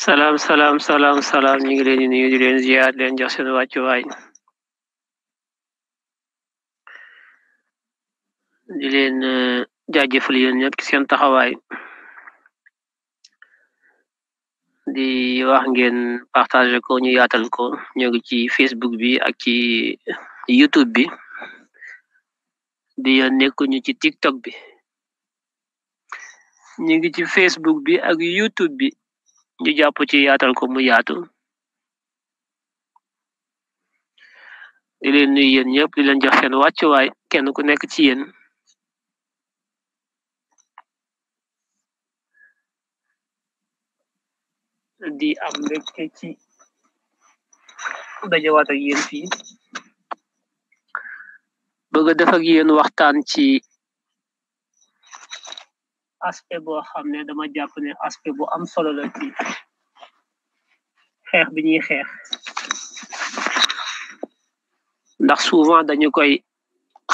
Salam salam salam salam ñu ngi leen di nuyu di leen ziar leen jox seen wàccuwaay di leen jaajëfal yéen ñëpp ci seen taxawaay di wax ngeen partage ko ñu yaatal ko ñoo ngi ci Facebook bi ak ci YouTube bi di nekkuñu ci TikTok bi ñu ngi ci Facebook bi ak YouTube bi ñu jàpp ci yaatal ko mu yaatu di leen nuyu yéen ñëpp di leen jox seen wàccuwaay kenn ku nekk ci yéen di am mbégte ci dajawaat ak yéen fii bëgg a def ak yéen waxtaan ci aspect boo xam ne dama jàpp ne aspect bu am solo la ci xeex bi ñuy xeex ndax souvent dañu koy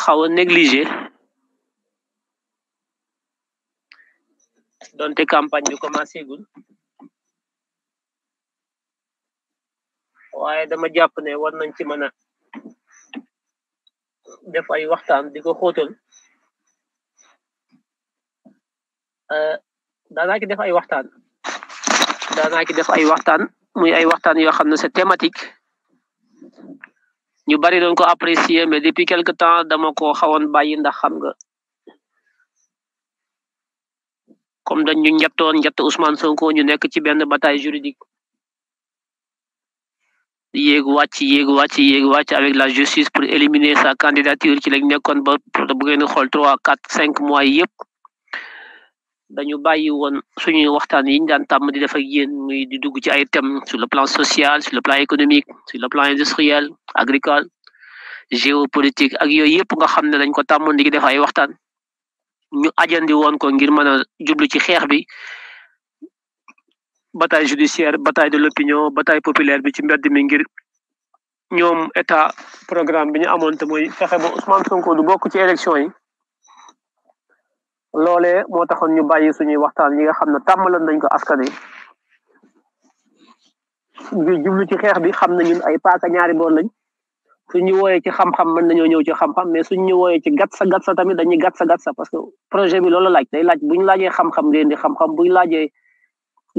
xaw a négliger donte campagne bi commencé gul waaye dama jàpp ne war nañ ci mën a def ay waxtaan di ko xóotal daanaa ki def ay waxtaan muy ay waxtaan yoo xam ne c'est thématique ñu bari doon ko apprécier mais depuis quelque temps dama ko xawoon bàyyi ndax xam nga comme dañ ñu njett Ousmane Sonko ñu nekk ci benn bataille juridique yéeg wàcc avec la justice pour éliminer sa candidature ci lañ nekkoon ba bu ngeen xool 3 4 5 mois yëpp dañu bàyyi woon suñuy waxtaan yi ñu daan tàmm di def ak yéen muy di dugg ci ay thèmes sur le plan social sur le plan économique sur le plan industriel agricole géopolitique ak yooyu yëpp nga xam ne dañ ko tàmmoon di def ay waxtaan ñu ajandi woon ko ngir mën a jublu ci xeex bi bataille judiciaire bataille de l'opinion bataille populaire bi ci mbedd mi ngir ñoom état programme bi ñu amoon te mooy fexe ba Ousmane Sonko du bokk ci élection yi loolee moo taxoon ñu bàyyi suñuy waxtaan yi nga xam ne tàmmaloon nañ ko askan wi ngir jublu ci xeex bi xam na ñun ay paaka ñaari boor lañ suñu wooyee ci xam-xam mën nañoo ñëw ci xam-xam mais suñu wooyee ci gatsa tamit dañuy gatsa parce que projet bi loolu laaj day laaj bu ñu laajee xam-xam ngay indi xam-xam bu ñu laajee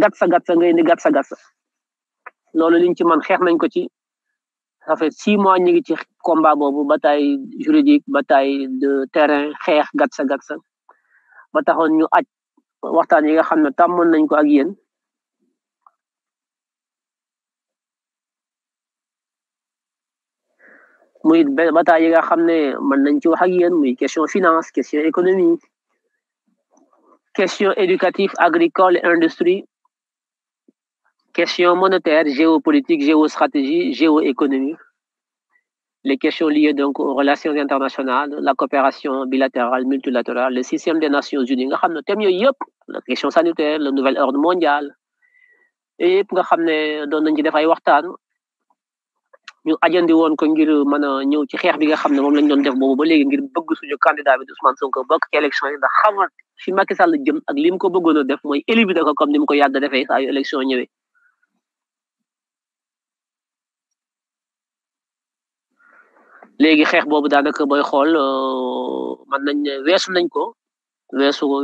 gatsa ngay indi gatsa loolu liñ ci man xeex nañ ko ci ça fait 6 mois ñu ngi ci combat boobu bataille juridique bataille de terrain xeex gatsa ba taxoon ñu aj waxtaan yi nga xam ne tàmmoon nañ ko ak yéen muy bataille yi nga xam ne mën nañ ci wax ak yéen muy question finance question économie question éducative agricole et industrie question monétaire géopolitique géostratégie géoéconomie les questions liées donc aux relations internationales, la coopération bilatérale, multilatérale, le système des Nations Unies, la question sanitaire, le nouvel ordre mondial. Et pour nga xamné doon nañ ci def ay waxtaan ñu ajandi woon ko ngir mën a ñëw ci xeex bi nga xam ne moom lañ doon def boobu ba léegi ngir bëgg suñu candidat bi Ousmane Sonko bokk ci élection yi ndax xamal fi Macky Sall jëm ak li mu ko bëggoon a def mooy éliminer ko comme ni mu ko yàgg defee saa yu élection ñëwee. léegi xeex boobu daanaka booy xool man nañ ne weesu nañ ko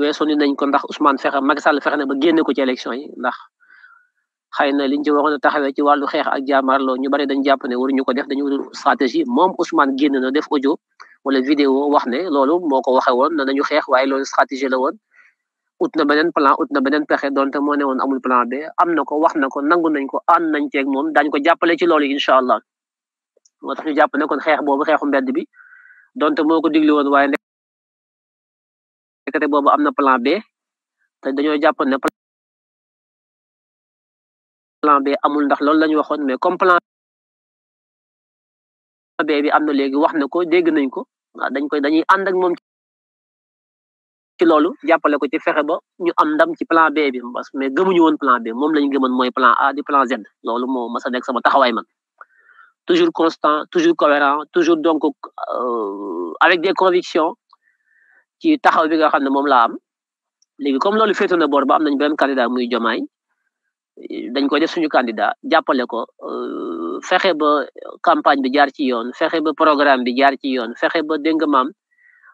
weesu ni nañ ko ndax Ousmane fexe Macky Sall fexe na ba génne ko ci élection yi ndax xëy na liñ ci waroon a taxawee ci wàllu xeex ak jaamarloo ñu bari dañ jàpp ne waruñu ko def dañu wut stratégie moom Ousmane génn na def audio wala vidéo wax ne loolu moo ko waxe woon na nañu xeex waaye loolu stratégie la woon ut na beneen plan ut na beneen pexe donte moo ne woon amul plan B am na ko wax na ko nangu nañ ko ànd nañ ceeg moom dañ ko jàppale ci loolu incha allah moo tax ñu jàpp ne kon xeex boobu xeexu mbedd bi donte moo ko digli woon waaye ndekete boobu am na plan B te dañoo jàpp ne plan B amul ndax loolu la ñu waxoon mais comme plan B bi am na léegi wax na ko dégg nañ ko waaw dañuy ànd ak moom ci loolu jàppale ko ci fexe ba ñu am ndam ci plan B bi mais gëmuñu woon plan B moom lañu gëmoon mooy plan A di plan Z loolu moo mas a nekk sama taxawaay man toujours constant toujours cohérent toujours donc avec des convictions ci taxaw bi nga xam ne moom laa am léegi comme loolu féetu na boor ba am nañ benn candidat muy Diomaye dañ koy def suñu candidat jàppale ko fexe ba campagne bi jaar ci yoon fexe ba programme bi jaar ci yoon fexe ba dégg nga maam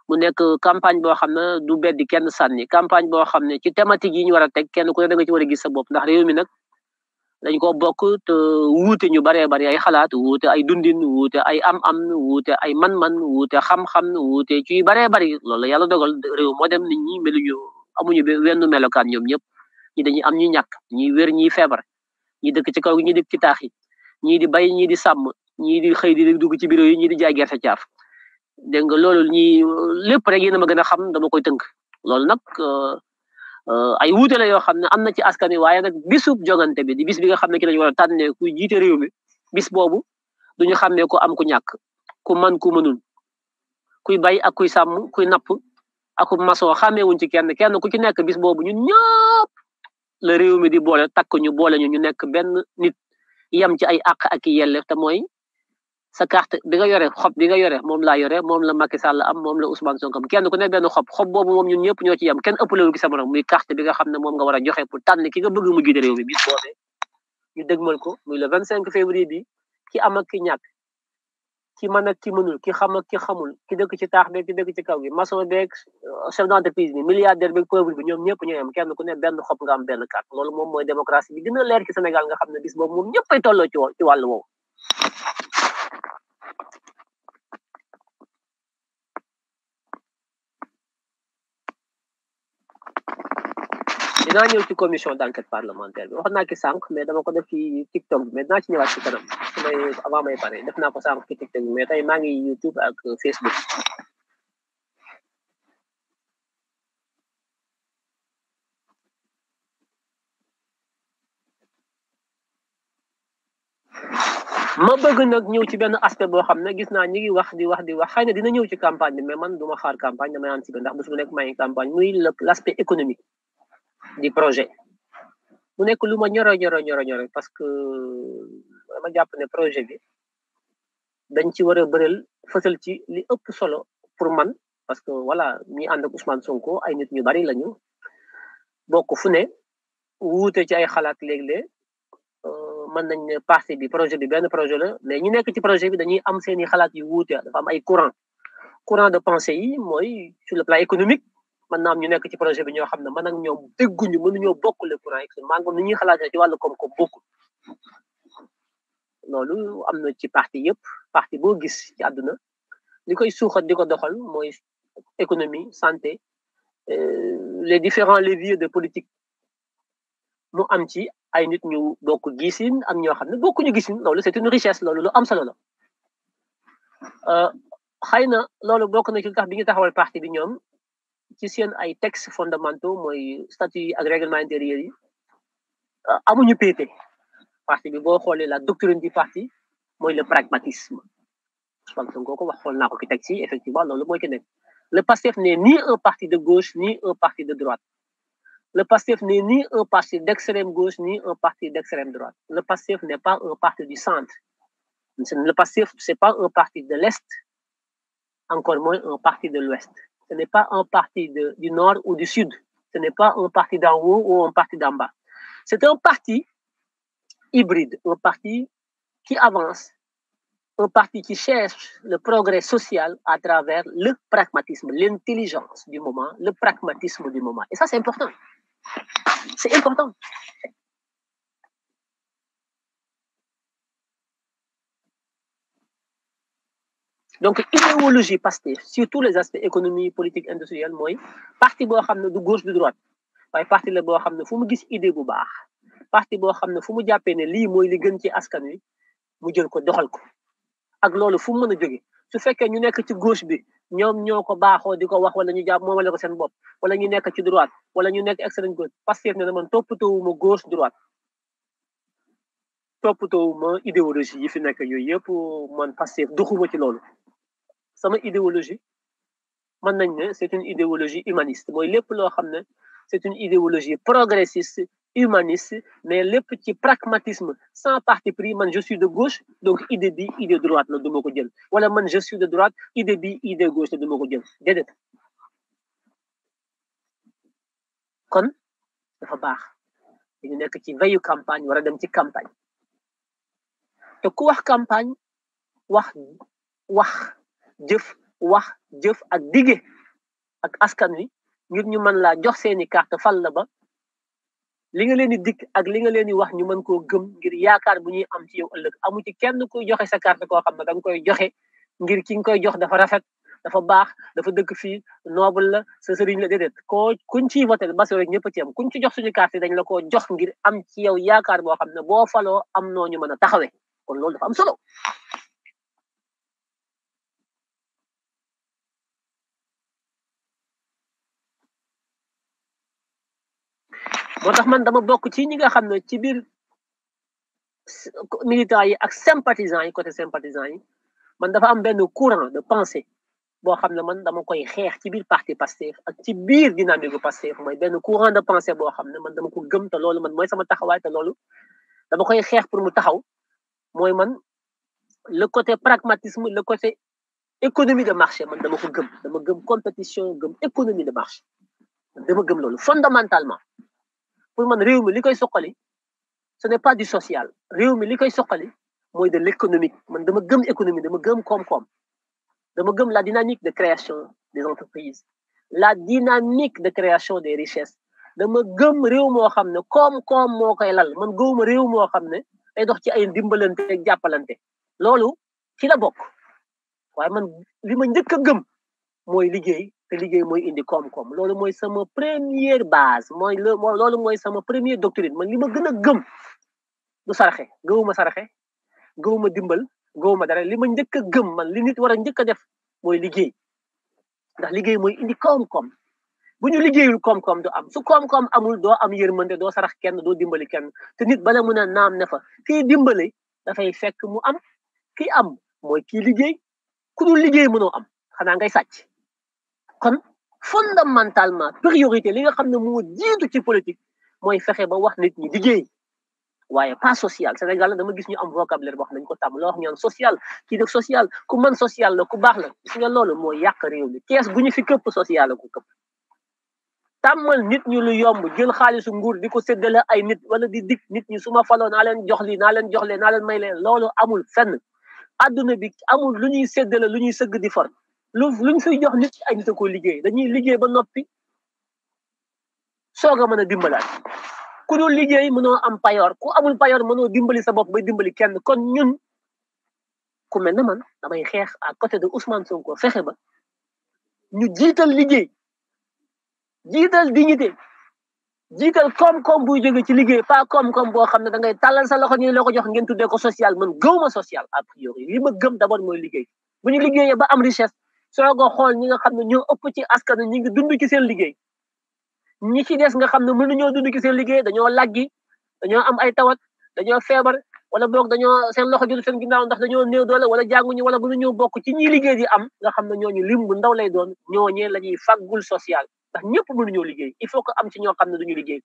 mu nekk campagne boo xam ne du beddi kenn sànni campagne boo xam ne ci thématique yi ñu war a teg kenn ku ne da nga ci war a gis sa bopp ndax réew mi nag dañ ko bokk te wuute ñu baree bari ay xalaat wuute ay dundin wuute ay am-am wuute ay man-man wuute xam-xam wuute ci baree bari loolu yàlla dogal réew moo dem nit ñi meluñu amuñu wenn melokaan ñoom ñëpp ñi dañuy am ñu ñàkk ñi wér ñi feebar ñi dëkk ci kaw gi ñi dëkk ci taax yi ñii di bay ñii di sàmm ñii di xëy di dugg ci bureau yi ñii di jaay gerte caaf dégg nga loolu ñi lépp rek yéen a ma gën a xam dama koy tënk loolu nag ay wuute la yoo xam ne am na ci askan wi waaye nag bisub jogante bi di bis bi nga xam ne ki lañu war a tànnee kuy jiite réew mi bis boobu duñu xam ne ku am ku ñàkk ku man ku mënul kuy bay ak kuy sàmm kuy napp ak maçon xàmmeewuñ ci kenn kenn ku ci nekk bis boobu ñun ñëpp la réew mi di boole takk ñu boole ñu nekk benn nit yam ci ay àq ak i yelleef te mooy sa carte bi nga yore xob bi nga yore moom laa yore moom la Macky Sall am moom la Ousmane Sonko am kenn ku ne benn xob boobu moom ñun ñëpp ñoo ci yam kenn ëppalewul ki sa morom muy carte bi nga xam ne moom nga war a joxe pour tànn ki nga bëgg mu jiite réew mi bis boobee ñu dëgmal ko muy le 25 février bi ki am ak ki ñàkk ki mën ak ki mënul ki xam ak ki xamul ki dëkk ci taax beeg ki dëkk ci kaw gi maçon beeg chef d'entreprise bi milliardaire beeg pauvre bi ñoom ñëpp ñooy am kenn ku ne benn xob nga am benn carte loolu moom mooy démocratie bi gën a leer ci Sénégal nga xam ne bis boobu moom ñëppay tolloo ci wàllu woowu dinaa ñëw ci commission d'enquête parlementaire bi wax naa ki sànq mais dama ko def ci TikTok bi mais dinaa ci ñëwaat ci kanam su may avant may pare def naa ko sànq ci TikTok bi mais tey maa ngi YouTube ak Facebook ma bëgg nag ñëw ci benn aspect boo xam ne gis naa ñi ngi wax di wax xëy na dina ñëw ci campagne bi mais man duma xaar campagne damay anticiper ndax bés bu nekk maa ngi campagne muy l'aspect économique du projet mu nekk lu ma ñoro parce que dama jàpp ne projet bi dañ ci war a bëral fësal ci li ëpp solo pour man parce que voilà ñi ànd ak Ousmane Sonko ay nit ñu bari lañu bokk fu ne wuute ci ay xalaat léeg-léeg mën nañ ne parti bi projet bi benn projet la mais ñi nekk ci projet bi dañuy am seeni xalaat yu wuute dafa am ay courant de pensée yi mooy sur le plan économique mën naa am ñu nekk ci projet bi ñoo xam ne man ak ñoom dégguñu mënuñoo bokk le courant économique maa ngi ni ñuy xalaatee ci wàllu koom-koom bokkul loolu am na ci parti yëpp parti boo gis ci àdduna li koy suuxat di ko doxal mooy économie santé les différents leviers de politique mu am ci ay nit ñu bokk gisin ak ñoo xam ne bokkuñu gisin loolu c'est une richesse loolu lu am solo la xëy na loolu bokk na ci tax bi ñu taxawal parti bi ñoom ci seen ay textes fondamentaux mooy statut yi ak règlement intérieur yi amuñu péete parti bi boo xoolee la doctrine du parti mooy le pragmatisme Ousmane Sonko ko wax xool naa ko ki teg ci effectivement loolu mooy ki nekk le PASTEF n'est ni un parti de gauche ni un parti de droite le PASTEF n'est ni un parti d'extrême gauche ni un parti d'extrême droite le PASTEF n'est pas un parti du centre le PASTEF c'est pas un parti de l'Est encore moins un parti de l'Ouest ce n'est pas un parti du Nord ou du Sud ce n'est pas un parti d'en haut ou un parti d'en bas c'est un parti hybride un parti qui avance un parti qui cherche le progrès social à travers le pragmatisme, l'intelligence du moment, le pragmatisme du moment. Et ça, c'est important. C'est important. Donc, idéologie PASTEF, sur tous les aspects économie, politique, industrielle, moi, parti bo xamne du gauche du droite. Waye parti la bo xamne fu mu gis idée bu baax. Parti bo xamne fu mu jappé né li moy li gën ci askan wi mu jël ko doxal ko. Ak loolu fu mu mën a jóge su fekkee ñu nekk ci gauche bi ñoom ñoo ko baaxoo di ko wax wala ñu jàpp moomale ko seen bopp wala ñu nekk ci droite wala ñu nekk extrême gauche Pastef ne na man toppatoowuma gauche droite toppatoowuma idéologie yi fi nekk yooyu yëpp man Pastef doxuma ci loolu sama idéologie mën nañ ne c'est une idéologie humaniste mooy lépp loo xam ne c'est une idéologie progressiste humaniste mais le petit pragmatisme sans parti pris man je suis de gauche donc idée bi idée droite la du ma ko jël wala man je suis de droite idée bi idée gauche la du ma ko jël déedéet kon dafa baax dañu nekk ci veillu campagne war a dem ci campagne te ku wax campagne wax jëf ak dige ak askan wi ngir ñu mën laa jox seeni carte fal la ba li nga leen di dikk ak li nga leen di wax ñu mën koo gëm ngir yaakaar bu ñuy am ci yow ëllëg amu ci kenn kuy joxe sa carte koo xam ne da nga koy joxe ngir ki nga koy jox dafa rafet dafa baax dafa dëkk fii noble la sa sëriñ la déedéet koo kuñ ciy voté bas rek ñëpp ci am kuñ ci jox suñu carte dañ la koo jox ngir am ci yow yaakaar boo xam ne boo faloo am noo ñu mën a taxawee kon loolu dafa am solo. moo tax man dama bokk ci ñi nga xam ne ci biir militants yi ak sympathisants yi côté sympathisants yi man dafa am benn courant de pensée boo xam ne man dama koy xeex ci biir parti Pastef ak ci biir dynamique bu Pastef mooy benn courant de pensée boo xam ne man dama ko gëm te loolu man mooy sama taxawaay te loolu dama koy xeex pour mu taxaw mooy man le côté pragmatisme le côté économie de marché man dama ko gëm dama gëm compétition gëm économie de marché man dama gëm loolu fondamentalement pour man réew mi li koy soqali ce n'est pas du social réew mi li koy soqali mooy de l'économique man dama gëm économie dama gëm koom-koom dama gëm la dynamique de création des entreprises la dynamique de création des richesses dama gëm réew moo xam ne koom-koom moo koy lal man gëwuma réew moo xam ne ay dox ci ay dimbalante ak jàppalante loolu ci la bokk waaye man li ma njëkk a gëm mooy liggéey te liggéey mooy indi koom-koom loolu mooy sama première base mooy loolu mooy sama première doctrine man li ma gën a gëm du saraxe gëwuma saraxe gëwuma dimbal gëwuma dara li ma njëkk a gëm man li nit war a njëkk a def mooy liggéey ndax liggéey mooy indi koom-koom bu ñu liggéeyul koom-koom du am su koom-koom amul doo am yërmande doo sarax kenn doo dimbali kenn te nit bala mun a naam ne fa kii dimbali dafay fekk mu am kii am mooy kii liggéey ku dul liggéey mënoo am xanaa ngay sàcc kon fondamentalement priorité li nga xam ne moo jiitu ci politique mooy fexe ba wax nit ñi liggéey waaye pas social Sénégal dama gis ñu am vocabulaire boo xam ne dañu ko tàmm loo wax ñaan social kii nag social ku mën social la ku baax la gis nga loolu moo yàq réew mi kees gu ñu fi këpp social la ku këpp tàmmal nit ñi lu yomb jël xaalisu nguur di ko séddale ay nit wala di dik nit ñi su ma faloo naa leen jox lii naa leen jox lee naa leen may leen loolu amul fenn adduna bi amul lu ñuy séddale lu ñuy sëgg di for luñ fiy jox nit ay nit a ko liggéey dañuy liggéey ba noppi soog a mën a dimbalaat ku dul liggéey mënoo am payoor ku amul payoor mënoo dimbali sa bopp bay dimbali kenn kon ñun ku mel ne man damay xeex à côté de Ousmane Sonko fexe ba ñu jiital liggéey jiital dignité jiital koom-koom buy jóge ci liggéey pas koom-koom boo xam ne da ngay tàllal sa loxo ñu la ko jox ngeen tuddee ko social man gëwma social a priori li ma gëm d'abord mooy liggéey bu ñu liggéeyee ba am richesse soog a xool ñi nga xam ne ñoo ëpp ci askan ñi ngi dund ci seen liggéey ñi ci des nga xam ne mënuñoo dund ci seen liggéey dañoo laggi dañoo am ay tawat dañoo feebar wala boog dañoo seen loxo jël seen ginnaaw ndax dañoo néew doole wala jànguñu wala mënuñoo bokk ci ñi liggéey di am nga xam ne ñooñu lim bu ndaw lay doon ñooñee la ñuy faggul social ndax ñëpp mënuñoo liggéey il faut que am ci ñoo xam ne duñu liggéey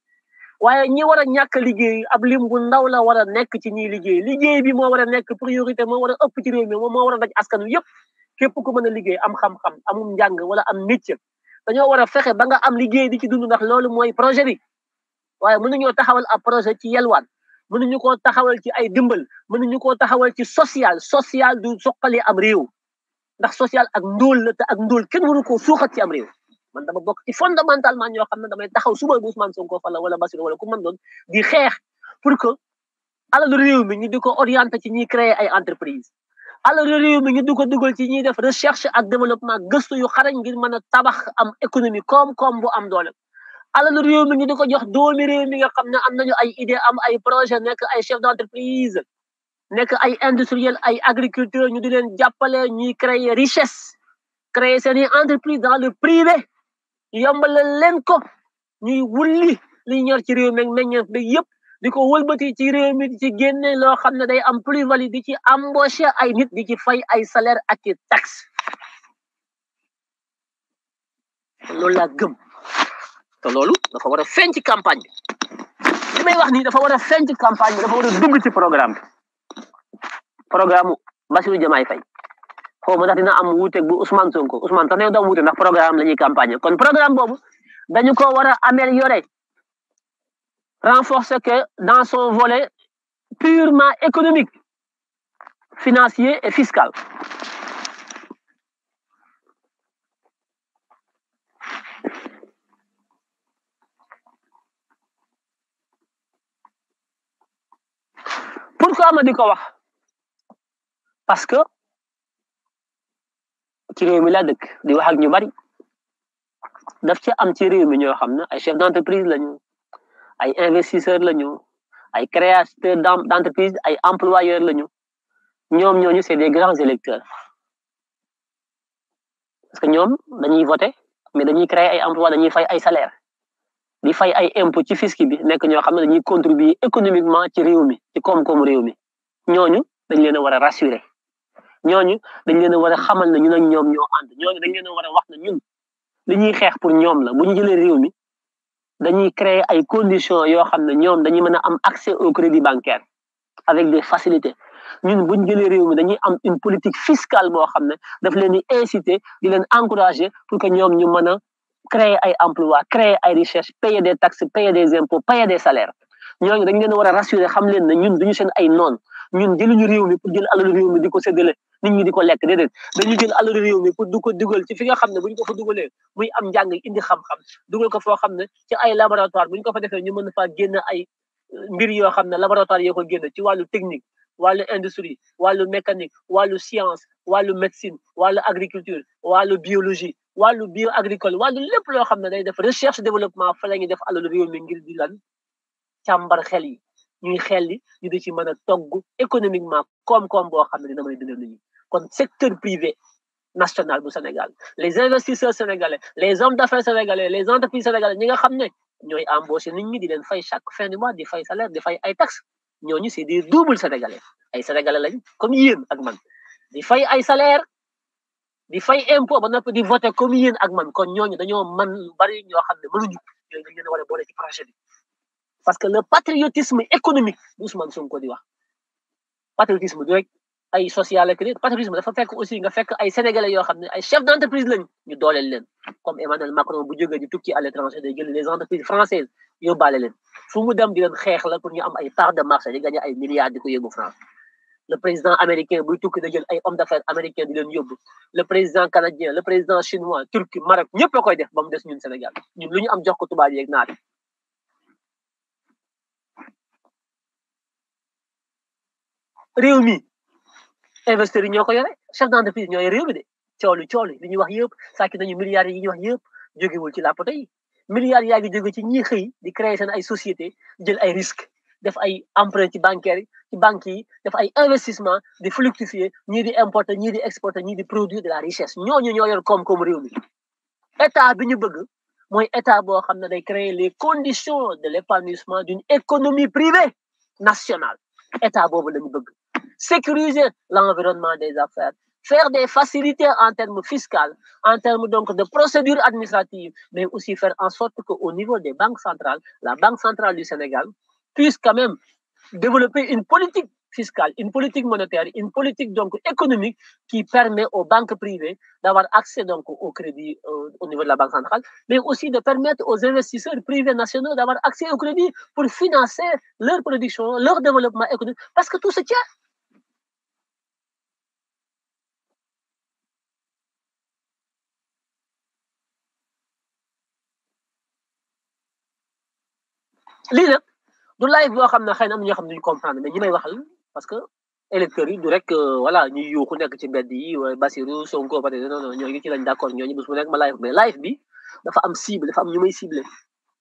waaye ñi war a ñàkk liggéey ab lim bu ndaw la war a nekk ci ñiy liggéey bi moo war a nekk priorité moo war a ëpp ci réew mi moo war a daj askan wi yëpp képp ku mën a liggéey am xam-xam amum njàng wala am métier dañoo war a fexe ba nga am liggéey di ci dund ndax loolu mooy projet bi waaye mënuñoo taxawal ab projet ci yelwaan mënuñu koo taxawal ci ay dimbal mënuñu koo taxawal ci social du soqali am réew ndax social ak ndóol la te ak ndóol kenn waru koo suuxat ci am réew man dama bokk ci fondamentalement ñoo xam ne damay taxaw suba bu Ousmane Sonko fala wala Bassirou wala ku mën doon di xeex pour que alalu réew mi ñu di ko orienté ci ñuy créer ay entreprise alalu réew mi ñu di ko dugal ci ñuy def recherche ak développement gëstu yu xarañ ngir mën a tabax am économie koom-koom bu am doole alalu réew mi ñu di ko jox doomi réew mi nga xam ne am nañu ay idée am ay projet nekk ay chef d'entreprise nekk ay industriel ay agriculteur ñu di leen jàppale ñuy créer richesse créer seeni entreprise dans le privé yombalal leen ko ñuy wulli li ñor ci réew mi meññeef bi yëpp di ko wëlbati ci réew mi di ci génne loo xam ne day am plus-value di ci embaucher ay nit di ci fay ay salaire ak i taxe loolu laa gëm te loolu dafa war a feeñ ci campagne bi li may wax nii dafa war a feeñ ci campagne bi dafa war a dugg ci programme Bassirou Diomaye Faye xaw ma ndax dina am wuuteeg bu Ousmane Sonko Ousmane sax ne da wuute ndax programme la ñuy campagne kon programme boobu dañu ko war a améliorer renforcer que dans son volet purement économique, financier et fiscal. Pourquoi ma di ko wax parce que ci réew mi la dëkk di wax ak ñu bari daf ci am ci réew mi ñoo xam ne ay chef d'entreprise lañu ay investisseurs lañu ay créateurs d'entreprise ay employeurs lañu ñoom ñooñu c'est des grands électeurs parce que ñoom dañuy voter mais dañuy créer ay emplois dañuy fay ay salaire di fay ay impôt ci fisc bi nekk ñoo xam ne dañuy contribuer économiquement ci réew mi ci koom-koom réew mi ñooñu dañ leen a war a rassurer ñooñu dañ leen a war a xamal ne ñun ak ñoom ñoo ànd ñooñu dañ leen a war a wax ne ñun li ñuy xeex pour ñoom la bu ñu jëlee réew mi dañuy créer ay conditions yoo xam ne ñoom dañuy mën a am accès au crédit bancaire avec des facilités ñun bu ñu jëlee réew mi dañuy am une politique fiscale boo xam ne daf leen di inciter di leen encourager pour que ñoom ñu mën a créer ay emplois créer ay richesses payer des taxes payer des impôts payer des salaires ñooñu dañ leen a war a rassurer xam leen ne ñun duñu seen ay noon ñun jëluñu réew mi pour jël alalu réew mi di ko séddale nit ñi di ko lekk déedéet dañu jël alalu réew mi pour du ko dugal ci fi nga xam ne bu ñu ko fa dugalee muy am njàng indi xam-xam dugal ko foo xam ne ci ay laboratoire bu ñu ko fa defee ñu mën faa génn ay mbir yoo xam ne laboratoire yoo ko génn ci wàllu technique wàllu industrie wàllu mécanique wàllu science wàllu médecine wàllu agriculture wàllu biologie wàllu bio agricole wàllu lépp loo xam ne day def recherche développement fa la ñuy def alalu réew mi ngir di lan càmbar xel yi ñuy xel li ñu di ci mën a togg économiquement koom-koom boo xam ne dina mën a dundal nit ñi kon secteur privé national bu Sénégal les investisseurs sénégalais les hommes d'affaires sénégalais les entreprises sénégalais ñi nga xam ne ñooy embauché nit ñi di leen fay chaque fin du mois di fay salaire di fay ay taxes ñooñu c'est des doubles sénégalais ay sénégalais lañ comme yéen ak man di fay ay salaire di fay impôt ba noppi di voter comme yéen ak man kon ñooñu dañoo man lu bari ñoo xam ne mënuñu ñooñu dañ leen war a boole ci projet bi parce que le patriotisme économique Ousmane Sonko di wax patriotisme du rek ay social ak patriotisme dafa fekk aussi nga fekk ay sénégalais yoo xam ne ay chefs d'entreprise lañ ñu dooleel leen comme Emmanuel Macron bu jógee di tukki à l'étranger day jël les entreprises françaises yóbbaale leen fu mu dem di leen xeex la pour ñu am ay part de marché di gagner ay milliards di ko yóbbu France le président américain buy tukki da jël ay hommes d'affaires américains di leen yóbbu le président canadien le président chinois turc Maroc ñëpp a koy def ba mu des ñun Sénégal ñun lu ñu am jox ko tubaab yeeg naar yi réew mi investisseurs yi ñoo ko yore chef d'entreprise ñoo yore réew mi de coolu li ñuy wax yëpp sàkki nañu milliards yi ñuy wax yëpp jógewul ci làppato yi milliards yaa ngi jóge ci ñi xëy di créer seen ay société jël ay risques def ay emprunt ci bancaire yi ci banques yi def ay investissement di fructifier ñii di importer ñii di exporter ñii di produire de la richesse ñooñu ñoo yor koom-koom réew mi état bi ñu bëgg mooy état boo xam ne day créer les conditions de l'épanouissement d'une économie privée nationale état boobu la ñu bëgg sécuriser l'environnement des affaires, faire des facilités en termes fiscaux, en termes donc de procédures administratives, mais aussi faire en sorte qu'au niveau des banques centrales, la Banque centrale du Sénégal puisse quand même développer une politique fiscale, une politique monétaire, une politique donc économique qui permet aux banques privées d'avoir accès donc au crédit au niveau de la Banque centrale, mais aussi de permettre aux investisseurs privés nationaux d'avoir accès au crédit pour financer leur production, leur développement économique, parce que tout se tient. lii nag du live boo xam ne xëy na am ñoo xam ne duñu comprendre mais ñi may waxal parce que électeurs yi du rek voilà ñuy yuuxu nekk ci mbedd yi Bassirou Sonko peut être non ñooñu ci lañ d'accord ñooñu bés bu nekk ma live mais live bi dafa am cible dafa am ñu may ciblé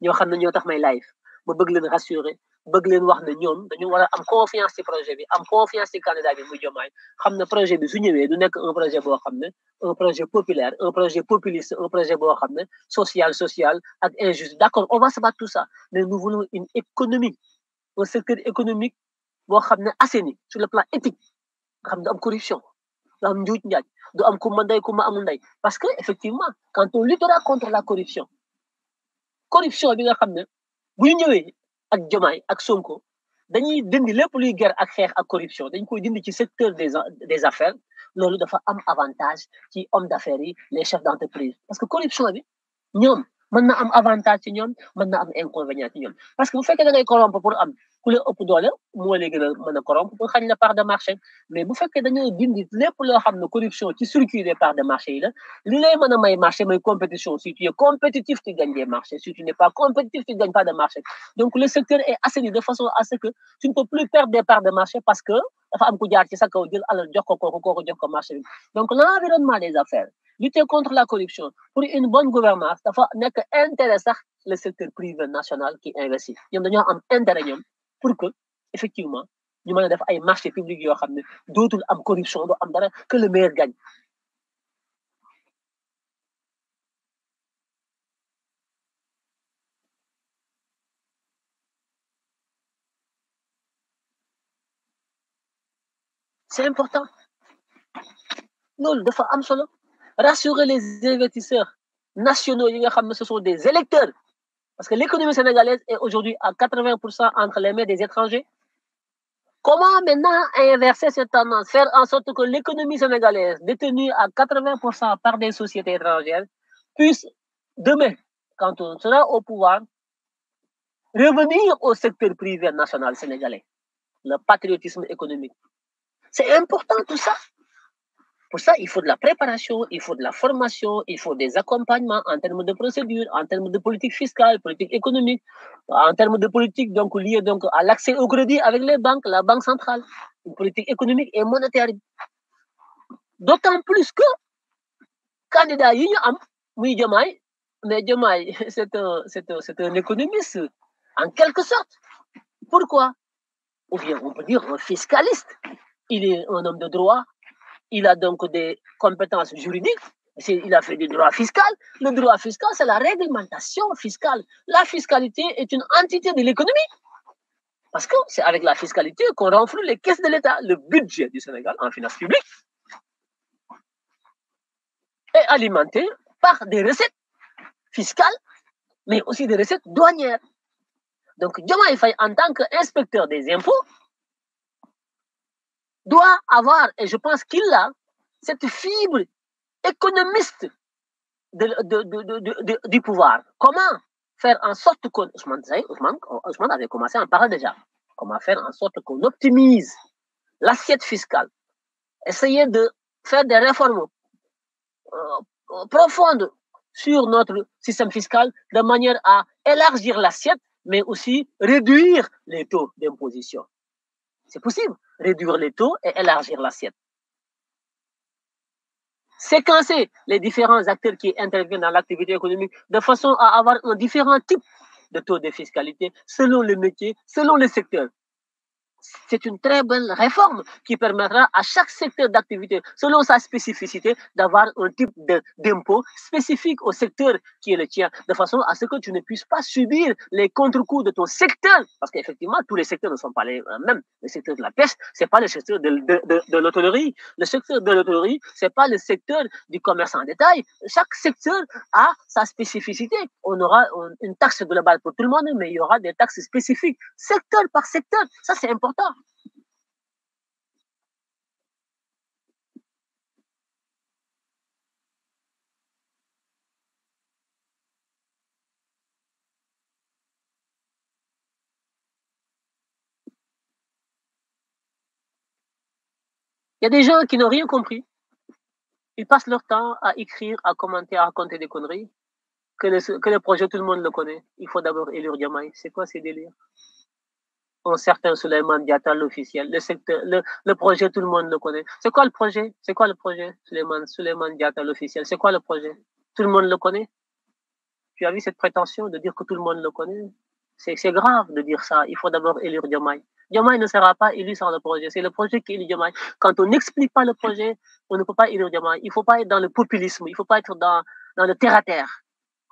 ñoo xam ne ñoo tax may live ma bëgg leen rassurer bëgg leen wax ne ñoom dañu war a am confiance ci projet bi am confiance ci candidat bi muy Diomaye xam ne projet bi su ñëwee du nekk un projet boo xam ne un projet populaire un projet populiste un projet boo xam ne social ak injuste d'accord on va se battre tout ça mais nous voulons une économie un secteur économique boo xam ne assaini sur le plan éthique nga xam ne du am corruption du am njuuj njaaj du am ku ma ndey ku ma amul ndey parce que effectivement quand on luttera contre la corruption bi nga xam ne bu ñu ñëwee ak Diomaye ak Sonko dañuy dindi lépp luy guerre ak xeex ak corruption dañ koy dindi ci secteur des affaires loolu dafa am avantage ci hommes d'affaires yi les chefs d'entreprise parce que corruption bi ñoom mën na am avantage ci ñoom mën na am inconvénient ci ñoom parce que bu fekkee da ngay corrompre pour am ku la ëpp doole moo lay gën a mën a corrompre pour xañ la part de marché mais bu fekkee dañoo dindi lépp loo xam ne corruption ci circuit des parts de marché yi la li lay mën a may marché mooy compétition si tu es compétitif tu gagnes des marchés si tu n'es pas compétitif tu gagnes pas de marché donc le secteur est assaini de façon à ce que tu ne peux plus perdre des parts de marché parce que dafa am ku jaar ci sa kaw jël alal jox ko kooku jox ko marché bi donc l'environnement des affaires lutter contre la corruption pour une bonne gouvernance dafa nekk intérêt sax le secteur privé national qui investit ñoom dañoo am intérêt ñoom pour que effectivement ñu mën a def ay marché public yoo xam ne dootul am corruption du am dara que le meilleur gagne. C'est important loolu dafa am solo rassurer les investisseurs nationaux yi nga xam ne ce sont des électeurs parce que l'économie sénégalaise est aujourd'hui à 80% entre les mains des étrangers. Comment maintenant inverser cette tendance, faire en sorte que l'économie sénégalaise, détenue à 80% par des sociétés étrangères, puisse demain, quand on sera au pouvoir, revenir au secteur privé national sénégalais, le patriotisme économique. C'est important tout ça. Pour ça, il faut de la préparation, il faut de la formation, il faut des accompagnements en termes de procédures, en termes de politique fiscale, politique économique, en termes de politique donc liée donc à l'accès au crédit avec les banques, la banque centrale, une politique économique et monétaire. D'autant plus que candidat yi ñu am muy Diomaye mais Diomaye c'est un économiste en quelque sorte. Pourquoi? Ou bien on peut dire un fiscaliste. Il est un homme de droit. Il a donc des compétences juridiques. Il a fait du droit fiscal. Le droit fiscal, c'est la réglementation fiscale. La fiscalité est une entité de l'économie. Parce que c'est avec la fiscalité qu'on renfloue les caisses de l'État. Le budget du Sénégal en finances publiques est alimenté par des recettes fiscales, mais aussi des recettes douanières. Donc, Diomaye Faye, en tant qu'inspecteur des impôts, doit avoir, et je pense qu'il a, cette fibre économiste du pouvoir. Comment faire en sorte que Ousmane avait commencé à en parler déjà. Comment faire en sorte qu'on optimise l'assiette fiscale. Essayer de faire des réformes profondes sur notre système fiscal de manière à élargir l'assiette, mais aussi réduire les taux d'imposition. C'est possible, réduire les taux et élargir l'assiette. Séquencer les différents acteurs qui interviennent dans l'activité économique de façon à avoir un différent type de taux de fiscalité selon les métiers, selon les secteurs. C'est une très bonne réforme qui permettra à chaque secteur d'activité, selon sa spécificité, d'avoir un type d'impôt spécifique au secteur qui est le tien, de façon à ce que tu ne puisses pas subir les contre-coups de ton secteur. Parce qu'effectivement, tous les secteurs ne sont pas les mêmes. Le secteur de la pêche, c'est pas le secteur de l'hôtellerie. Le secteur de l'hôtellerie, c'est pas le secteur du commerce en détail. Chaque secteur a sa spécificité. On aura une taxe globale pour tout le monde, mais il y aura des taxes spécifiques, secteur par secteur. Ça, c'est important. Il y a des gens qui n'ont rien compris. Ils passent leur temps à écrire, à commenter, à raconter des conneries. Que le projet, tout le monde le connaît. Il faut d'abord élire Diomaye. C'est quoi ces délires? Un certain Souleymane Diatta, l'officiel. Le projet, tout le monde le connaît. C'est quoi le projet? C'est quoi le projet? Souleymane Diatta, l'officiel. C'est quoi le projet? Tout le monde le connaît? Tu as vu cette prétention de dire que tout le monde le connaît? C'est grave de dire ça. Il faut d'abord élire Diomaye. Diomaye ne sera pas élu sans le projet. C'est le projet qui élit Diomaye. Quand on n'explique pas le projet, on ne peut pas élire Diomaye. Il ne faut pas être dans le populisme. Il ne faut pas être dans le terre-à-terre.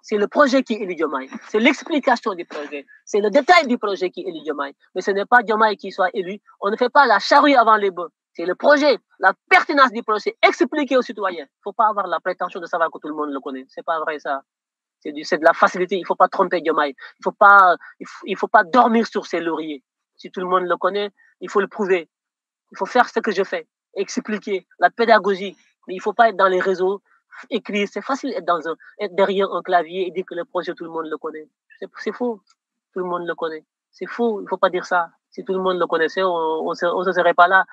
C'est le projet qui élit Diomaye. C'est l'explication du projet. C'est le détail du projet qui élit Diomaye. Mais ce n'est pas Diomaye qui soit élu. On ne fait pas la charrue avant les bœufs. C'est le projet, la pertinence du projet, expliquer aux citoyens. Il ne faut pas avoir la prétention de savoir que tout le monde le connaît. C'est pas vrai ça. C'est de la facilité. Il ne faut pas tromper Diomaye. Il faut pas dormir sur ses lauriers. Si tout le monde le connaît, il faut le prouver. Il faut faire ce que je fais. Expliquer la pédagogie. Mais il ne faut pas être dans les réseaux écrire, c'est facile être derrière un clavier et dire que le projet, tout le monde le connaît. C'est faux. Tout le monde le connaît. C'est faux. Il ne faut pas dire ça. Si tout le monde le connaissait, on ne serait pas là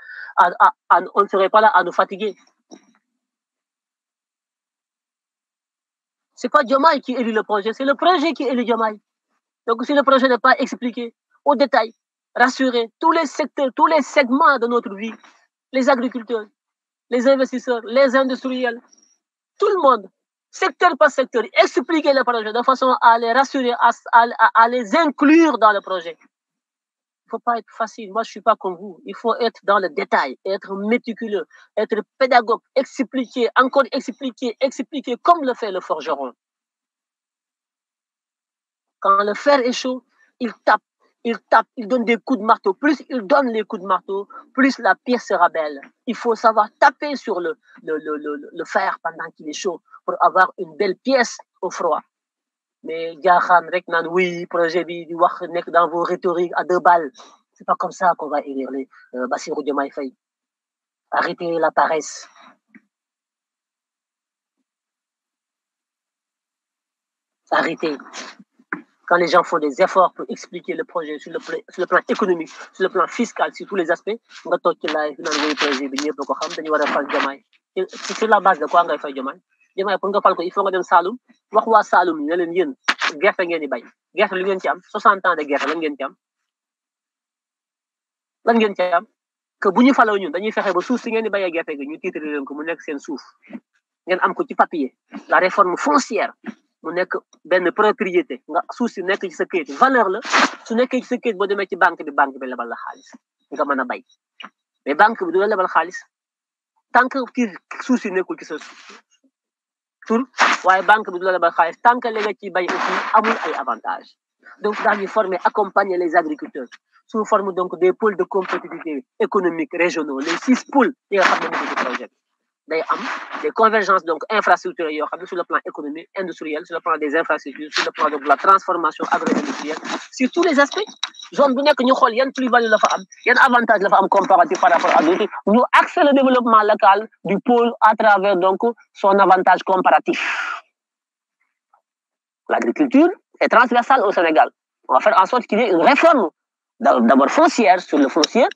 on ne serait pas là à nous fatiguer. C'est pas Diomaye qui élit le projet, c'est le projet qui élit Diomaye. Donc si le projet n'est pas expliqué au détail, rassuré, tous les secteurs, tous les segments de notre vie, les agriculteurs, les investisseurs, les industriels, tout le monde, secteur par secteur, expliquer le projet de façon à les rassurer, à les inclure dans le projet. Il ne faut pas être facile. Moi, je ne suis pas comme vous. Il faut être dans le détail, être méticuleux, être pédagogue, expliquer, encore expliquer, comme le fait le forgeron. Quand le fer est chaud, il tape, il donne des coups de marteau. Plus il donne les coups de marteau, plus la pièce sera belle. Il faut savoir taper sur le fer pendant qu'il est chaud pour avoir une belle pièce au froid. Mais oui, projet bi di wax nek dans vos rhétoriques à 2 balles. C'est pas comme ça qu'on va élire les Bassirou Diomaye Faye. Arrêtez la paresse. Arrêtez. Quand les gens font des efforts pour expliquer le projet sur le plan économique, sur le plan fiscal, sur tous les aspects, on va toog ci live naan woy projet bi ñëpp ko xam dañu war a fal Diomaye. Sur la base de quoi ngay fay Diomaye? Diomaye pour nga fal ko il faut nga dem Saloum wax waa Saloum ne leen yéen gerte ngeen di bay gerte lu ngeen ci am 60 ans de gerte lan ngeen ci am que bu ñu faloo ñun dañuy fexe ba suuf si ngeen di bayee gerte gi ñu titre leen ko mu nekk seen suuf ngeen am ko ci papier la réforme foncière mu nekk benn propriété nga suuf si nekk ci sa këyit valeur la su nekkee ci sa këyit boo demee ci banque bi lebal la xaalis nga mën a bay mais banque bi du la lebal xaalis tant que ci suuf si nekkul ci sa tur waaye banque bi du la lebal xaalis tant que li nga ci bay aussi amul ay avantages donc daañu former accompagner les agriculteurs sous forme donc des pôles de compétitivité économique régionaux les 6 pôles yi nga xam ne ñu ngi ci projet day am des convergences donc infrastructurelles yoo xam ne sur le plan économique industriel sur le plan des infrastructures sur le plan de la transformation agro-industrielle sur tous les aspects zone bu nekk ñu xool yan plus-value la fa am yan avantage la fa am comparatif par rapport à d'autres ñu axer le développement local du pôle à travers donc son avantage comparatif. L'agriculture est transversale au Sénégal. On va faire en sorte qu'il y ait une réforme d'abord foncière sur le foncier,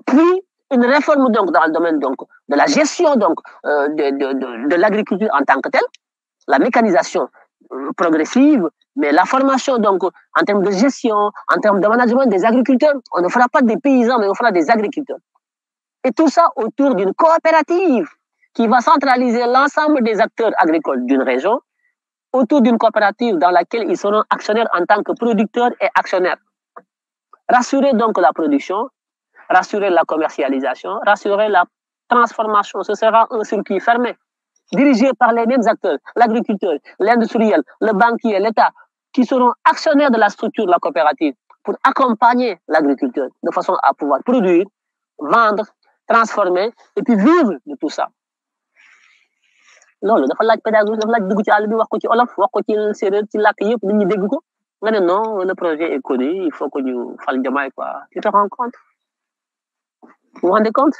puis une réforme donc dans le domaine donc de la gestion donc de l'agriculture en tant que telle, la mécanisation progressive, mais la formation donc en termes de gestion, en termes de management des agriculteurs. On ne fera pas des paysans, mais on fera des agriculteurs. Et tout ça autour d'une coopérative qui va centraliser l'ensemble des acteurs agricoles d'une région autour d'une coopérative dans laquelle ils seront actionnaires en tant que producteurs et actionnaires. Rassurer donc la production, rassurer la commercialisation, rassurer la transformation. Ce sera un circuit fermé, dirigé par les mêmes acteurs, l'agriculteur, l'industriel, le banquier, l'État, qui seront actionnaires de la structure de la coopérative pour accompagner l'agriculteur de façon à pouvoir produire, vendre, transformer et puis vivre de tout ça. loolu dafa laaj pédagogie dafa laaj dugg ci àll bi wax ko ci olof wax ko ci séeréer ci làkk yëpp nit ñi dégg ko nga ne non le projet est connu il faut que ñu fal Diomaye quoi tu te rends compte vous vous rendez compte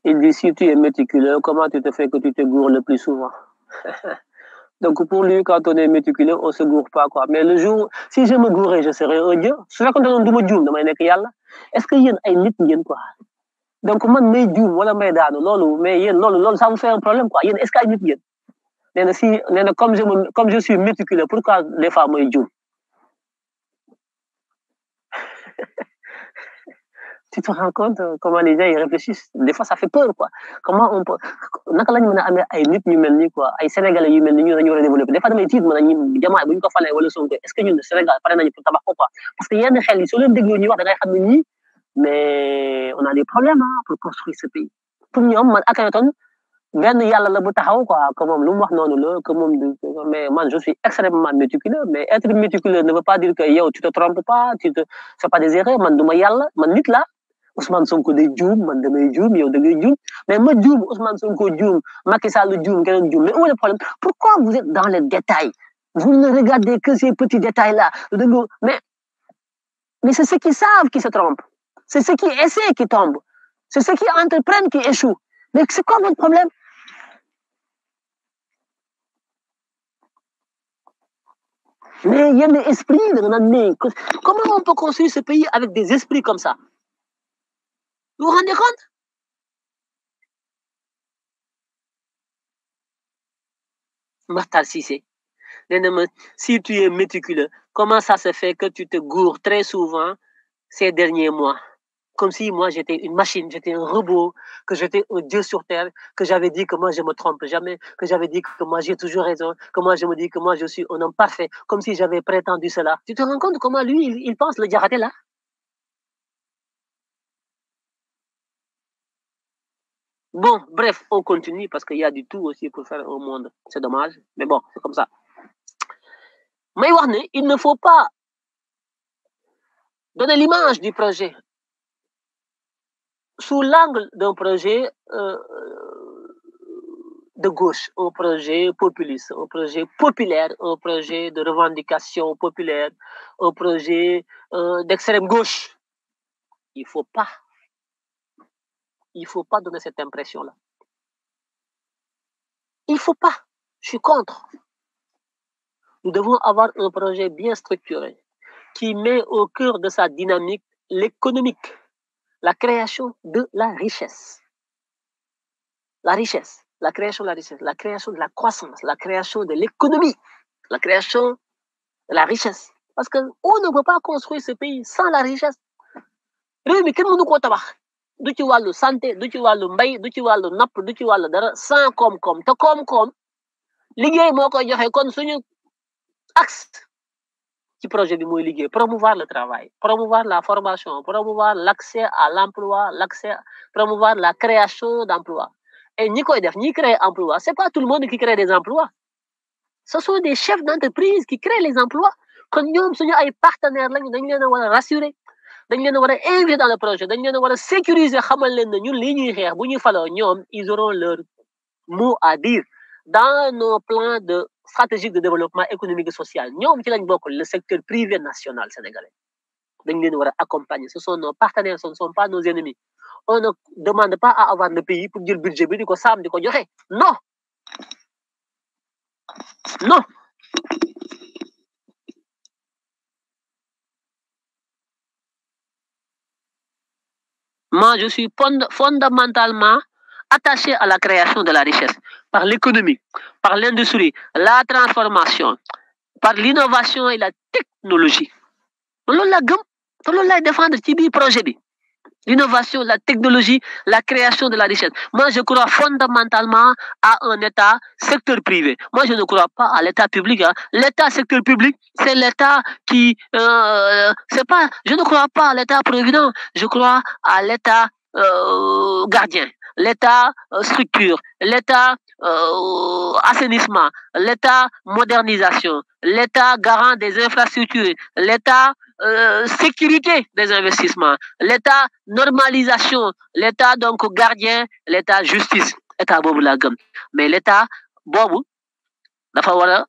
il dit si tu es méticuleux comment tu te fais que tu te gourres le plus souvent donc pour lui quand on est méticuleux on se gourre pas quoi mais le jour si je me gourais je serais un dieu su fekkoon ne du ma juum damay nekk yàlla est-ce que yéen ay nit ngeen quoi donc man may juum wala may daanu loolu mais yéen loolu ça vous fait un problème quoi yéen est-ce que ay nit ngeen nee na si nee na comme je suis méticuleux pourquoi des fois may juum tu te rends compte comment les gens y réfléchissent des fois ça fait peur quoi comment on peut naka lañ mën a amee ay nit ñu mel ni quoi ay sénégalais yu mel ni ñu dañu war a développer des fois damay tiit mën a ñun Diomaye bu ñu ko falee wala Sonko est-ce que ñun Sénégal pare nañu pour tabax ko quoi parce que yenn xel yi soo leen dégloo ñuy wax da ngay xam ne ñii mais on a des problèmes hein, pour construire ce pays pour ñoom man Akhenaton benn yàlla la bu taxaw quoi que moom lu mu wax noonu la que moom mais man je suis extrêmement méticuleux mais être méticuleux ne veut pas dire que yow tu te trompes pas tu te fais pas des erreurs man du ma yàlla man nit la Ousmane Sonko day juum man damay juum yow da ngay juum mais ma juum Ousmane Sonko juum Macky Sall juum keneen juum mais où est le problème pourquoi vous êtes dans les détails vous ne regardez que ces petits détails là mais c'est ceux qui savent qui se trompent c'est ceux qui essaient qui tombent c'est ceux qui entreprennent qui échouent mais c'est quoi votre problème mais il y a des esprits comment on peut construire ce pays avec des esprits comme ça vous vous rendez compte Makhtar Cissé si tu es méticuleux comment ça se fait que tu te gourres très souvent ces derniers mois comme si moi j'étais une machine, j'étais un robot, que j'étais un dieu sur terre, que j'avais dit que moi je me trompe jamais, que j'avais dit que moi j'ai toujours raison, que moi je me dis que moi je suis un homme parfait, comme si j'avais prétendu cela. Tu te rends compte comment lui, il pense le Diakhaté là? Bon, bref, on continue parce qu'il y a du tout aussi pour faire au monde. C'est dommage, mais bon, c'est comme ça. Mais il ne faut pas donner l'image du projet sous l'angle d'un projet de gauche, un projet populiste, un projet populaire, un projet de revendication populaire, un projet d'extrême gauche. Il faut pas donner cette impression-là. Il faut pas. Je suis contre. Nous devons avoir un projet bien structuré qui met au cœur de sa dynamique l'économique, la création de la richesse. La richesse, la création de la richesse, la création de la croissance, la création de l'économie, la création de la richesse. Parce qu'on ne peut pas construire ce pays sans la richesse. Du ci wàllu santé du ci wàllu mbay du ci wàllu napp du ci wàllu dara sans koom-koom te koom-koom liggéey moo koy joxe kon suñu axe ci projet bi mooy liggéey promouvoir le travail promouvoir la formation promouvoir l'accès à l'emploi promouvoir la création d'emplois et ñi koy def ñi créer emploi c'est pas tout le monde qui crée des emplois ce sont des chefs d'entreprise qui créent les emplois kon ñoom suñu ay partenaires lañu dañ leen a war a rassurer dañ leen a war a inviter dans le projet dañ leen a war a sécuriser xamal leen ne ñun lii ñuy xeex bu ñu faloo ñoom ils auront leur mot à dire dans nos plans de stratégique de développement économique et social ñoom ci lañ bokk le secteur privé national sénégalais dañ leen war a accompagner ce sont nos partenaires ce ne sont pas nos ennemis on ne demande pas à avoir le pays pour jël budget bi di ko saam di ko joxe non non moi je suis fondamentalement attaché à la création de la richesse par l'économie, par l'industrie, la transformation, par l'innovation et la technologie. loolu la gëm te loolu lay défendre ci biir projet bi l'innovation, la technologie, la création de la richesse. Moi, je crois fondamentalement à un État secteur privé. Moi, je ne crois pas à l'État public. Hein. L'État secteur public, c'est l'État qui... c'est pas... Je ne crois pas à l'État provident. Je crois à l'État gardien, l'État structure, l'État assainissement, l'État modernisation, l'État garant des infrastructures, l'État sécurité des investissements, l'État normalisation, l'État donc gardien, l'État justice, État bobu la gëm mais l'État bobu dafa wara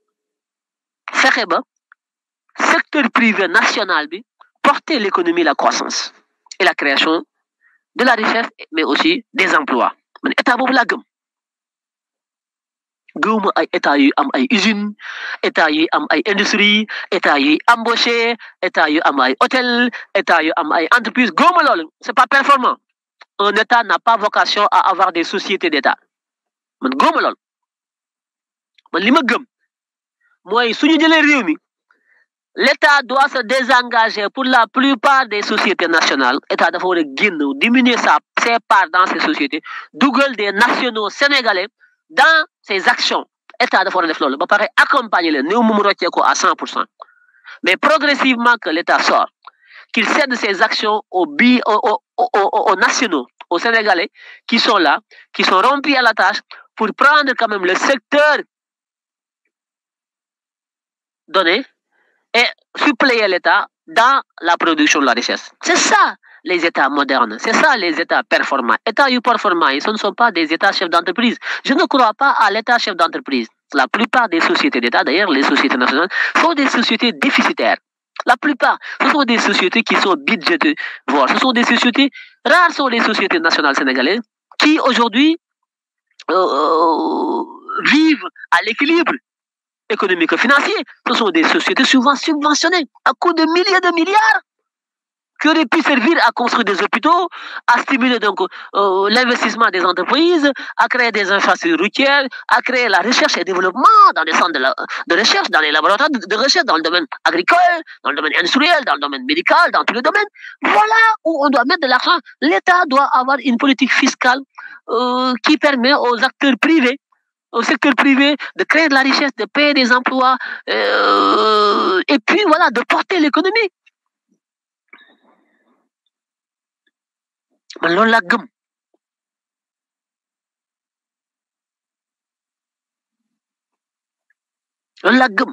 fexé ba secteur privé national bi porter l'économie, la croissance et la création de la richesse mais aussi des emplois man État bobu la gëm gëwuma ay état yu am ay usine état yu am ay industrie état yu embauché état yu am ay hôtel état yu am ay entreprise gëwuma loolu c'est pas performant un état n'a pas vocation à avoir des sociétés d'état man gëwuma loolu man li ma gëm mooy suñu jëlee réew mi l'état doit se désengager pour la plupart des sociétés nationales état dafa war a génn diminuer ses parts dans ces sociétés dugal des nationaux sénégalais dans ses actions état dafa war a def loolu ba pare accompagner leen néew mu roccee ko à 100% mais progressivement que l'état sort qu'il cède ses actions aux nationaux aux sénégalais qui sont là qui sont rompus à la tâche pour prendre quand même le secteur donné et suppléer l'état dans la production de la richesse c'est ça les États modernes. C'est ça les États performants. États performants, ce ne sont pas des États chefs d'entreprise. Je ne crois pas à l'État chef d'entreprise. La plupart des sociétés d'État, d'ailleurs les sociétés nationales, sont des sociétés déficitaires. La plupart, ce sont des sociétés qui sont budgétivores. Ce sont des sociétés, rares sont les sociétés nationales sénégalaises qui aujourd'hui vivent à l'équilibre économique et financier. Ce sont des sociétés souvent subventionnées à coût de milliers de milliards qui auraient pu servir à construire des hôpitaux, à stimuler donc l'investissement des entreprises, à créer des infrastructures routières, à créer la recherche et développement dans les centres de recherche, dans les laboratoires de recherche, dans le domaine agricole, dans le domaine industriel, dans le domaine médical, dans tous les domaines. Voilà où on doit mettre de l'argent. L'État doit avoir une politique fiscale qui permet aux acteurs privés, au secteur privé, de créer de la richesse, de payer des emplois, et puis voilà, de porter l'économie. man loolu laa gëm loolu laa gëm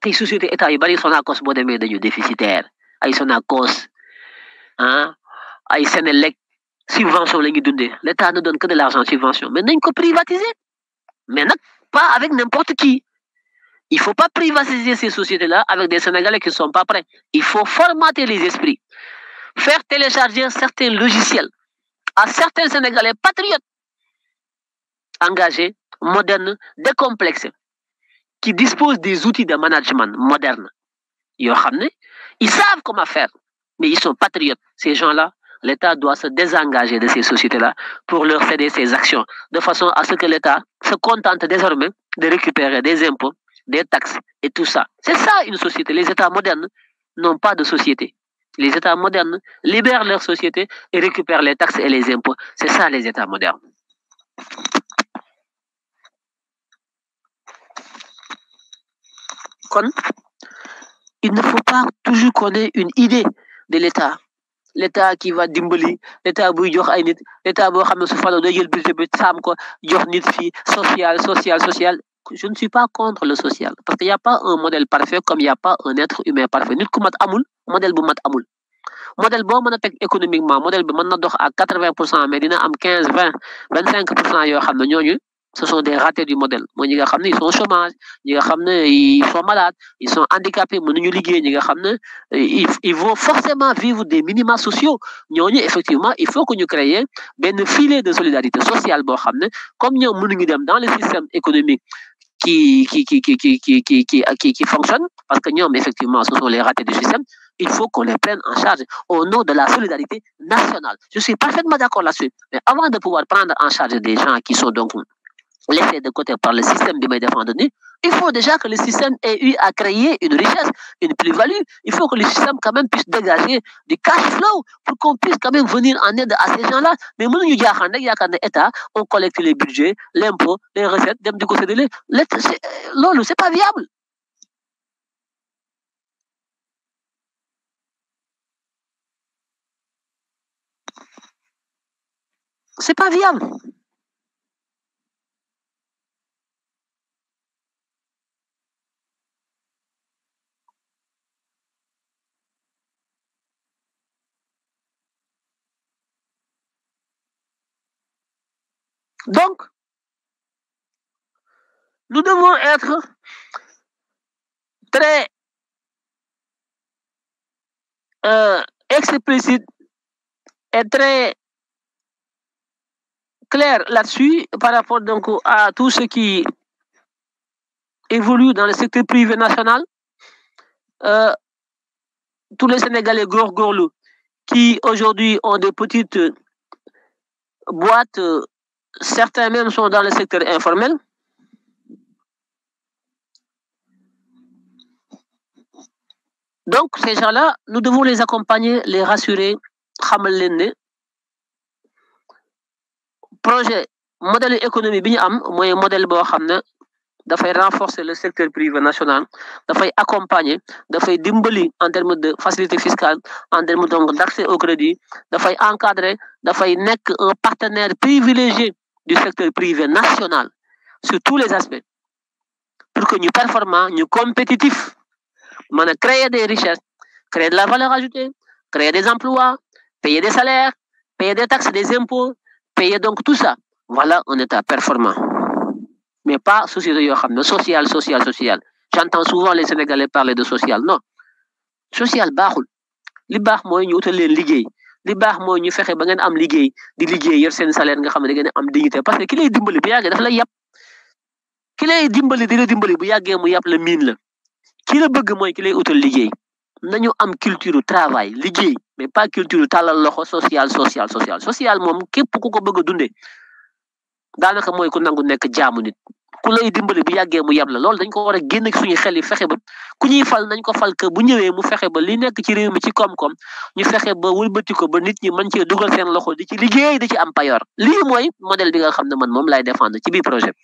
tey société état yu bari Sonacos boo demee dañu déficitaire ay Sonacos ay Senelec subvention la ñuy dundee l'état ne donne que de l'argent subvention mais nañ ko privatiser mais nag pas avec n'importe qui. Il faut pas privatiser ces sociétés-là avec des Sénégalais qui ne sont pas prêts. Il faut formater les esprits. Faire télécharger certains logiciels à certains Sénégalais patriotes, engagés, modernes, décomplexés, qui disposent des outils de management modernes. Ils savent comment faire, mais ils sont patriotes. Ces gens-là, l'État doit se désengager de ces sociétés-là pour leur céder ses actions, de façon à ce que l'État se contente désormais de récupérer des impôts, des taxes et tout ça. C'est ça une société. Les États modernes n'ont pas de société. Les États modernes libèrent leur société et récupèrent les taxes et les impôts. C'est ça les États modernes. Il ne faut pas toujours qu'on ait une idée de l'État. L'État qui va dimbali, l'État qui jox ay nit, l'État boo xam ne su faloo day jël budget bi saam ko jox nit fi social. Je ne suis pas contre le social parce qu'il n'y a pas un modèle parfait comme il n'y a pas un être humain parfait. Nit ku mat amul, modèle bu mat amul. Modèle boo mën a teg économiquement modèle bi mën na dox à 80% mais dina am 15, 20, 25% yoo xam ne ñooñu ce sont des ratés du modèle. Mooy ñi nga xam ne ils sont au chômage, ñi nga xam ne ils sont malades, ils sont handicapés, mënuñu liggéey, ñi nga xam ne ils vont forcément vivre des minima sociaux. Ñooñu effectivement il faut que ñu créer benn filet de solidarité sociale boo xam ne comme ñoom mënuñu dem dans le système économique qui fonctionne, parce que nous, effectivement, ce sont les ratés du système, il faut qu'on les prenne en charge au nom de la solidarité nationale. Je suis parfaitement d'accord là-dessus. Mais avant de pouvoir prendre en charge des gens qui sont donc laissés de côté par le système de défendu, il faut déjà que le système ait eu à créer une richesse, une plus-value. Il faut que le système quand même puisse dégager du cash flow pour qu'on puisse quand même venir en aide à ces gens-là. Mais nous, on collecte les budgets, l'impôt, les recettes, c'est pas viable. C'est pas viable. Donc, nous devons être très explicites et très clair là-dessus par rapport donc à tout ce qui évolue dans le secteur privé national. Tous les Sénégalais gorgorlou qui aujourd'hui ont des petites boîtes, certains même sont dans le secteur informel. Donc, ces gens-là, nous devons les accompagner, les rassurer, projet modèle économique bi ñu am mooy modèle boo xam ne dafay renforcer le secteur privé national, dafay accompagner, dafay dimbali en termes de facilité fiscale, en termes donc d'accès au crédit, dafay encadrer, dafay nekk un partenaire privilégié du secteur privé national sur tous les aspects pour que ñu performant, ñu compétitif, mën a créer des richesses, créer de la valeur ajoutée, créer des emplois, payer des salaires, payer des taxes, des impôts, payer donc tout ça. Voilà un État performant. Mais pas société social. J'entends souvent les Sénégalais parler de social. Non. Social, baaxul. Li baax mooy ñu utal leen liggéey. Li baax mooy ñu fexe ba ngeen am liggéey di liggéey yor seen salaire nga xam ne da ngeen am dignité parce que ki lay dimbali bu yàggee daf lay yàpp. Ki lay dimbali di la dimbali bu yàggee mu yàpp la miin la. Ki la bëgg mooy ki lay utal liggéey. Nañu am culture travail liggéey mais pas culture tàllal loxo social. Social moom képp ku ko bëgg a dundee daanaka mooy ku nangu nekk jaamu nit. Ku lay dimbali bu yàggee mu yab la loolu dañ ko war a génn suñu xel yi fexe ba ku ñuy fal nañ ko fal que bu ñëwee mu fexe ba li nekk ci réew mi ci koom-koom ñu fexe ba wëlbati ko ba nit ñi mën cee dugal seen loxo di ci liggéey di ci am payoor lii mooy modèle bi nga xam ne man moom lay défendre ci biir projet bi.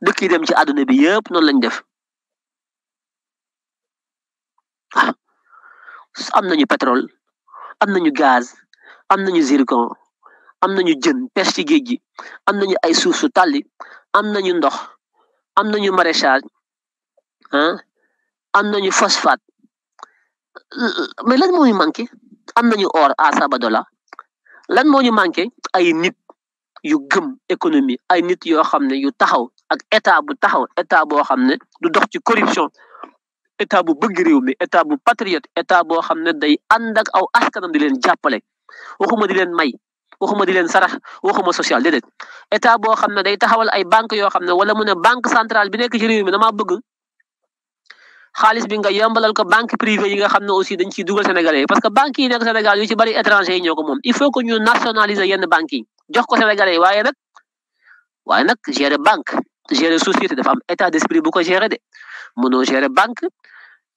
Dëkk yi dem ci àdduna bi yëpp noonu lañ def am nañu pétrole am nañu gaz. Am nañu zircon am nañu jën pêche ci géej gi am nañu ay suuf su tàlli am nañu ndox am nañu maraîchage am nañu phosphate mais lan moo ñu manqué am nañu or à Sabadola lan moo ñu manqué ay nit yu gëm économie ay nit yoo xam ne yu taxaw ak état bu taxaw état boo xam ne du dox ci corruption état bu bëgg réew mi état bu patriote état boo xam ne day ànd ak aw askanam di leen jàppale. Waxuma di leen may waxuma di leen sarax waxuma social déedéet état boo xam ne day taxawal ay banque yoo xam ne wala mu ne banque centrale bi nekk ci réew mi damaa bëgg xaalis bi nga yombalal ko banque privée yi nga xam ne aussi dañ ciy dugal sénégalais parce que banques yi nekk Sénégal yu ci bari étranger yi ñoo ko moom il faut que ñu nationaliser yenn banques yi jox ko sénégalais yi waaye nag gérer banque gérer société dafa am état d'esprit bu ko gérer de mënoo gérer banque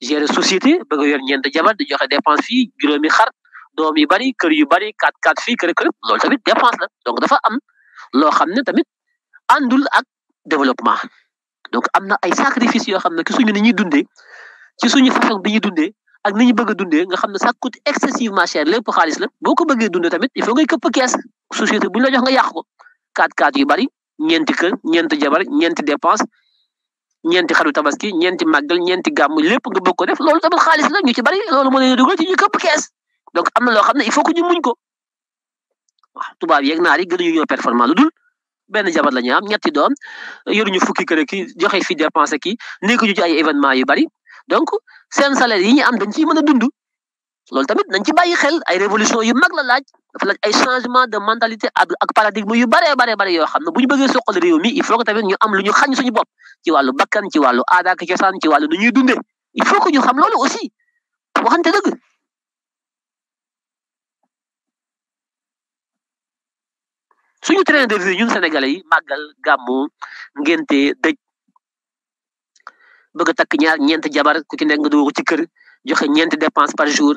gérer société bëgg yor ñeent jabar di joxe dépense fii juróomi xar doom yu bari kër yu bari 4 fii kër loolu tamit dépense la donc dafa am loo xam ne tamit àndul ak développement donc am na ay sacrifice yoo xam ne ki suñu ni ñuy dundee ci suñu façon bi ñuy dundee ak ni ñu bëgg a dundee nga xam ne ça coûte excessivement cher lépp xaalis la boo ko bëggee dundee tamit il faut ngay këpp kees société bu ñu la jox nga yàq ko 4 yu bari ñeenti kër ñeenti jabar ñeenti dépense ñeenti xaru tabaski ñeenti màggal ñeenti gàmm lépp nga bëgg ko def loolu tamit xaalis la ñu ci bari loolu moo leen dugal ci ñu këpp kees donc am na loo xam ne il faut que ñu muñ ko waaw tubaab yeeg naar yi gënuñu ñoo performant lu dul benn jabar la ñu am ñetti doom yoruñu fukki kër ki joxe fi dépense ki nekkuñu ci ay événement yu bari donc seen salaire yi ñu am dañ ciy mën a dund loolu tamit nañ ci bàyyi xel ay révolution yu mag la laaj dafa laaj ay changement de mentalité ak paradigme yu bare yoo xam ne bu ñu bëggee soqal réew mi il faut que tamit ñu am lu ñu xañ suñu bopp ci wàllu bakkan ci wàllu aada ak cosaan ci wàllu nu ñuy dundee il faut que ñu xam loolu aussi waxante dëgg. suñu train de vie ñun sénégalais yi màggal gàmmu ngénte dëj bëgg a takk ñeent jabar ku ci nekk nga dugg ci kër joxe ñeenti dépense par jour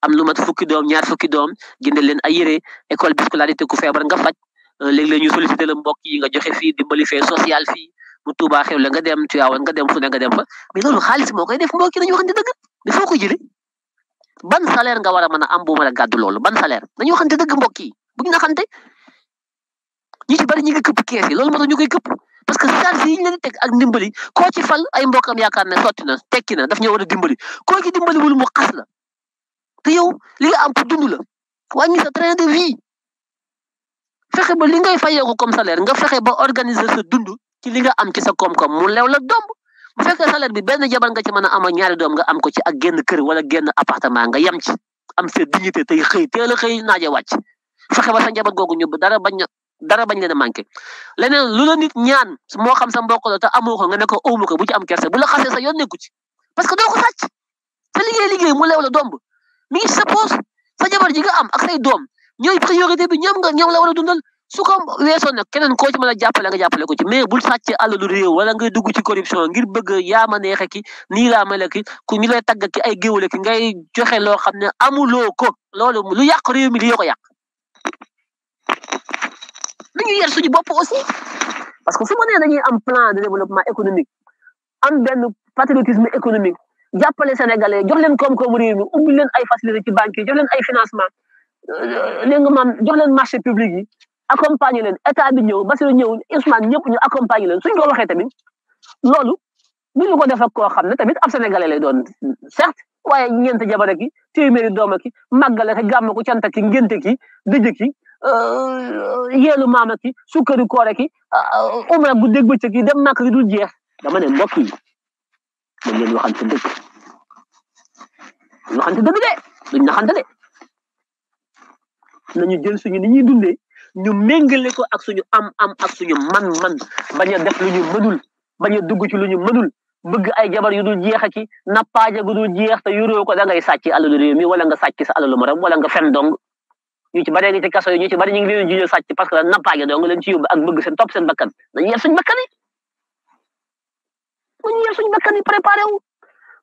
am lu mat fukki doom ñaar fukki doom jëndal leen ay yére école bi scolarité ku feebar nga faj léeg-léeg ñu sollicité la mbokk yi nga joxe fii dimbali fee social fii bu Tuubaa xew la nga dem Tiwaawan nga dem fu ne nga dem fa mais loolu xaalis moo koy def mbokk yi nañu waxante dëgg mais foo ko jëlee ban salaire nga war a mën a am bu mën a gàddu loolu ban salaire nañu waxante dëgg mbokk yi bu ñu naxante ñi ci bari ñi nga këpp kees yi loolu moo tax ñu koy këpp parce que charge yi ñu leen teg ak ndimbali koo ci fal ay mbokam yaakaar ne sotti na tekki na daf ñoo war a dimbali koo ci dimbali wul mu xas la te yow li nga am pour dund la wàññi sa train de vie fexe ba li ngay fayee ko comme salaire nga fexe ba organiser sa dund ci li nga am ci sa koom-koom mu lew la domb bu fekkee salaire bi benn jabar nga ci mën a am ak ñaari doom nga am ko ci ak genn kër wala genn appartement nga yem ci am sa dignité tey xëy teel a xëy naaje wàcc fexe ba sa njaboot googu ñu dara bañ leen a manqué leneen lu la nit ñaan moo xam sa mbokk la te amoo ko nga ne ko ëwmu ko bu ci am kerse bu la xasee sa yoon nekku ci parce que doo ko sàcc sa liggéey mu lew la domb mi ngi sa poos sa jabar ji nga am ak say doom ñooy priorité bi ñoom la war a dundal su ko weesoo nag keneen koo ci mën a jàppale nga jàppale ko ci mais bul sàcce àlalu réew wala ngay dugg ci corruption ngir bëgg yaa ma neexe ki nii laa mel ki ku ñu lay tagg ki ay géwale ki ngay joxe loo xam ne amuloo ko loolu lu yàq réew mi li yoo ko yàq dañuy yar suñu bopp aussi parce que su ma nee dañuy am plan de développement économique am benn patriotisme économique jàppale sénégalais jox leen koom-koomu réew mi ubbi leen ay facilité ci banque yi jox leen ay financement léegi nga maam jox leen marché public yi accompagner leen état bi ñëw Bassirou ñëw Ousmane ñëpp ñu accompagner leen suñ ko waxee tamit loolu bu ñu ko def ak koo xam ne tamit ab sénégalais lay doon certes waaye ñeent jabar ki téeméeri doom ki màggale ki gàmm ko cant ki ngénte ki dëj ki yeelu maama ki sukkari koore ki umra bu dégg bëccëg ki dem màkk gi dul jeex dama ne mbokk yi dañ leen waxante dëgg waxante dëgg de duñ naxante de nañu jël suñu ni ñuy dundee ñu méngale ko ak suñu am ak suñu man bañ a def lu ñu mënul bañ a dugg ci lu ñu mënul bëgg ay jabar yu dul jeex ki nappaaje gu dul jeex te yoroo ko da ngay sàcc alalu réew mi wala nga sàcc sa alalu morom wala nga fen dong ñu ci bari ngi ci kaso yi ñu ci bari ñu ngi leen jiñu sàcc parce que nappaaje dong leen ci yóbbu ak bëgg seen topp seen bakkan dañu yar suñu bakkan yi dañu yar suñu bakkan yi préparé wu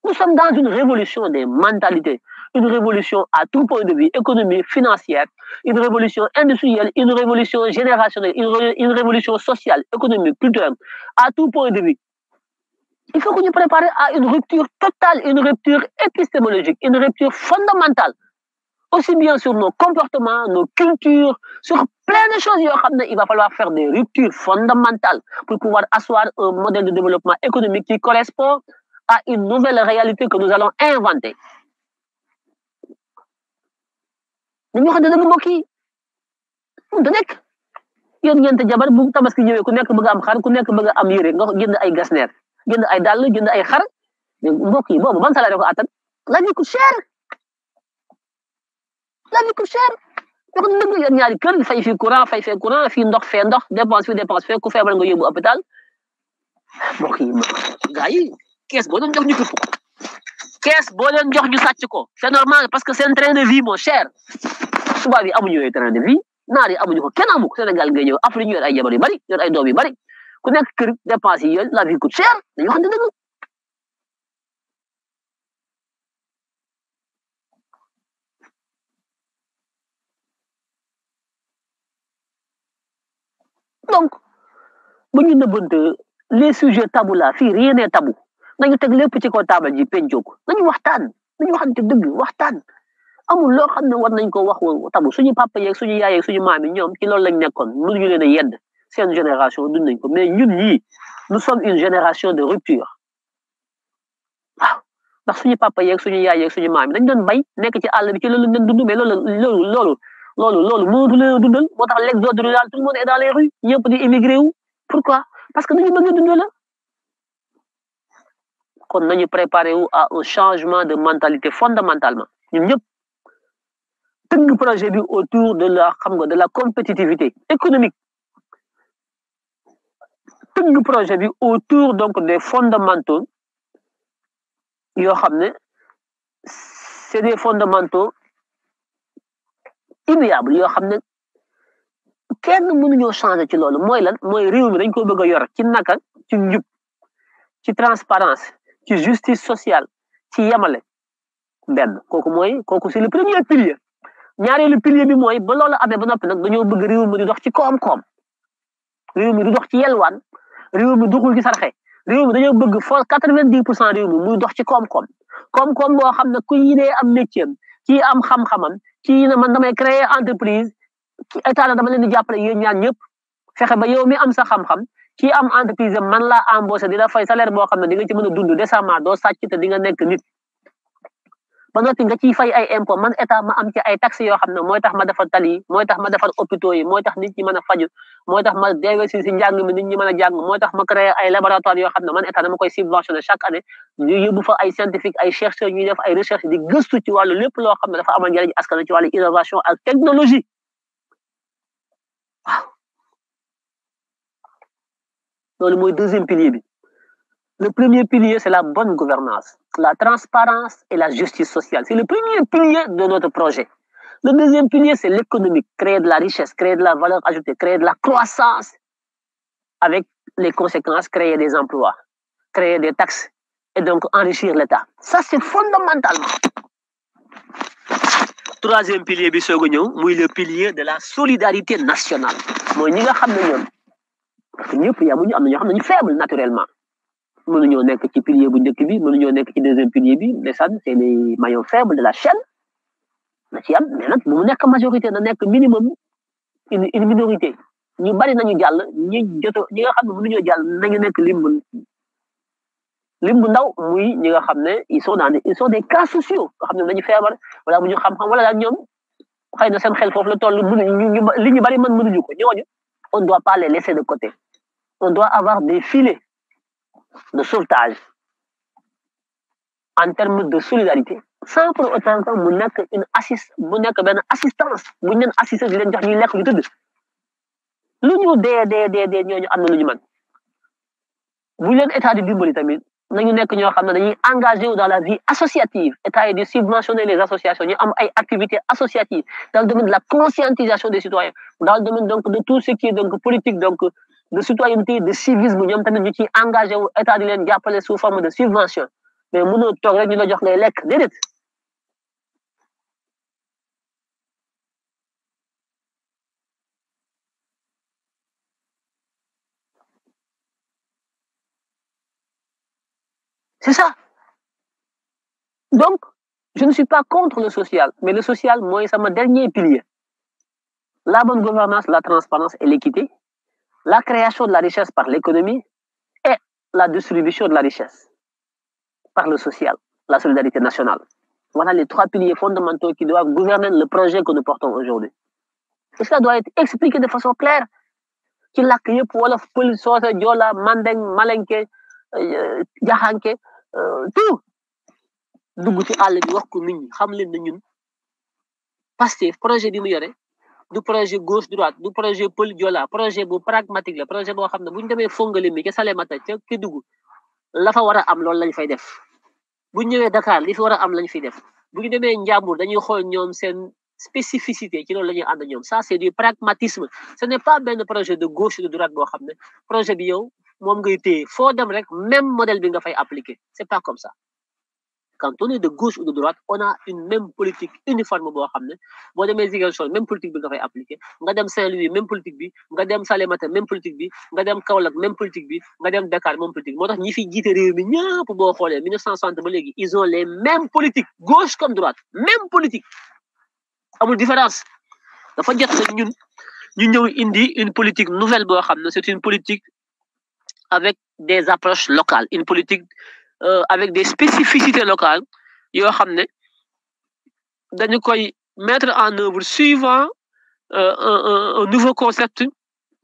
nous sommes dans une révolution des mentalités une révolution à tout point de vue économique financière une révolution industrielle une révolution générationnelle une révolution sociale économique culturelle à tout point de vue. Il faut que nous préparions à une rupture totale, une rupture épistémologique, une rupture fondamentale, aussi bien sur nos comportements, nos cultures, sur plein de choses. Il va falloir faire des ruptures fondamentales pour pouvoir asseoir un modèle de développement économique qui correspond à une nouvelle réalité que nous allons inventer. Nous avons des mots yéen ñeent jabar bu tabaski ñëwee ku nekk bëgg am xar ku nekk bëgg am yére nga jënd ay gasneer jënd ay dàll jënd ay xar mbokk yi boobu ban salaire ko attan la vie coûte cher la vie coûte cher wax dëgg yéen ñaari kër fay fi courant fii ndox fee ndox dépense fee ku feebar nga yóbbu hôpital mbokk yi gars yi kees boo doon jox ñu këpp kees boo leen jox ñu sàcc ko c'est normal parce que seen train de vie moo cher tubaab yi amuñu train de vie naar yi amuñu ko kenn amu ko Sénégal ngay ñëw Afrique ñu yor ay jabar yu bari yor ay doom yu bari ku nekk kër dépense yi la vie coûte cher dañu wax dëgg donc bu ñu nëbbante les sujets tabous là fii rien n'est tabou nañu teg lépp ci kaw taabal ji pencoo ko nañu waxtaan nañu waxante dëgg waxtaan amul loo xam ne war nañ ko wax tabu suñu papa yeeg suñu yaay yeeg suñu maam yi ñoom ci loolu lañ nekkoon mënuñu leen a yedd seen génération dund nañ ko mais ñun ñii nous sommes une génération de rupture waaw ndax suñu papa yeeg suñu yaay yeeg suñu maam yi dañ doon bay nekk ci àll bi ci loolu leen dund mais loolu mënatu leen a dundal moo tax l'exode rural tout le monde est dans les rues ñëpp di immigré wu pourquoi parce que dañu bëgg a dund la kon nañu préparé wu à un changement de mentalité fondamentalement ñun ñëpp tëgg projet bi autour de la compétitivité économique tëgg projet bi autour donc des fondamentaux yoo xam ne c'est des fondamentaux immuables yoo xam ne kenn mënuñoo changer ci loolu mooy lan mooy réew mi dañ ko bëgg a yor ci naka ci njub ci transparence ci justice sociale ci yemale benn kooku c'est le premier pilier ñaareelu pilier bi mooy ba loolu amee ba noppi nag dañoo bëgg réew mi di dox ci koom-koom réew mi di dox ci yelwaan réew mi doxul ci sarxe réew mi dañoo bëgg fo 90% réew mi muy dox ci koom-koom koom-koom boo xam ne ku yi dee am métier kii am xam-xamam kii ne man damay créer entreprise ki état na dama leen di jàppale yéen ñaan ñëpp fexe ba yow mi am sa xam-xam kii am entreprise man laa embauché di la fay salaire boo xam ne di nga ci mën a dund décemment doo sàcc te di nga nekk nit ba noppi nga ciy fay ay impôt man état ma am ci ay taxes yoo xam ne mooy tax ma defar tali mooy tax ma defar hôpitaux yi mooy tax nit ñi mën a faju mooy tax ma investir si njàng mi nit ñi mën a jàng mooy tax ma créer ay laboratoire yoo xam ne man état dama koy subventionné chaque année ñu yóbbu fa ay scientifique ay chercheurs ñuy def ay recherche di gëstu ci wàllu lépp loo xam ne dafa amal njëriñ askan ci wàllu innovation ak technologie waaw loolu mooy deuxième pilier bi le premier pilier c'est la bonne gouvernance la transparence et la justice sociale c'est le premier pilier de notre projet le deuxième pilier c'est l'économique créer de la richesse créer de la valeur ajoutée créer de la croissance avec les conséquences créer des emplois créer des taxes et donc enrichir l'État ça c'est fondamentalement troisième pilier bi soog a ñëw muy le pilier de la solidarité nationale mooy ñi nga xam ne ñoom parce que ñëpp yamuñu am na ñoo xam ne ñu faible naturellement mënuñoo nekk ci pilier bu njëkk bi mënuñoo nekk ci deuxième pilier bi ndeysaan c'est les maillons faibles de la chaîne na ci am mais nag bu mu nekk majorité na nekk minimum une minorité ñu bari nañu jàll ñi nga xam ne mënuñoo jàll nañu nekk lim lim bu ndaw muy ñi nga xam ne ils sont des cas sociaux nga xam ne dañu feebar wala bu ñu xam-xam wala daal ñoom xëy na seen xel foofu la toll li ñu bari mën mënuñu ko ñooñu on doit pas les laisser de côté on doit avoir des filets de sauvetage en termes de solidarité sans pour autant que mu nekk benn assistance bu ñu leen assister di leen jox ñuy lekk ñu tëdd lu ñu dee ñooñu am na lu ñu mën bu leen état di dimbali tamit nañu nekk ñoo xam ne dañuy engagé wu dans la vie associative état yi di subventionner les associations ñu am ay activités associatives dans le domaine de la conscientisation des citoyens dans le domaine donc de tout ce qui est donc politique donc de citoyenneté de civisme ñoom tamit ñu ciy engagé wu état di leen jàppale sous forme de subvention mais mënoo toog rek ñu la jox ngay lekk déedéet c'est ça. Donc, je ne suis pas contre le social, mais le social, moi, c'est mon dernier pilier. La bonne gouvernance, la transparence et l'équité, la création de la richesse par l'économie et la distribution de la richesse par le social, la solidarité nationale. Voilà les trois piliers fondamentaux qui doivent gouverner le projet que nous portons aujourd'hui. Et cela doit être expliqué de façon claire. Qui l'accueille pour la police, Diola, Mandeng, Malenke, Jahanke, tout. dugg ci àll bi wax ko nit ñi xam leen na ñun Pastef projet bi mu yore du projet gauche droite du projet pël jola projet bu pragmatique la projet boo xam ne bu ñu demee fongale mi ca Salémata ca Kédougou la fa war a am loolu lañ fay def bu ñu ñëwee Dakar li fi war a am lañ fiy def bu ñu demee Njàmbur dañuy xool ñoom seen spécificité ci loolu la ñuy ànd ñoom ça c'est du pragmatisme ce n'est pas benn projet de gauche de droite boo xam ne projet bi yow moom ngay téye foo dem rek même modèle bi nga fay appliquer c'est pas comme ça. Quand on est de gauche ou de droite, on a une même politique uniforme boo xam ne boo demee Ziguinchor même politique bi nga fay appliquer nga dem Saint-Louis même politique bi nga dem Salémata même politique bi nga dem Kaolack même politique bi nga dem Dakar même politique moo tax ñi fi jiite réew mi ñëpp boo xoolee 1960 ba léegi ils ont les mêmes politiques gauche comme droite même politique amul différence dafa jot nag ñun ñu ñëw indi une politique nouvelle boo xam ne c'est une politique avec des approches locales une politique avec des spécificités locales yoo xam ne dañu koy mettre en œuvre suivant un nouveau concept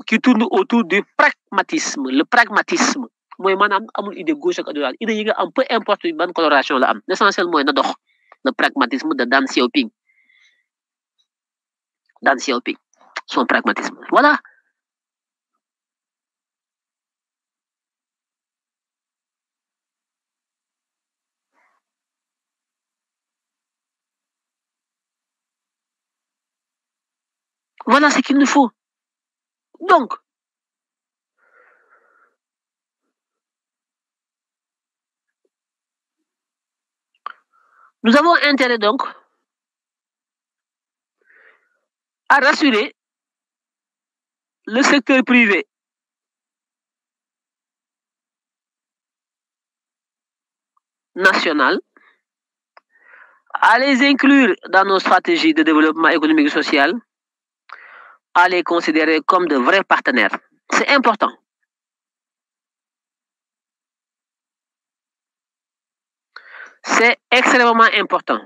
qui tourne autour du pragmatisme le pragmatisme mooy maanaam amul idée gauche ak droite idée yi nga am peu importe ban coloration la am l'essentiel mooy na dox le pragmatisme de Deng Xiaoping son pragmatisme voilà. Voilà ce qu'il nous faut. Donc, nous avons intérêt donc à rassurer le secteur privé national, à les inclure dans nos stratégies de développement économique et social, à les considérer comme de vrais partenaires. C'est important. C'est extrêmement important.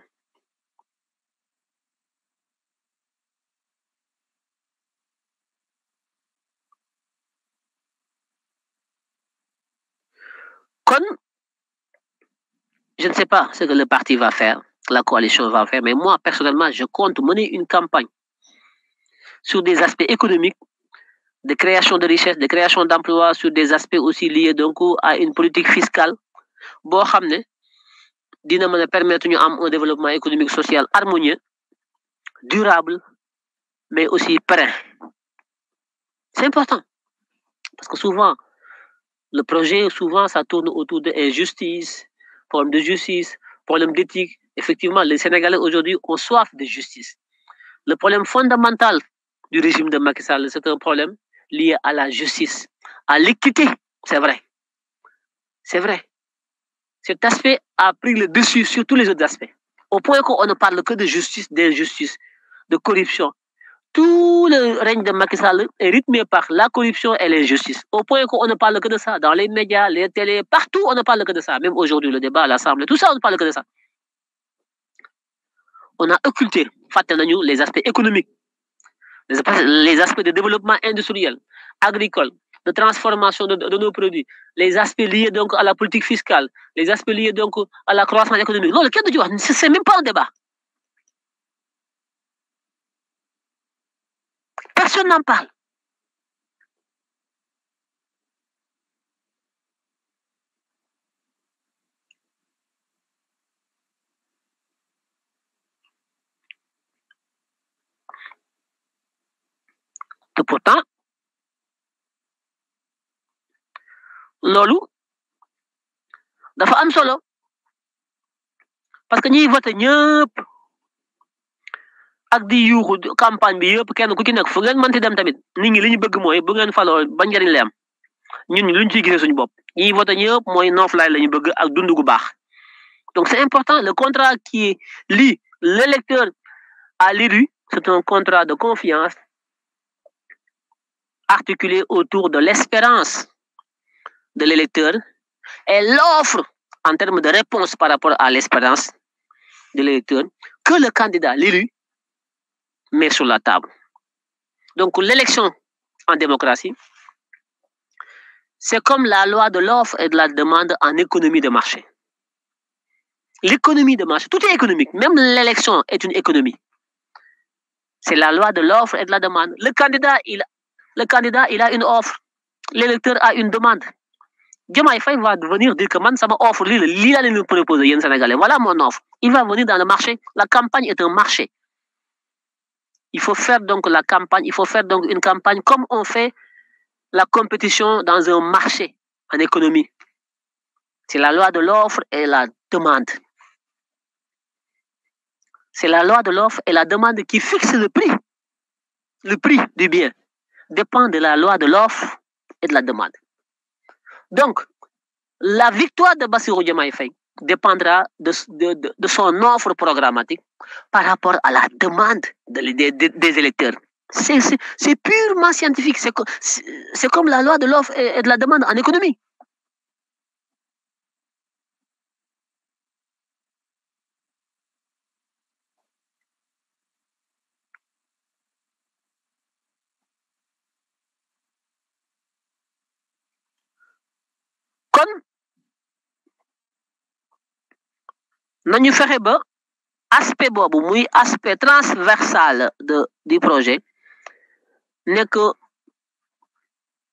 Comme je ne sais pas ce que le parti va faire, la coalition va faire, mais moi, personnellement, je compte mener une campagne sur des aspects économiques, de création de richesses, de création d'emplois, sur des aspects aussi liés donc à une politique fiscale. Bo xamné dina mëna permettre ñu am un développement économique social harmonieux, durable, mais aussi pérenne. C'est important. Parce que souvent, le projet, ça tourne autour de injustice, problème de justice, problème d'éthique. Effectivement, les Sénégalais aujourd'hui ont soif de justice. Le problème fondamental du régime de Macky Sall, c'est un problème lié à la justice, à l'équité. C'est vrai. C'est vrai. Cet aspect a pris le dessus sur tous les autres aspects. Au point qu'on ne parle que de justice, d'injustice, de corruption. tout le règne de Macky Sall est rythmé par la corruption et l'injustice. Au point qu'on ne parle que de ça. Dans les médias, les télés, partout, on ne parle que de ça. Même aujourd'hui, le débat à l'Assemblée, tout ça, on ne parle que de ça. On a occulté, les aspects économiques, les aspects de développement industriel, agricole, de transformation de nos produits, les aspects liés donc à la politique fiscale, les aspects liés donc à la croissance économique. Non, c'est même pas un débat. Personne n'en parle. Et pourtant, loolu dafa am solo parce que ñiy voté ñëpp ak di yuuxu campagne bi yëpp kenn ku ci nekk fu ngeen mënti dem tamit nit ñi li ñu bëgg mooy bu ngeen faloo ba njëriñ lay am ñun luñ ciy gisee suñu bopp ñiy voté ñëpp mooy nooflaay la ñu bëgg ak dund gu baax. Donc c'est important, le contrat qui lie l'électeur à l'élu, c'est un contrat de confiance articulé autour de l'espérance de l'électeur et l'offre en termes de réponse par rapport à l'espérance de l'électeur que le candidat, l'élu, met sur la table. Donc l'élection en démocratie, c'est comme la loi de l'offre et de la demande en économie de marché. L'économie de marché, tout est économique, même l'élection est une économie. C'est la loi de l'offre et de la demande. Le candidat, il a une offre. L'électeur a une demande. Diomaye Faye va venir dire que man, ça m'offre, l'île allait nous proposer, yen Sénégalais. Voilà mon offre. Il va venir dans le marché. La campagne est un marché. Il faut faire donc la campagne, il faut faire donc une campagne comme on fait la compétition dans un marché en économie. C'est la loi de l'offre et la demande. C'est la loi de l'offre et la demande qui fixe le prix. Le prix du bien dépend de la loi de l'offre et de la demande. Donc, la victoire de Bassirou Diomaye Faye dépendra de son offre programmatique par rapport à la demande des électeurs. C'est purement scientifique. C'est comme la loi de l'offre et de la demande en économie. Comme nañu fexe ba aspect boobu muy aspect transversal du projet n'est que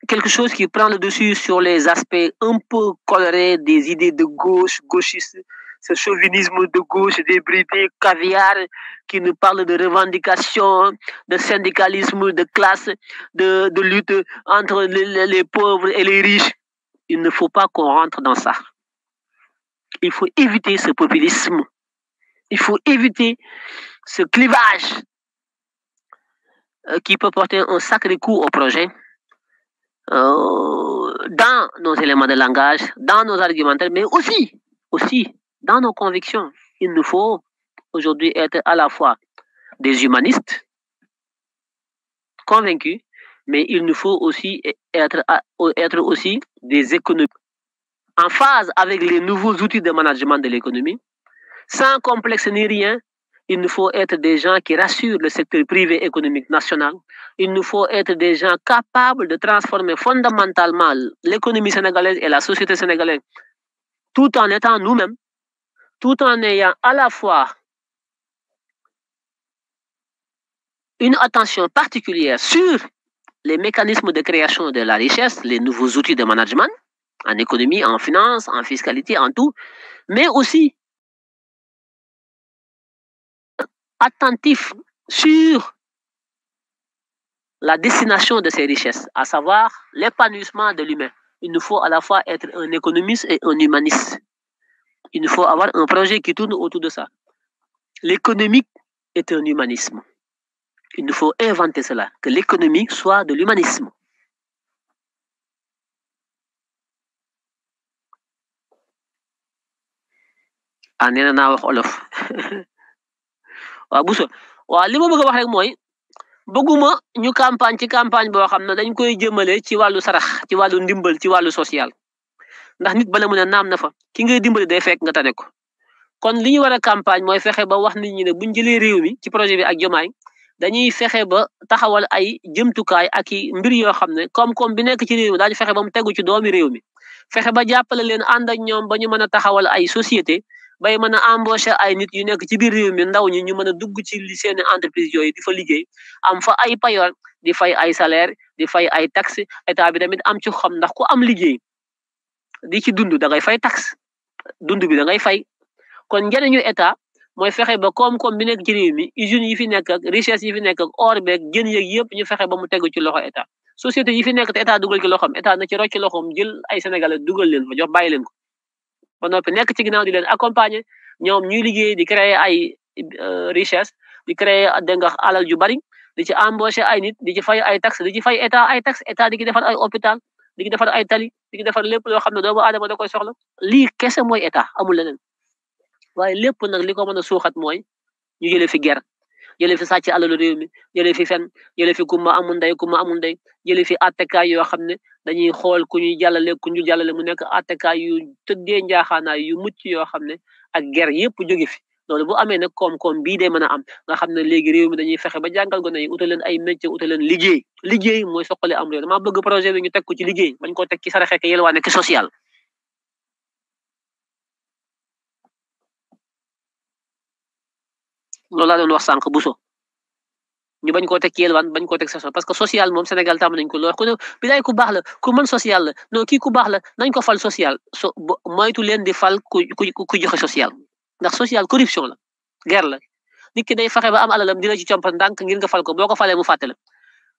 quelque chose qui prend le dessus sur les aspects un peu colorés des idées de gauche, gauchistes, ce chauvinisme de gauche débridé, caviar, qui nous parle de revendication, de syndicalisme, de classe, de lutte entre les pauvres et les riches. Il ne faut pas qu'on rentre dans ça. Il faut éviter ce populisme. Il faut éviter ce clivage qui peut porter un sacré coup au projet. Dans nos éléments de langage, dans nos argumentaires, mais aussi dans nos convictions. Il nous faut aujourd'hui être à la fois des humanistes convaincus, mais il nous faut aussi être aussi des économistes en phase avec les nouveaux outils de management de l'économie, sans complexe ni rien. Il nous faut être des gens qui rassurent le secteur privé économique national. Il nous faut être des gens capables de transformer fondamentalement l'économie sénégalaise et la société sénégalaise, tout en étant nous-mêmes, tout en ayant à la fois une attention particulière sur les mécanismes de création de la richesse, les nouveaux outils de management, en économie, en finance, en fiscalité, en tout, mais aussi attentif sur la destination de ces richesses, à savoir l'épanouissement de l'humain. Il nous faut à la fois être un économiste et un humaniste. Il nous faut avoir un projet qui tourne autour de ça. L'économique est un humanisme. Il nous faut inventer cela, que l'économie soit de l'humanisme. nee na wax olof waaw Bousso waaw li ma bëgg a wax rek mooy bëgguma ñu campagne ci campagne boo xam ne dañ koy jëmale ci wàllu sarax ci wàllu ndimbal ci wàllu social ndax nit bala mu ne naam na fa ki ngay dimbali day fekk nga tane ko kon li ñu war a campagne mooy fexe ba wax nit ñi ne buñ jëlee réew mi ci projet bi ak jomaay dañuy fexe ba taxawal ay jëmtukaay ak i mbir yoo xam ne koom-koom bi nekk ci réew mi daañu fexe ba mu tegu ci doomi réew mi fexe ba jàppale leen ànd ak ñoom ba ñu mën a taxawal ay société bay mën a embaucher ay nit yu nekk ci biir réew mi ndaw ñi ñu mën a dugg ci li seeni entreprise yooyu di fa liggéey am fa ay payoor di fay ay salaire di fay ay taxe état bi tamit am ci xam ndax ku am liggéey di ci dund da ngay fay taxe dund bi da ngay fay kon njëriñu état mooy fexe ba koom-koom bi nekk ci réew mi usines yi fi nekk ak richesse yi fi nekk ak or beeg jën yeeg yëpp ñu fexe ba mu tegu ci loxo état société yi fi nekk te état dugal ci loxoom état na ci rocc loxoom jël ay sénégalais dugal leen fa jox bàyyi leen ko ba noppi nekk ci ginnaaw di leen accompagner ñoom ñuy liggéey di créer ay richesse di créer dégg nga alal ju bari di ci embaucher ay nit di ci fay ay taxe di ci fay état ay taxe état di ci defar ay hôpital di ci defar ay tali di ci defar lépp loo xam ne doomu aadama da koy soxla lii kese mooy état amul leneen waaye lépp nag li ko mën a suuxat mooy ñu jëlee fi guerre jëlee fi sàcc alalu réew mi jëlee fi fen jëlee fi kumba amul ndey jëlee fi attekaay yoo xam ne dañuy xool ku ñuy jàllale ku ñu jàllale mu nekk attekaay yu tëddee njaaxaanaay yu mucc yoo xam ne ak guerre yëpp jóge fi loolu bu amee nag koom-koom bii day mën a am nga xam ne léegi réew mi dañuy fexe ba jàngal gone yi utal leen ay métier utal leen liggéey mooy soqale am réew dama bëgg projet bi ñu teg ko ci liggéey bañ ko teg ci saraxe ke yelwaane ki social loolu laa doon wax sànq buso ñu bañ koo teg ci yelwaan bañ koo teg social parce que social moom Sénégal tam nañ ko lool ku ne bilaay ku baax la ku mën social la non kii ku baax la nañ ko fal social moytu leen di fal ku joxe social ndax social corruption la guerre la nit ki day fexe ba am alalam dina ci compa ndànk ngir nga fal ko boo ko falee mu fàtte la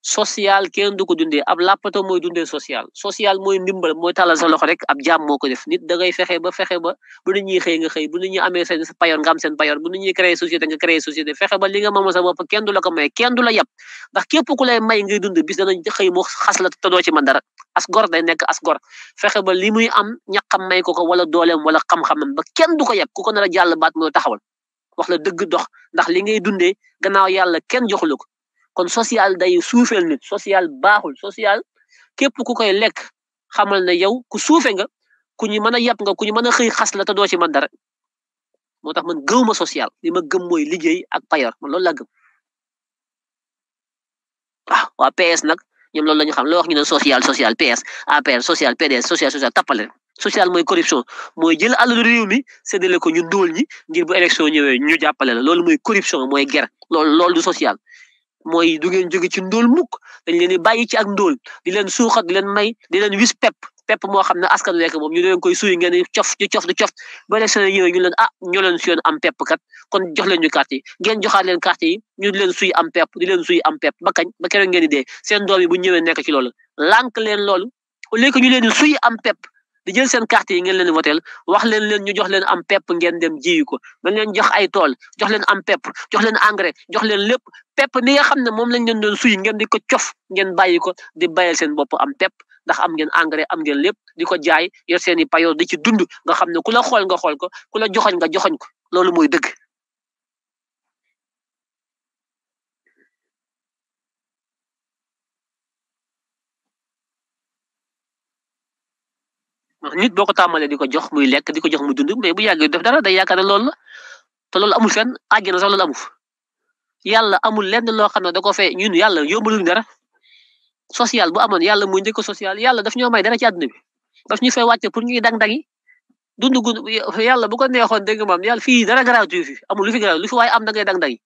social kenn du ko dundee ab làppato mooy dundee social mooy ndimbal mooy tàllal sa loxo rek ab jaam moo ko def nit da ngay fexe ba bu nit ñi xëy nga xëy bu nit ñi amee seen payoor nga am seen payoor bu nit ñi créer société nga créer société fexe ba li nga moom sa bopp kenn du la ko may kenn du la yab ndax képp ku lay may ngay dund bis danañ xëy mu xas la te doo ci mën dara as gor day nekk as gor fexe ba li muy am ñaqam may ko wala dooleem wala xam-xamam ba kenn du ko yab ku ko nar a jàll baat mooy taxawal wax la dëgg dox ndax li ngay dundee gannaaw yàlla kenn joxu la ko kon social day suufeel nit social baaxul social képp ku koy lekk xamal ne yow ku suufe nga ku ñu mën a yab nga ku ñu mën a xëy xas la te doo ci mën dara moo tax man gëwuma social li ma gëm mooy liggéey ak payoor man loolu laa gëm waa PS nag ñoom loolu la ñu xam loo wax ñu ne social PS APR social PDS social tappale social mooy corruption mooy jël alalu réew mi séddale ko ñu ndóol ñi ngir bu élection ñëwee ñu jàppale la loolu mooy corruption mooy guerre loolu du social mooy du ngeen jóge ci ndóol mukk dañ leen di bàyyi ci ak ndóol di leen suuxat di leen may di leen wis pepp moo xam ne askan wekk moom ñu leen koy suy ngeen di cof di cof ba élection ñëwee ñu leen ñoo leen suyoon am pepp kat kon jox leen ñu carte yi ngeen joxaat leen carte yi ñu di leen suy am pepp di leen suy am pepp ba kañ ba keroog ngeen di dee seen doom yi bu ñëwee nekk ci loolu lànk leen loolu au lieu que ñu leen di suy am pepp di jël seen carte yi ngeen leen votel wax leen ñu jox leen am pepp ngeen dem jiyu ko dañ leen jox ay tool jox leen am pepp jox leen engrais jox leen lépp pepp mi nga xam ne moom lañ leen doon suy ngeen di ko cof ngeen bàyyi ko di bayal seen bopp am pepp ndax am ngeen engrais am ngeen lépp di ko jaay yor seen i payoor di ci dund nga xam ne ku la xool nga xool ko ku la joxoñ nga joxoñ ko loolu mooy dëgg nit boo ko tàmmalee di ko jox muy lekk di ko jox mu dund mais bu yàggee def dara day yaakaar ne loolu la te loolu amul fenn àjjana sax loolu amul yàlla amul lenn loo xam ne da ko fee ñun yàlla yóbbaluñ dara social bu amoon yàlla muy njëkk social yàlla daf ñoo may dara ci àdduna bi daf ñu fay wàcce pour ñuy dang-dangi dund gu yàlla bu ko neexoon dégg nga maam yàlla fii dara gratuit fi amul lu fi gratuit lu fi waaye am da ngay dang-dangi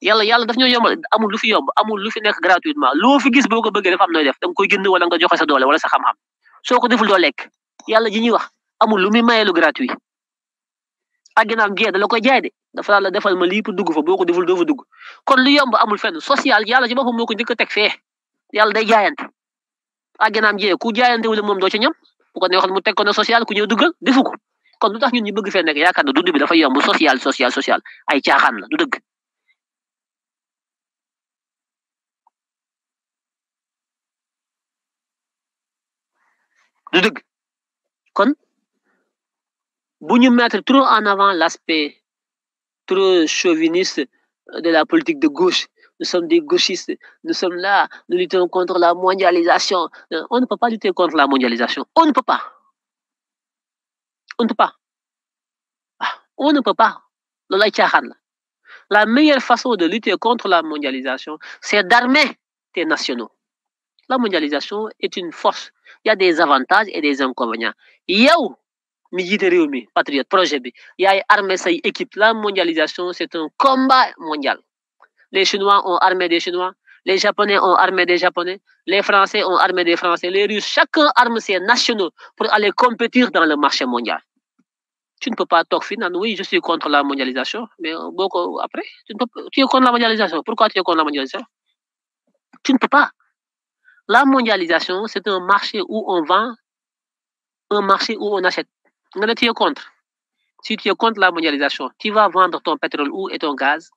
yàlla daf ñoo yombal amul lu fi yomb amul lu fi nekk gratuitement loo fi gis boo ko bëggee dafa am nooy def da nga koy jënd wala nga joxe sa doole wala sa xam-xam soo ko deful doo lekk yàlla ji ñuy wax amul lu muy mayee lu gratuit àgginaam jee da la koy jaay de dafa la defal ma lii pour dugg fa boo ko deful doo fa dugg kon lu yomb amul fenn social yàlla ci boppam moo ko njëkk a teg fee yàlla day jaayante àgginaam jee ku jaayante wala moom doo ca ñam bu ko neexoon mu teg ko ne social ku ñëw duggal defu ko kon lu tax ñun ñu bëgg fee nekk yaakaar na dund bi dafa yomb social ay caaxaan la du dëgg kon bu ñu mettre trop en avant l'aspect trop chauviniste de la politique de gauche nous sommes des gauchistes, nous sommes là, nous luttons contre la mondialisation. On ne peut pas lutter contre la mondialisation. On ne peut pas. On ne peut pas. On ne peut pas. La meilleure façon de lutter contre la mondialisation, c'est d'armer tes nationaux. La mondialisation est une force. Il y a des avantages et des inconvénients. Yo, patriote, projet B. Il y a armé sa équipe. La mondialisation, c'est un combat mondial. Les Chinois ont armé des Chinois. Les Japonais ont armé des Japonais. Les Français ont armé des Français. Les Russes, chacun arme ses nationaux pour aller compétir dans le marché mondial. Tu ne peux pas talk finalement. Oui, je suis contre la mondialisation, mais beaucoup après, tu es contre la mondialisation. Pourquoi tu es contre la mondialisation? Tu ne peux pas. La mondialisation, c'est un marché où on vend, un marché où on achète. Tu es contre. Si tu es contre la mondialisation, tu vas vendre ton pétrole où et ton gaz.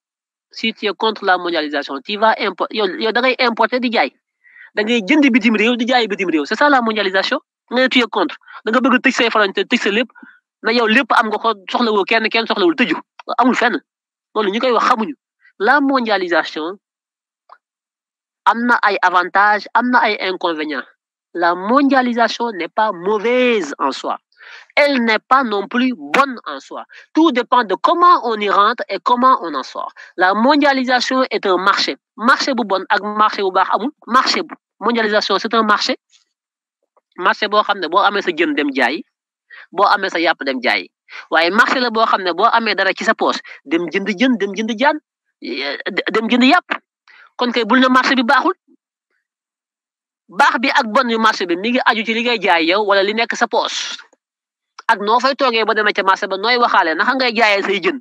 Si tu es contre la mondialisation, tu vas importer. Importer di jaay. Da ngay jënd bitim réew di jaay bitim réew. C'est ça la mondialisation. Tu es contre. Da nga bëgg tëj say frontière tëj sa lépp. Na yow lépp am nga ko soxlawul kenn soxlawul tëju amul fenn loolu ñu koy wax xamuñu la mondialisation amna ay avantages amna ay inconvénients la mondialisation n'est pas mauvaise en soi elle n'est pas non plus bonne en soi tout dépend de comment on y rentre et comment on en sort la mondialisation est un marché bu bon ak marché bu baax amul marché bu mondialisation c'est un marché boo xam ne boo amee sa jën dem jaay bo amé sa yap dem jaay waye marché la bo xamné bo amé dara ci sa poche dem jënd dem jënd jaan dem jënd yap kon kay bul na marché bi baxul bax bi ak bon yu marché bi mi ngi aju ci li ngay jaay yow wala li nekk sa poche ak no fay togué ba démé ci marché ba noy waxalé naka ngay jaayé say jën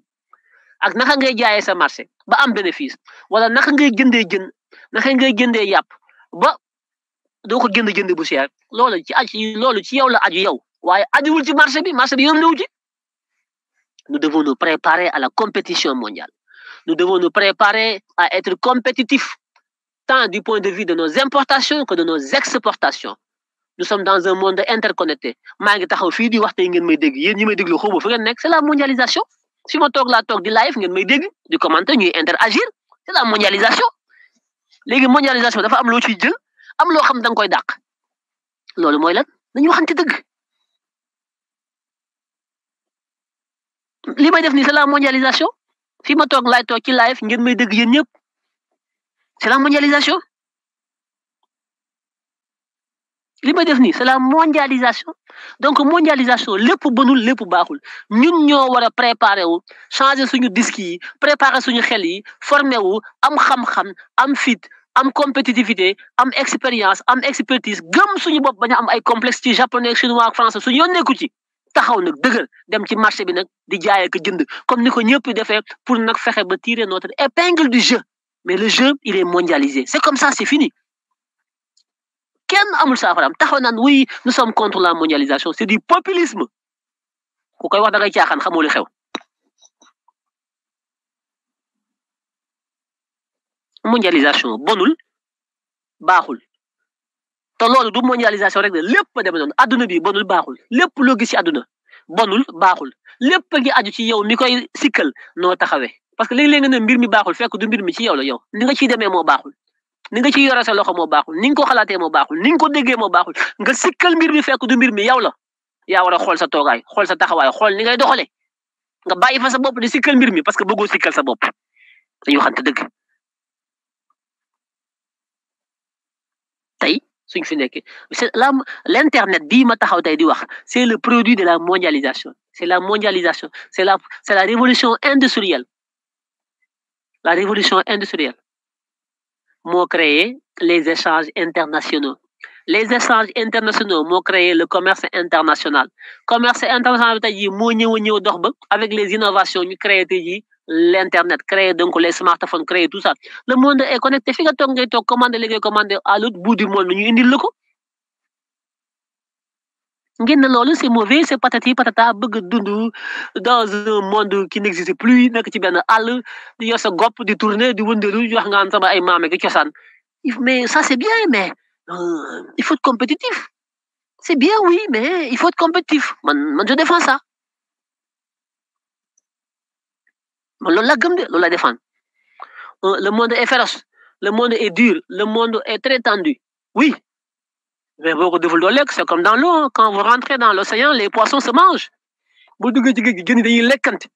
ak naka ngay jaayé sa marché ba am bénéfice wala naka ngay jëndé jën naka ngay jëndé yap ba do ko jënd bu cher lolu ci yow la aju yow waye ajuwul ci marché bi yoon newu ci nous devons nous préparer à la compétition mondiale nous devons nous préparer à être compétitifs tant du point de vue de nos importations que de nos exportations nous sommes dans un monde interconnecté ma ngi taxaw fi di wax tay ngeen may dégg yeen ñi may déglu xobu fu ngeen nek c'est la mondialisation si ma tok la tok di live ngeen may dégg di commenter ñuy interagir c'est la mondialisation légui mondialisation dafa am lo ci jël am lo xam dang koy dak lolu moy lan dañu waxante dëgg li may def ni c'est la mondialisation fi ma tok lay tok ci live ngeen may dégg yeen ñëpp c'est la mondialisation li may def ni c'est la mondialisation donc mondialisation lepp bonul lepp baxul ñun ñoo wara préparer wu changer suñu disque yi préparer suñu xel yi former wu am xam-xam am fit am compétitivité am expérience am expertise gëm suñu bop baña am ay complexe ci japonais chinois ak français suñu yoon nekku ci taxaw nak deugal dem ci marché bi nak di jaay ak jënd comme niko ñëpp défé pour nak fexé ba tirer notre épingle du jeu mais le jeu il est mondialisé c'est comme ça c'est fini ken amul safaram taxaw nan oui nous sommes contre la mondialisation c'est du populisme ku koy wax da ngay tiaxan xamoo li xew mondialisation bonul baxul te loolu du mondialisation rek de lépp demee noonu adduna bi bonul baaxul lépp loo gis ci adduna bonul baaxul lépp ngi aju ci yow mi koy sikkal noo taxawee parce que léeg-léeg nga ne mbir mi baaxul fekk du mbir mi ci yow la yow ni nga ciy demee moo baaxul ni nga ciy yore sa loxo moo baaxul ni nga ko xalaatee moo baaxul ni nga ko déggee moo baaxul nga sikkal mbir mi fekk du mbir mi yow la yaa war a xool sa toogaay xool sa taxawaay xool ni ngay doxalee nga bàyyi fa sa bopp di sikkal mbir mi parce que bëggoo sikkal sa bopp dañu waxante dëgg tey suñ fi nekk c'est l'internet bii ma taxaw tey di wax c'est le produit de la mondialisation c'est la mondialisation c'est la révolution industrielle moo créé les échanges internationaux moo créé le commerce international tey jii moo ñëw dox ba avec les innovations ñu créé tey jii l'internet créé donc les smartphones créé tout ça le monde est connecté fi nga toog ngay toog commander li ngay commander à l'autre bout du monde ñu indil la ko ngeen ne loolu c'est mauvais c'est patati patata bëgg dund dans un monde qui n'existe plus nekk ci benn àll di yor sa gopp di tourner di wëndeelu wax nga am sama ay maame ki cosaan mais ça c'est bien mais il faut être compétitif c'est bien oui mais il faut être compétitif man je défends ça man loolu la gëm de loolu la défendre le monde est féroce le monde est dur, le monde est très tendu. Oui, mais beaucoup de lekk, c'est comme dans l'eau. Hein. Quand vous rentrez dans l'océan, les poissons se mangent. Bu duggee ci géej gi jën yi dañuy lekkante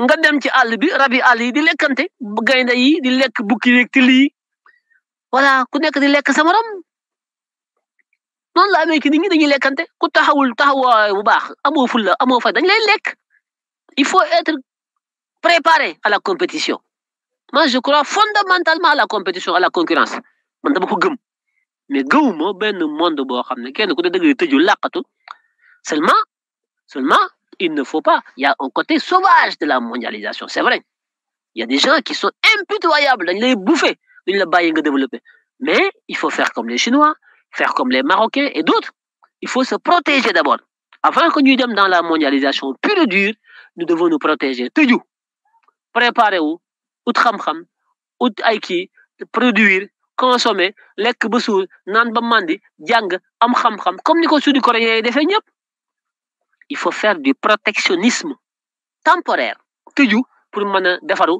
nga dem ci àll bi rabi àll yi di lekkante gaynde yi di lekk bukki yeeg till yi voilà ku nekk di lekk sa morom noonu la amee ci nit ñi dañuy lekkante ku taxawul taxawaay bu baax amoo fulla amoo fay dañ lay lekk il faut être préparé à la compétition moi je crois fondamentalement à la compétition à la concurrence man dama ko gëm mais gëwuma benn monde boo xam ne kenn ku ne dëgg tëju làqatu seulement il ne faut pas il y a un côté sauvage de la mondialisation c'est vrai il y a des gens qui sont impitoyables dañ lay bouffer duñ la bàyyi nga développer mais il faut faire comme les Chinois faire comme les Marocains et d'autres il faut se protéger d'abord avant que ñuy dem dans la mondialisation pure et dure nous devons nous protéger tëju préparer wu ut xam-xam ut ay kii produire consommer lekk ba suur naan ba mandi jàng am xam-xam comme ni ko Sud-Coréens yi defee ñëpp il faut faire du protectionnisme temporaire tëju pour mën a defaru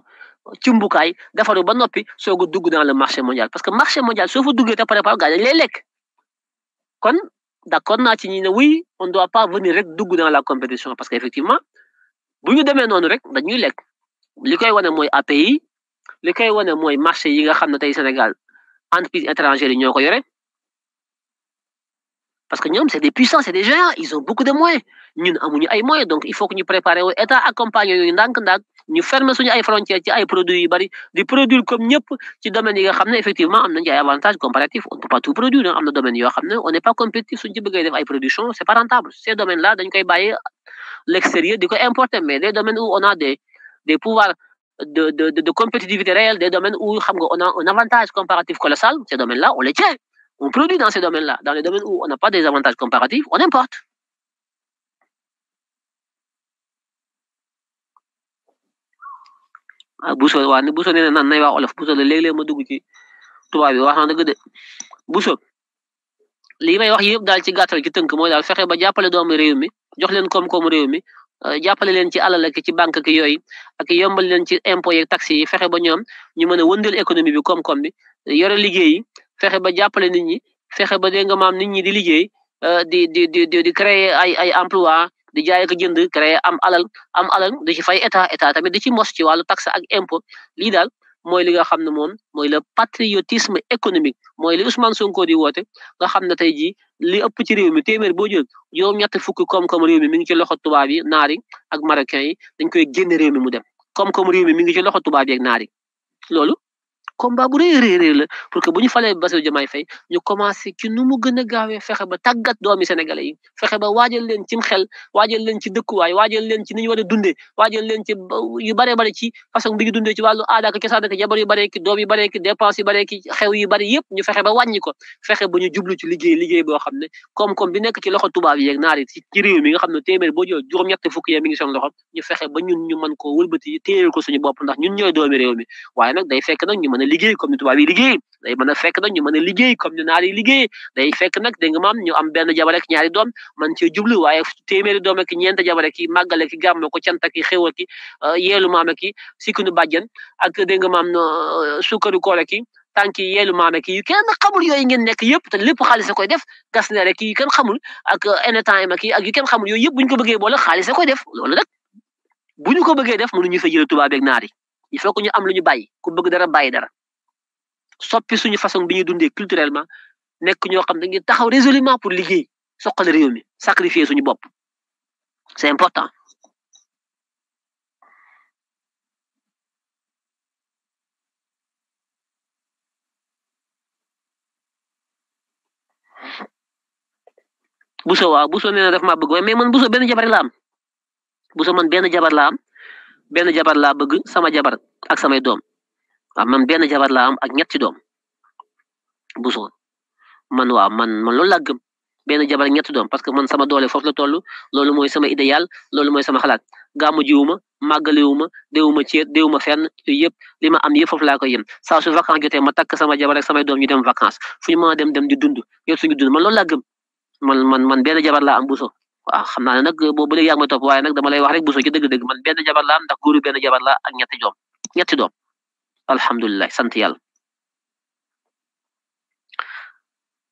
cumbukaay defaru ba noppi soog a dugg dans le marché mondial parce que marché mondial soo fa duggee te préparé gaa dañ lay lekk kon d'accord naa ci ñi ne oui on doit pas venir rek dugg dans la compétition parce que effectivement bu ñu demee noonu rek dañuy lekk li koy wane mooy API li koy wane mooy marché yi nga xam ne tey Sénégal entreprise étrangère yi ñoo ko yore parce que ñoom c'est des puissants c'est des géants ils ont beaucoup de moyens ñun amuñu ay moyens donc il faut que ñu préparer wu état accompagner yooyu ndànk-ndànk ñu fermer suñu ay frontières ci ay produits yu bari di produire comme ñëpp ci domaine yi nga xam ne effectivement am nañu ay avantages comparatifs on ne peut pas tout produire am na domaine yoo xam ne on n'est pas compétitif suñu ci bëggee def ay production c'est pas rentable ces domaines là dañ koy bàyyi l'extérieur di ko importer mais des domaines où on a des pouvoirs de compétitivité réelle des domaines où xam nga on a un avantage comparatif colossal ces domaines là on les tient on produit dans ces domaines-là. Dans les domaines où on n'a pas des avantages comparatifs, on importe. Bousso waa ni Bousso nee na nan nay wax olof Bousso la léeg-léeg ma dugg ci tubaab bi wax na dëgg de Bousso lii may wax yëpp daal ci gàttal ci tënk mooy daal fexe ba jàppale doomu réew mi jox leen koom-koomu réew mi jàppale leen ci alal ak ci banque ak yooyu ak yombal leen ci impôts yeeg taxes yi fexe ba ñoom ñu mën a wëndeel économie bi koom-koom bi yore liggéey yi fexe ba jàppale nit ñi fexe ba dégg nga maam nit ñi di liggéey di créer ay emploi di jaay ak jënd créer am alal di ci fay état tamit di ci mos ci wàllu taxe ak impôt lii daal mooy li nga xam ne moom mooy le patriotisme économique mooy li Ousmane Sonko di woote nga xam ne tey jii li ëpp ci réew mi téeméer boo jël juróom-ñett fukki koom-koom réew mi ngi ci loxo tubaab yi naar yi ak marocain yi dañ koy génn réew mi mu dem koom-koom réew mi ngi ci loxo tubaab yi ak naar yi loolu combat bu rëy la pour que bu ñu falee Bassirou Diomaye Faye ñu commencé ci nu mu gën a gaawee fexe ba tàggat doomi sénégalais yi fexe ba waajal leen cim xel waajal leen ci dëkkuwaay waajal leen ci ni ñu war a dundee waajal leen ci yu bare bare ci façon bi ñu dundee ci wàllu aada ak cosaan ak jabar yu bare ki doom yu bare ki dépense yu bare ki xew yu bari yëpp ñu fexe ba wàññi ko fexe ba ñu jublu ci liggéey boo xam ne koom-koom bi nekk ci loxo tubaab yi ak naar yi ci réew mi nga xam ne téeméer boo jël juróom-ñett fukki ya mi ngi seen loxo ñu fexe ba ñun ñu mën koo wëlbati téyeel ko suñu bopp ndax ñun ñooy doomi réew mi waaye nag day fekk nag ñu mën a liggéey comme ni tubaab yi liggéey day mën a fekk nag ñu mën a liggéey comme ni naar yi liggéey day fekk nag dégg nga maam ñu am benn jabar ak ñaari doom man cee jublu waaye téeméeri doom ak ñeent jabar ak màggale ki gàmmo ko cant ak xéwal ki yeelu maam ak sikkunu bàjjan ak dégg nga maam sukkaru koor ak tànki yeelu maam ak yu kenn xamul yooyu ngeen nekk yëpp te lépp xaalis a koy def gas ne rek yu kenn xamul ak anytime ak yu kenn xamul yooyu yëpp bu ñu ko bëggee boole xaalis a koy def loolu nag bu ñu ko bëggee def mënuñu fa jël tubaab ak naar yi il faut que ñu am lu ñu bàyyi ku bëgg dara bàyyi dara soppi suñu façon bi ñuy dundee culturellement nekk ñoo xam dañuy taxaw résolument pour liggéey soqal réew mi sacrifier suñu bopp c'est important. Bousso waaw Bousso nee na daf maa bëgg waaye mais man Bousso benn jabar la am Bousso man benn jabar la am benn jabar laa bëgg sama jabar ak samay doom. waaw man benn jabar laa am ak ñetti doom Bousso man waaw man loolu laa gëm benn jabar ak ñetti doom parce que man sama doole foofu la toll loolu mooy sama idéal loolu mooy sama xalaat gàmmu jiwuma màggaliwuma déwuma ceet déwuma fenn yooyu yëpp li ma am yëpp foofu laa koy yem saa su vacances jotee ma takk sama jabar ak samay doom ñu dem vacances fu ñu mën a dem di dund yow suñu dund man loolu laa gëm man benn jabar laa am Bousso waaw xam naa ne nag boobu léegi yaa ngi may topp waaye nag dama lay wax rek Bousso ci dëgg-dëgg man benn jabar laa am ndax góoru benn jabar laa ak ñetti doom alhamdulilah sant yàlla.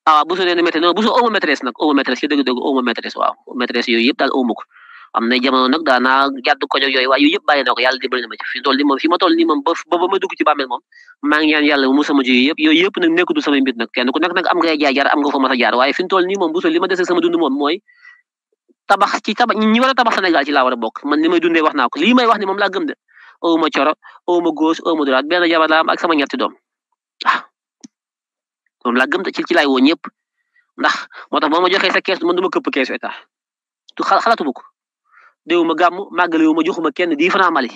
ah bu su nee maîtresse non bu su amu maîtresse nag amu maîtresse ci dëgg-dëgg amu maîtresse waaw maîtresse yooyu yëpp daal amu ko am na jamono nag daanaa jàdd ko yooyu waaye yooyu yëpp bàyyi na ko yàlla dimbali na ma ci fi toll nii moom fi ma toll nii moom ba ma dugg ci bàmmeel moom maa ngi ñaan yàlla mu sama ji yëpp yooyu yëpp nag nekkutu samay mbir nag kenn ku nekk nag am ngay jaar am nga fa mas a jaar waaye fi toll nii moom bu su li ma dese sama dund moom mooy tabax ñi war a tabax Sénégal ci laa war a bokk man ni may dundee wax naa ko lii may wax ni moom laa gëm de awuma coro awuma gauche awuma droite benn jabar laa am ak sama ñetti doom ah moom laa gëm te ci laay woo ñëpp ndax moo tax boo ma joxee sa kees man du ma këpp keesu état tu xalaatuma ko déwuma gàmm màggalewuma joxuma kenn 10 francs Mali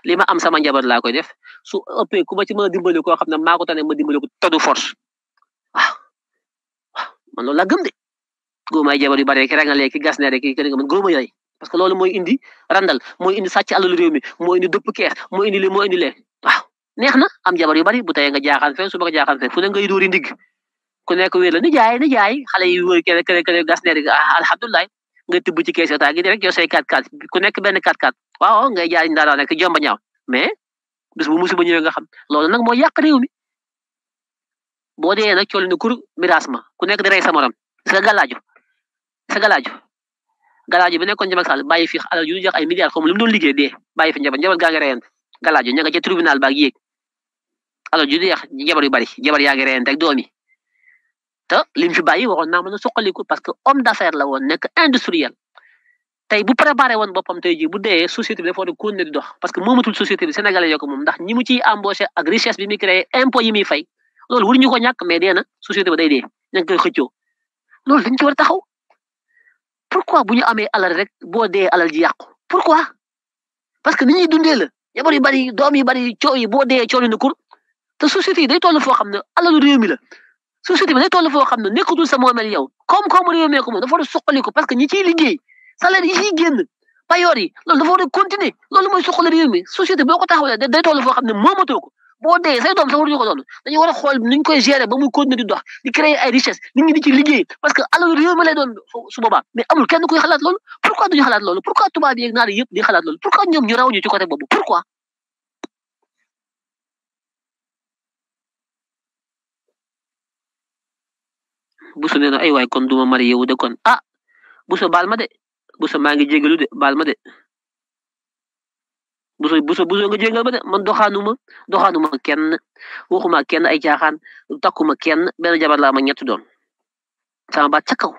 li ma am sama njaboot laa koy def su ëppee ku ma ci mën a dimbali koo xam ne maa ko tane ma dimbali ko toddu force waaw man loolu laa gëm de góomaay jabar yu bare ki rangalee ki gas ne rek ki man góoma yooyu parce que loolu mooy indi randal mooy indi sàcc alalu réew mi mooy indi dëpp kees mooy indi li moo indi lee waaw neex na am jabar yu bari bu tayee nga jaaxaan fenn suba nga jaaxaan fenn fu ne ngay dóori ndigg ku nekk wéer la ni jaay xale yi wër kene gas ne rek alhamdulilah nga tibb ci kees état gi rek yow say 4x4 ku nekk benn 4x4 waaw ngay jaay ndaa nekk jomba ñaaw mais bis bu musiba ñëwee nga xam loolu nag moo yàq réew mi boo dee nag cool ni kur miraas ma ku nekk di rey sa morom sa galaaju bi nekkoon Macky Sall bàyyi fi alal yu jox ay milliards xam lu mu doon liggéey dee bàyyi fi njabar gaa ngi reyante galaaju ña nga ca tribunal baag yéeg alal yu jeex jabar yu bari jabar yaa ngi reyante ak doom yi te lim fi bàyyi waxoon naa mën a suqaliku parce que homme d'affaires la woon nekk industriel tey bu préparé woon boppam tey ji bu dee société bi dafa war a continuer di dox parce que moomatul société bi sénégalais yoo ko moom ndax ñi mu ciy embauché ak richesse bi muy créé impôt yi muy fay loolu waruñu ko ñàkk mais dee na société ba day dee ña ngi koy xëccoo loolu dañ ci war a taxaw pourquoi bu ñu amee alal rek boo dee alal ji yàqu pourquoi parce que ni ñuy dundee la jabar yu bari doom yu bari coow yi boo dee coow na kur te société yi day toll foo xam ne alalu réew mi la société bi day toll foo xam ne nekkatul sa moomeel yow koom-koomu réew mi ko moom dafa war a suqaliku parce que ñi ciy liggéey salaire yi ciy génn payoor yi loolu dafa war a continuer loolu mooy suqali réew mi société boo ko taxawalee day toll foo xam ne moomatoo ko boo dee say doom sax waruñu ko doon dañu war a xool nuñ koy gérer ba muy continuer di dox di créer ay richesse nit ñi di ci liggéey parce que alalu réew mi lay doon su boobaa mais amul kenn kuy xalaat loolu pourquoi duñu xalaat loolu pourquoi tubaab yi ak naar yi yëpp di xalaat loolu pourquoi ñoom ñu raw ñu ci côté boobu pourquoi buso nee na ay waay kon duma marié wu de kon ah buso baal ma de buso maa ngi jégalu de baal ma de buso nga jégal ma de man doxaanuma kenn waxuma kenn ay caaxaan takkuma kenn benn jabar laa ma ñetti doon sama baat ca kaw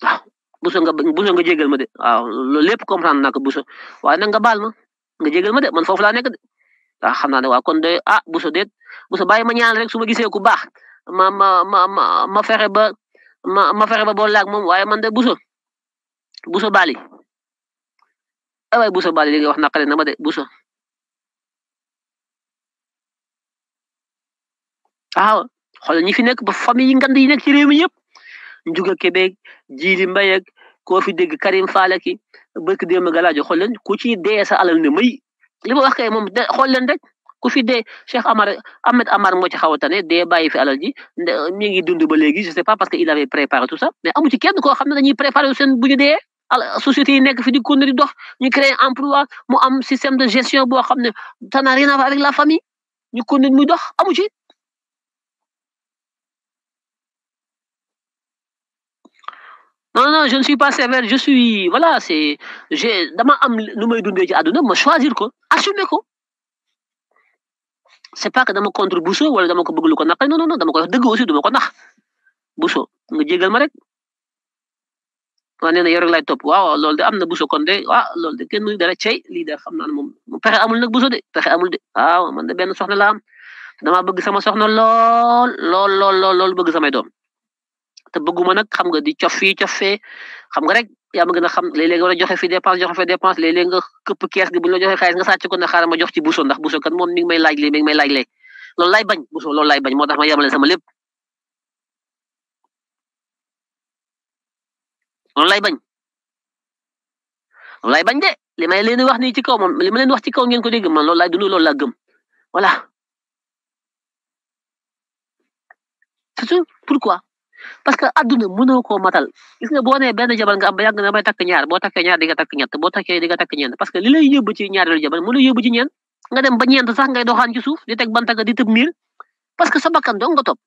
waaw buso nga jégal ma de waaw loolu lépp comprendre naa ko buso waaye nag nga baal ma nga jégal ma de man foofu laa nekk de waaw xam naa ne waaw kon de buso déet buso bàyyi ma ñaan rek su ma gisee ku baax ma fexe ba ma fexe ba boole laag moom waaye man de buso baali waaye buso baali li nga wax naqare na ma de buso waaw xool ñi fi nekk ba famille yi ngand yi nekk ci réew mi yëpp Njuga Kebe Jiili Mbay ak koo fi dégg Karim Faale ki bëkk démb galaajo xool leen ku ci dee sa alal ne may li ma wax kay moom xool leen rek ku fi dee Cheikh Ahmed Amar moo ci xaw a tane dee bàyyi fi alal ji mi ngi dund ba léegi je sais pas parce que il avait préparé tout ça mais amu ci kenn koo xam ne dañuy préparé seen bu ñu dee société yi nekk fi di continuer di dox ñu créer emploi mu am système de gestion boo xam ne ça n'a rien à voir avec la famille ñu continuer muy dox amu ci non je ne suis pas sévère je suis voilà c'est dama am nu may dundee ci àdduna ma choisir ko assumer ko c'est pas que dama contre Bousso wala dama ko bëgg lu ko naqari non dama ko wax dëgg aussi duma ko nax Bousso nga jégal ma rek waa nee na yow rek lay topp waaw loolu de am na Bousso kon de waaw loolu de kenn muy dara cey lii de xam naa ne moom pexe amul nag Bousso de pexe amul de waaw man de benn soxna la am dama bëgg sama soxna lool bëgg samay doom te bëgguma nag xam nga di cof fii cof fee xam nga rek yaa ma gën a xam léeg-léeg nga war a joxe fi dépense léeg-léeg nga këpp kees gi bu ñu la joxe xaalis nga sàcc ko ne xaaral ma jox ci Bousso ndax Bousso kat moom mi ngi may laaj lee loolu laay bañ Bousso loolu laay bañ moo tax ma yemale sama lépp loolu laay bañ de li may leen wax nii ci kaw moom li ma leen wax ci kaw ngeen ko dégg man loolu laay dund loolu laa gëm voilà c'est tout pourquoi parce que adduna mënoo koo matal gis nga boo nee benn jabar nga am ba yàgg na may takk ñaar boo takkee ñaar di nga takk ñett boo takkee di nga takk ñeent parce que li lay yóbbu ci ñaareelu jabar mënoo yóbbu ci ñeent nga dem ba ñeent sax ngay doxaan ci suuf di teg bantaga di tëb miir parce que sa bakkan dong nga topp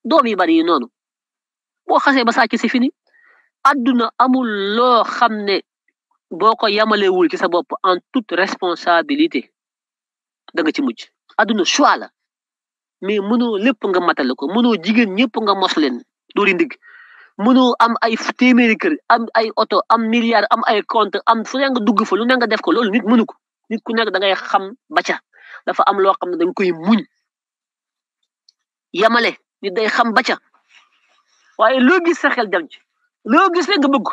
doom yi bari yi noonu boo xasee ba sàcc si fini àdduna amul loo xam ne boo ko yamalewul ci sa bopp en toute responsabilité da nga ci mujj àdduna choix la mais mënoo lépp nga matale ko mënoo jigéen ñëpp nga mos leen doori ndig mënoo am ay téeméeri kër am ay oto am milliard am ay compte am fu ne nga dugg fa lu ne nga def ko loolu nit mënu ko nit ku nekk da ngay xam ba ca dafa am loo xam ne dañ koy muñ yamale nit day xam ba ca waaye loo gis sa xel dem ci loo gis rek nga bëgg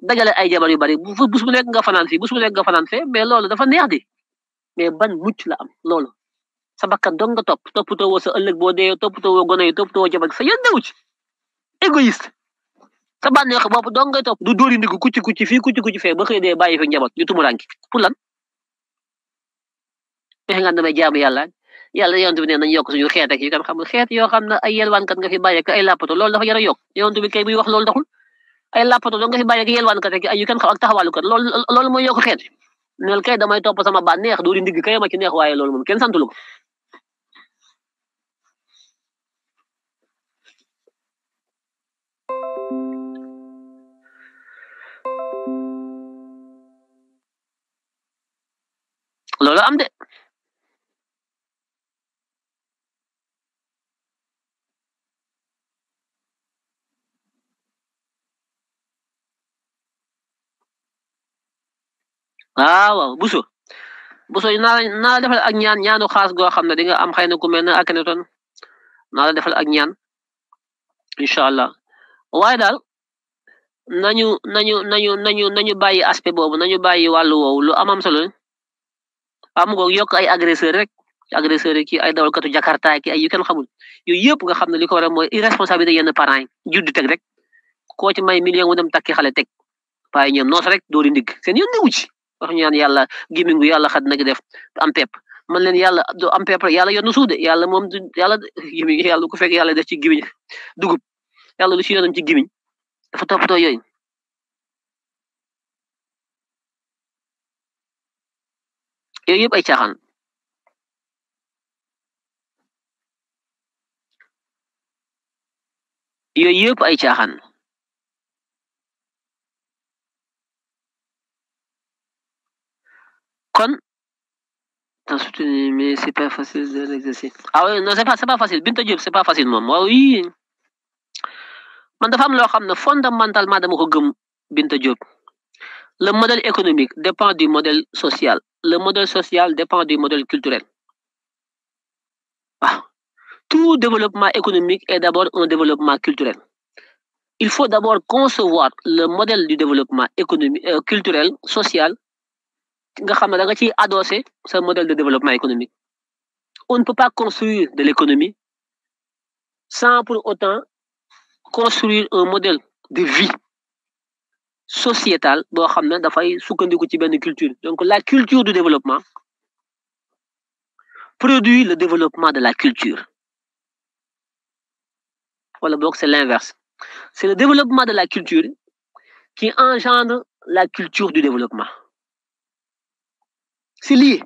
dajale ay jabar yu bari bus bu nekk nga fanaan fii bus bu nekk nga fanaan fee mais loolu dafa neex di mais ban mucc la am loolu sa bakkan dong nga toppatoo woo sa ëllëg boo dee toppatoo woo gone yi toppatoo woo jabar sa yoon newu ci égoïste sa bànneex bopp dong ngay topp du dóori ndigu kucci fii kucci fee ba xëy dee bàyyi fi njaboot ñu tumuranki pour lan fexe nga damay jaamu yàlla yonent bi nee nañ yokk suñu xeet ak yi kan xamul xeet yoo xam ne ay yelwaankat nga fi bàyyi ak ay làppato loolu dafa jar a yokk yonent bi kay buy wax loolu taxul ay làppato doo nga fi bàyyi ak yelwaankat ak ay yu kan xam ak taxawaalukat loolu mooy yokk xeet neel kay damay topp sama bànneex dóori ndigg kay ma ci neex waaye loolu moom kenn santulu ko loolu am de waaw buso naa la defal ak ñaanu xaas goo xam ne di nga am xëy na ku mel ne Akhenaton naa la defal ak ñaan incha allah waaye daal nañu bàyyi aspect boobu nañu bàyyi wàllu woowu lu amam solo am nga yokk ay agresseur rek agresseur yi kii ay dawalkatu Jakarta ki ay yu kenn xamul yooyu yëpp nga xam ne li ko waral mooy irresponsabilité yenn parents yi juddu teg rek koo ci may million mu dem takki xale teg waaye ñoom noos rek doori ndig seen yoon newu ci wax ñaan yàlla gimingu yàlla xad nag def am pepp man leen yàlla du am pepp yàlla yoon na suude yàlla moom yàlla gimiñ yàlla ku fekk yàlla def ci gimiñ dugub yàlla lu ci yoonam ci gimiñ dafa toppatoo yooyu yooyu yëpp ay caaxaan yooyu yëpp ay caaxaan kon mais c'est pas facile de l'exercer ah oui non c'est pas facile Binta Diop c'est pas facile moom waaw oui man dafa am loo xam ne fondamentalement dama ko gëm Binta Diop le modèle économique dépend du modèle social le modèle social dépend du modèle culturel ah tout développement économique est d'abord un développement culturel il faut d'abord concevoir le modèle du développement économique culturel social nga xam ne da nga ciy adossé ce modèle de développement économique on ne peut pas construire de l'économie sans pour autant construire un modèle de vie sociétale boo xam ne dafay sukkandiku ci benn culture donc la culture du développement produit le développement de la culture wala boog c'est l'inverse c'est le développement de la culture qui engendre la culture du développement c'est lié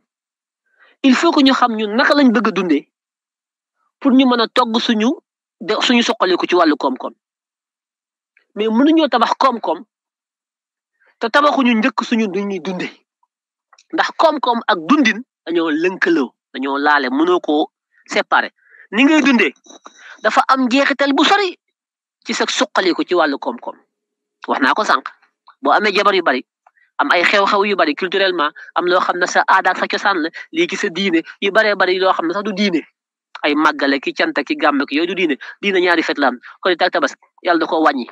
il faut que ñu xam ñun naka lañ bëgg a dundee pour ñu mën a togg suñu soqaliku ci wàllu koom-koom mais mënuñoo tabax koom-koom te tabaxuñu njëkk suñu duñuy dundee ndax koom-koom ak dundin dañoo lënkaloo dañoo laale mënoo koo séparer ni ngay dundee dafa am njeexital bu sori ci sa soqaliku ci wàllu koom-koom wax naa ko sànq boo amee jabar yu bari am ay xew-xew yu bari culturellement am loo xam ne sa aada ak sa cosaan la lii ki sa diine yu baree bari loo xam ne sax du diine ay màggale ki cant ki gàmm ki yooyu du diine ñaari fet la am Korite ak Tabaski yàlla da koo wàññi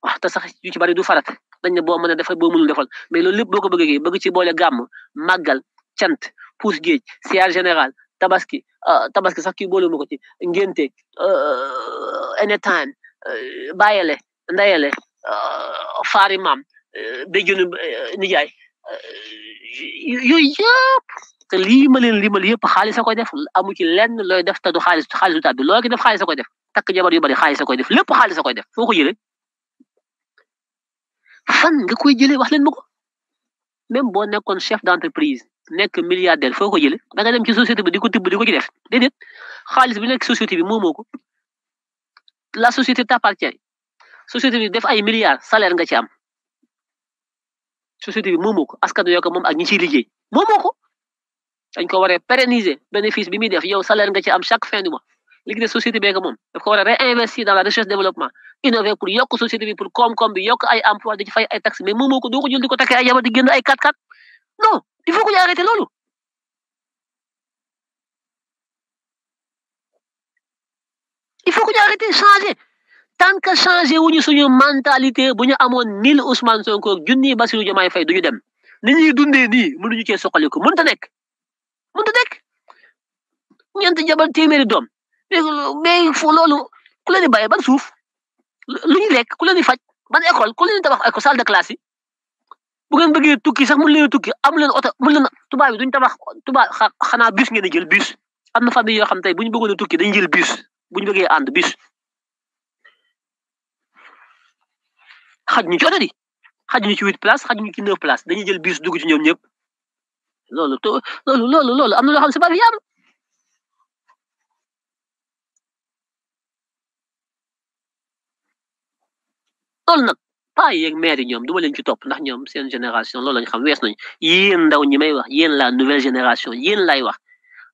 wax te sax yu ci bari du farat dañ ne boo mën a defal boo mënul defal mais loolu lépp boo ko bëgg ci boole gàmm màggal cant puus géej siyaar général tabaski sax kii boole ma ko ci ngénte anytime bàyyele ndayele faari maam béjjunu nijaay yooyu yëpp te lii ma leen limal yëpp xaalis a koy def amu ci lenn looy def te du xaalis du tàbbi loo ki def xaalis a koy def takk jabar yu bari xaalis a koy def lépp xaalis a koy def foo ko jëlee fan nga koy jëlee wax leen ma ko même boo nekkoon chef d'entreprise nekk milliardaire foo ko jëlee da nga dem ci société bi di ko tibb di ko ci def déedéet xaalis bi nekk société bi moomoo ko la société t'appartient société bi def ay milliards salaire nga ci am société bi moomoo ko askan wi ko moom ak ñi ciy liggéey moomoo ko dañ ko war a pérenniser bénéfice bi muy def yow salaire nga ci am chaque fin du mois liggéey société bee ko moom daf ko war a réinvestir dans la recherche développement innover pour yokk société bi pour koom-koom bi yokk ay emploi di ci fay ay taxes mais moomoo ko doo ko jël di ko takkee ay jabar di génn ay 4x4 non il faut que ñu arrêté loolu il faut que ñu arrêté changer tant que changé wuñu suñu mentalité bu ñu amoon 1000 Ousmane Sonko ak junni Bassirou Diomaye Faye duñu dem ni ñuy dundee nii mënuñu cee soqaliku mënta nekk ñeenti jabar téeméeri doom mais fu loolu ku leen di bàyyee ban suuf lu ñu lekk ku leen di faj ban école ku leen di tabax école salle de classe yi bu ngeen bëggee tukki sax mun leen a tukki amu leen oto mun leen tubaab yi duñ tabax tubaab xanaa bus ngeen di jël bus am na famille yoo xam tey bu ñu bëggoon a tukki dañuy jël bus bu ñu bëggee ànd bus xaj ñu ci oto di xaj ñu ci 8 places xaj ñu ci 9 places dañuy jël bus dugg ci ñoom ñëpp loolu am na loo xam c'est pas viable loolu nag paa yeeg maire yi ñoom du ma leen ci topp ndax ñoom seen génération loolu lañ xam wees nañu yéen ndaw ñi may wax yéen la nouvelle génération yéen lay wax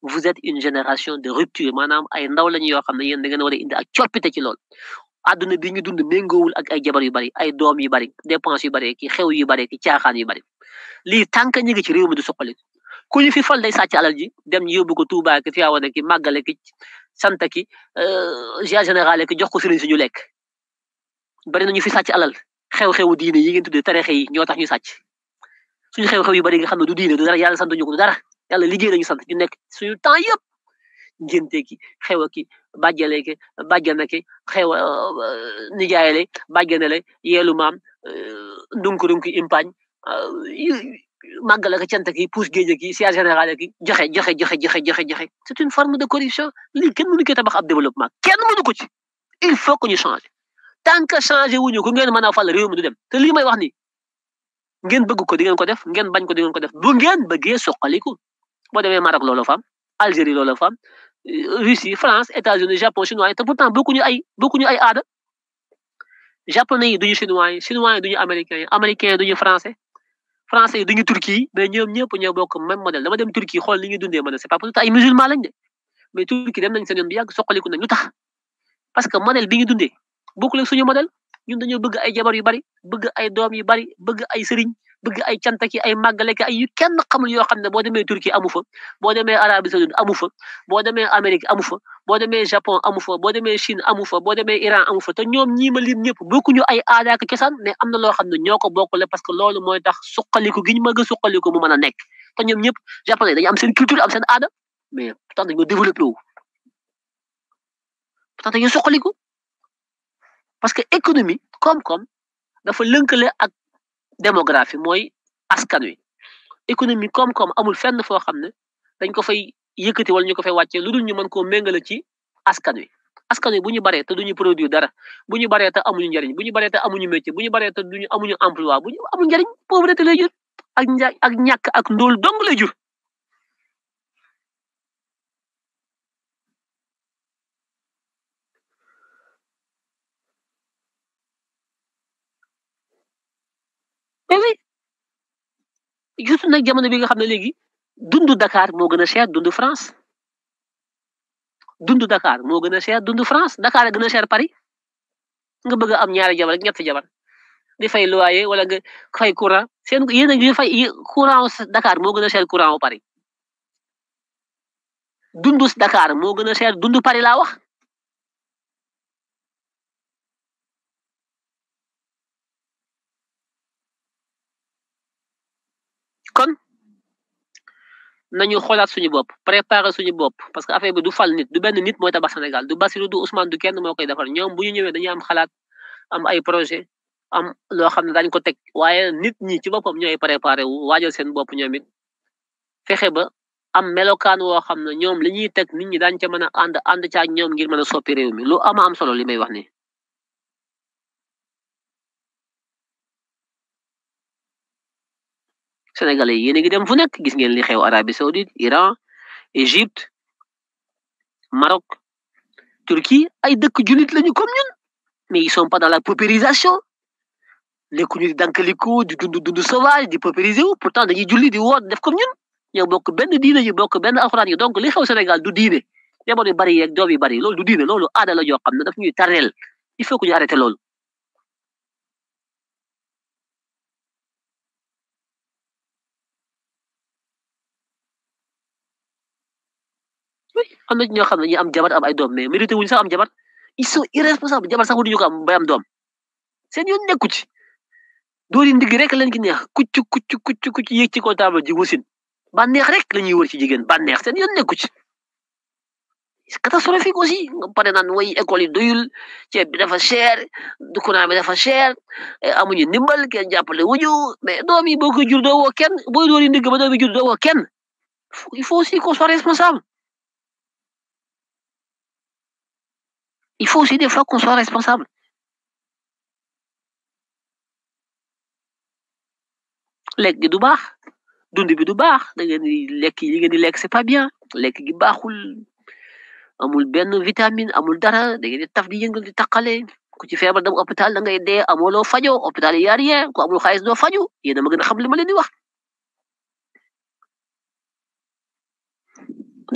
vous êtes une génération de rupture maanaam ay ndaw lañu yoo xam ne yéen da ngeen war a indi ak coppite ci loolu àdduna bi ñu dund méngoowul ak ay jabar yu bari ay doom yu bari dépense yu bari ki xew yu bari ki caaxaan yu bari lii tànk ñi ngi ci réew mi du soqali ku ñu fi fal day sàcc alal ji dem ñu yóbbu ko Touba ki Tivaouane ki màggale ki sant ki général ki jox ko sëriñ si ñu lekk bari nañu fi sàcc alal xew-xewu diine yi ngeen tuddee tarixe yi ñoo tax ñu sàcc suñu xew-xew yu bari nga xam ne du diine du dara yàlla sant ñu ko du dara yàlla liggéey nañu sant ñu nekk suñu temps yëpp ngénte ki xew ki bàjjale ki bàjjana ki xew nijaayale bàjjanale yeelu maam ndunkurunki impagne màggala ko cant ki pousse géej ki siège général ki joxe c'est une forme de corruption lii kenn mënu ko tabax ab développement kenn mënu ko ci il faut que ñu changer tant que changé wuñu ko ngeen mën a fal réew mi du dem te lii may wax ni ngeen bëgg ko di ngeen ko def ngeen bañ ko di ngeen ko def bu ngeen bëggee soqaliku boo demee Maroc loolu fa am Algérie loolu fa am Russie France États-Unis Japon chinois yi te pourtant bokkuñu ay aada japonais yi duñu chinois yi duñu américains yi duñu français yi duñu turquie mais ñoom ñëpp ñoo bokk même modèle dama dem turquie xool li ñuy dundee ma ne c'est pas pour ay musulman lañ de mais turquie dem nañ seen yoon bi yàgg soqaliku nañ lu tax parce que modèle bi ñu dundee bokkul ak suñu modèle ñun dañoo bëgg ay jabar yu bari bëgg ay doom yu bari bëgg ay sëriñ bëgg ay cantaki ay màggaleki ay yu kenn xamul yoo xam ne boo demee Turquie amu fa boo demee Arabie Saoudite amu fa boo demee Amérique amu fa boo demee Japon amu fa boo demee Chine amu fa boo demee Iran amu fa te ñoom ñii ma lim ñëpp bokkuñu ay aada ak cosaan mais am na loo xam ne ñoo ko bokkule parce que loolu mooy tax suqaliku gi ñu mëgg a suqaliku mu mën a nekk te ñoom ñëpp japonais dañu am seen culture am seen aada mais pourtant dañoo développé wu pourtant dañoo suqaliku parce que économie koom-koom dafa lënkale ak démographie mooy askan wi économie koom-koom amul fenn foo xam ne dañ ko fay yëkkati wala ñu ko fay wàccee lu dul ñu mën koo méngale ci askan wi bu ñu baree te duñu produire dara bu ñu baree te amuñu njariñ bu ñu baree te amuñu métier bu ñu baree te amuñu emploi bu ñu amuñu njariñ pauvreté lay jur ak ñàkk ak ndóol dong lay jur juste nag jamono bi nga xam ne léegi dundu Dakar moo gën a cher dundu France Dakar moo gën a cher dundu France Dakar a gën a cher Paris nga bëgg a am ñaari jabar ak ñetti jabar di fay loyer wala nga fay courant seen yéen a ngi fay courant Dakar moo gën a cher courant Paris dundu Dakar moo gën a cher dundu Paris laa wax. kon nañu xoolaat suñu bopp préparer suñu bopp parce que affaire bi du fal nit du benn nit mooy tabax Sénégal du Bassirou du Ousmane du kenn moo koy defar ñoom bu ñu ñëwee dañuy am xalaat am ay projet am loo xam ne dañ ko teg waaye nit ñi ci boppam ñooy préparé wu waajal seen bopp ñoom it fexe ba am melokaan woo xam ne ñoom li ñuy teg nit ñi daañu ca mën a ànd caag ñoom ngir mën a soppi réew mi lu am solo li may wax nii. sénégalais yéen a ngi dem fu nekk gis ngeen li xew Arabie Saoudite Iran Égypte Maroc Turquie ay dëkk jullit lañu comme ñun mais ils sont pas dans la paupérisation lekkuñu di dankaliku di dund sauvage di paupériser wu pourtant dañuy julli di woor def comme ñun ñoo bokk benn diine ñu bokk benn alxuraan yi donc li xew Sénégal du diine jamono yu bari yeeg doom yu bari loolu du diine loolu aada la joo xam ne daf ñuy tareel il faut que ñu arrêté loolu. oui am na ñoo xam ne ñi am jabar am ay doom mais mérité wuñu sax am jabar ils sont irresponsables jabar sax wuñu ko am bay am doom seen yoon nekku ci doori ndig rek lañ ki neex kucc yéeg ci kaw table ji wasin bànneex rek la ñuy wër ci jigéen bànneex seen yoon nekku ci c'est catastrophique aussi nga pare naan way école yi doyul ceeb bi dafa cher courant bi dafa cher amuñu ndimbal kenn jàppale wuñu mais doom yi boo koy jur doo woo kenn booy doori ndig ba doom yi jur doo woo kenn il faut aussi qu'on soit responsable il faut aussi des fois qu'on soit responsable lekk gi du baax dund bi du baax da ngeen di lekk yi ngeen di lekk c'est pas bien lekk gi baaxul amul benn vitamine amul dara da ngeen di taf di yëngal di taqale ku ci feebar dem hôpital da ngay dee amoo loo fajoo hôpital yi rien ku amul xaalis doo faju yéen a ma gën a xam li ma leen di wax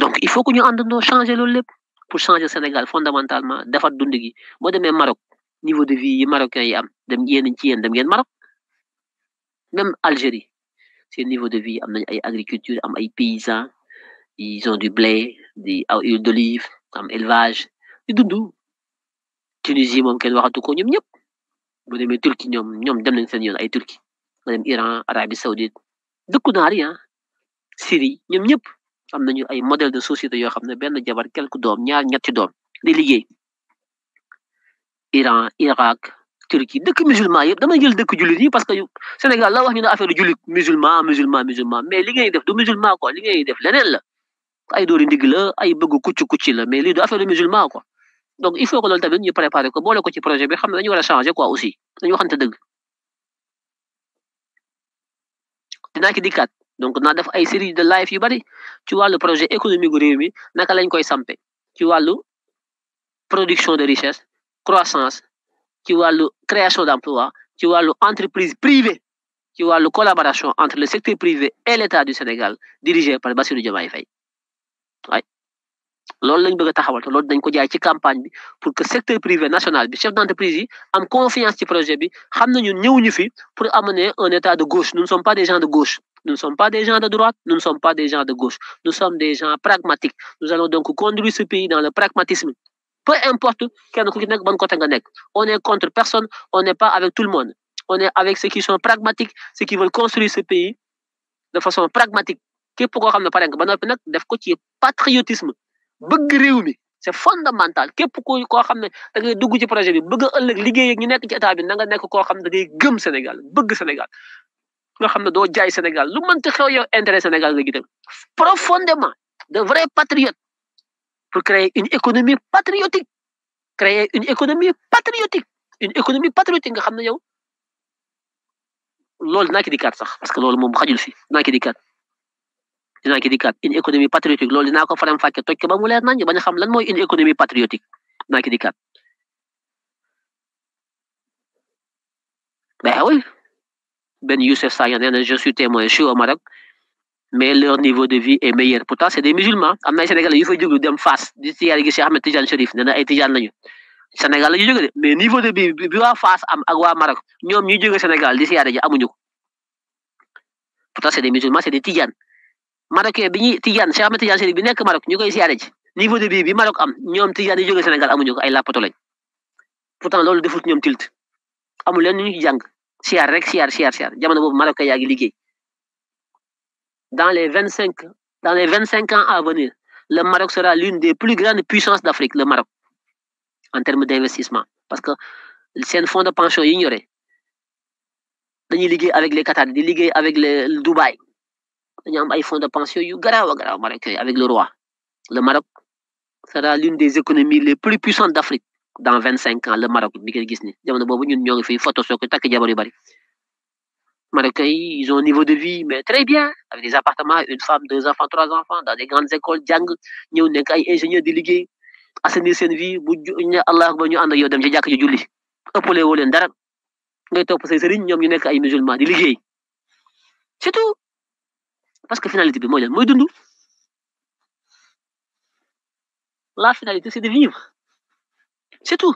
donc il faut que ñu àndandoo changer loolu lépp pour changer Sénégal fondamentalement defar dund gi boo demee Maroc niveau de vie yi marocain yi am dem yéen ci yéen dem ngeen Maroc même Algérie c'est niveau de vie am nañ ay agriculture am ay paysans ils ont du blé di huile d'olive am élevage di dund Tunisie moom kenn waxatu ko ñoom ñëpp bu demee Turquie ñoom dem nañ seen yoon ay Turquie nga dem Iran Arabie Saoudite dëkku naar yi Syrie ñoom ñëpp am nañu ay modèle de société yoo xam ne benn jabar quelques doom ñaar ñetti doom di liggéey Iran Irak Turquie dëkk musulman yëpp dama jël dëkk jullit yi parce que Sénégal la wax ñu ne affaire jullit musulman mais li ngay def du musulman quoi li ngay def leneen la ay doori ndig la ay bëgg kucci la mais lii du affaire musulman quoi donc il faut que loolu tamit ñu préparer ko boole ko ci projet bi xam ne dañu war a changer quoi aussi dañu waxante dëgg dinaa ki dikkaat donc naa def ay série de live yu bari ci wàllu projet économique gu réew mi naka lañ koy sampe ci wàllu production de richesse croissance ci wàllu création d'emploi ci wàllu entreprise privée ci wàllu collaboration entre le secteur privé et l'État du Sénégal dirigé par Bassirou Diomaye Faye waay loolu lañ bëgg a taxawal te loolu dañ ko jaay ci campagne bi pour que secteur privé national bi chef d'entreprise yi am confiance ci projet bi xam na ñun ñëwuñu fi pour amener un État de gauche nous ne sommes pas des gens de gauche nous ne sommes pas des gens de droite nous ne sommes pas des gens de gauche nous sommes des gens pragmatiques nous allons donc conduire ce pays dans le pragmatisme peu importe kenn ku ci nekk ban côté nga nekk on est contre personne on n'est pas avec tout le monde on est avec ceux qui sont pragmatiques ceux qui veulent construire ce pays de façon pragmatique képp koo xam ne pare nga ba noppi nag def ko ci patriotisme bëgg réew mi c'est fondamental képp koo xam ne da ngay dugg ci projet bi bëgg a ëllëg liggéey ak ñu nekk ci état bi na nga nekk koo xam ne da ngay gëm Sénégal bëgg Sénégal nga xam ne doo jaay Sénégal lu mënti xew yow intérêt Sénégal nga jiital profondément de vrais patriotes pour créer une économie patriotique nga xam ne yow loolu naa ki dikkaat sax parce que loolu moom xajul fi naa ki dikkaat une économie patriotique loolu dinaa ko faram fàcce toj ko ba mu leer nañ bañ a xam lan mooy une économie patriotique naa ki dikkaat ben oui Ben Youssef Sagna nee na je suis témoin je suis au Maroc mais leur niveau de vie est meilleur pourtant c'est des musulmans am na ay Sénégalais yu fay jóge dem Fass di siyaare gi Cheikh Ahmed Tidiane Chérif nee na ay Tidiane lañu Sénégal la ñu jóge de mais niveau de vie bi waa Fass am ak waa Maroc ñoom ñuy jóge Sénégal di siyaare ji amuñu ko pourtant c'est des musulmans c'est des Tidiane Marocain bi ñuy Tidiane Cheikh Ahmed Tidiane Chérif bi nekk Maroc ñu koy siyaare ji niveau de vie bi Maroc am ñoom Tidiane yi jóge Sénégal amuñu ko ay lapato lañ pourtant loolu defut ñoom tilt amul leen ñu ci jàng siyaar rek siyaar jamono boobu Marocain yaa ngi liggéey dans les 25 ans à venir le Maroc sera l'une des plus grandes puissances d'Afrique le Maroc en termes d'investissement parce que seen fonds de pension yi ñu yore dañuy liggéey avec les Qatar di liggéey avec le Dubaï dañu am ay fonds de pension yu garaaw a garaaw Marocain avec le roi le Maroc sera l'une des économies les plus puissantes d'Afrique dans 25 ans le Maroc bi ngeen gis ni jamono boobu ñun ñoo ngi fi photo soo ko takk jabar yu bari Ils ont un niveau de vie mais très bien avec des appartements, une femme, 2 enfants, 3 enfants dans des grandes écoles jàng ñëw nekk ay ingénieur di liggéey assainir seen vie bu ñu Allah ba ñu ànd ak yow dem ci jàkk ji julli ëppale woo leen dara ngay topp say sëriñ ñoom ñu nekk ay musulman di liggéey c'est tout parce que finalité bi mooy lan mooy dund la finalité c'est de vivre c'est tout.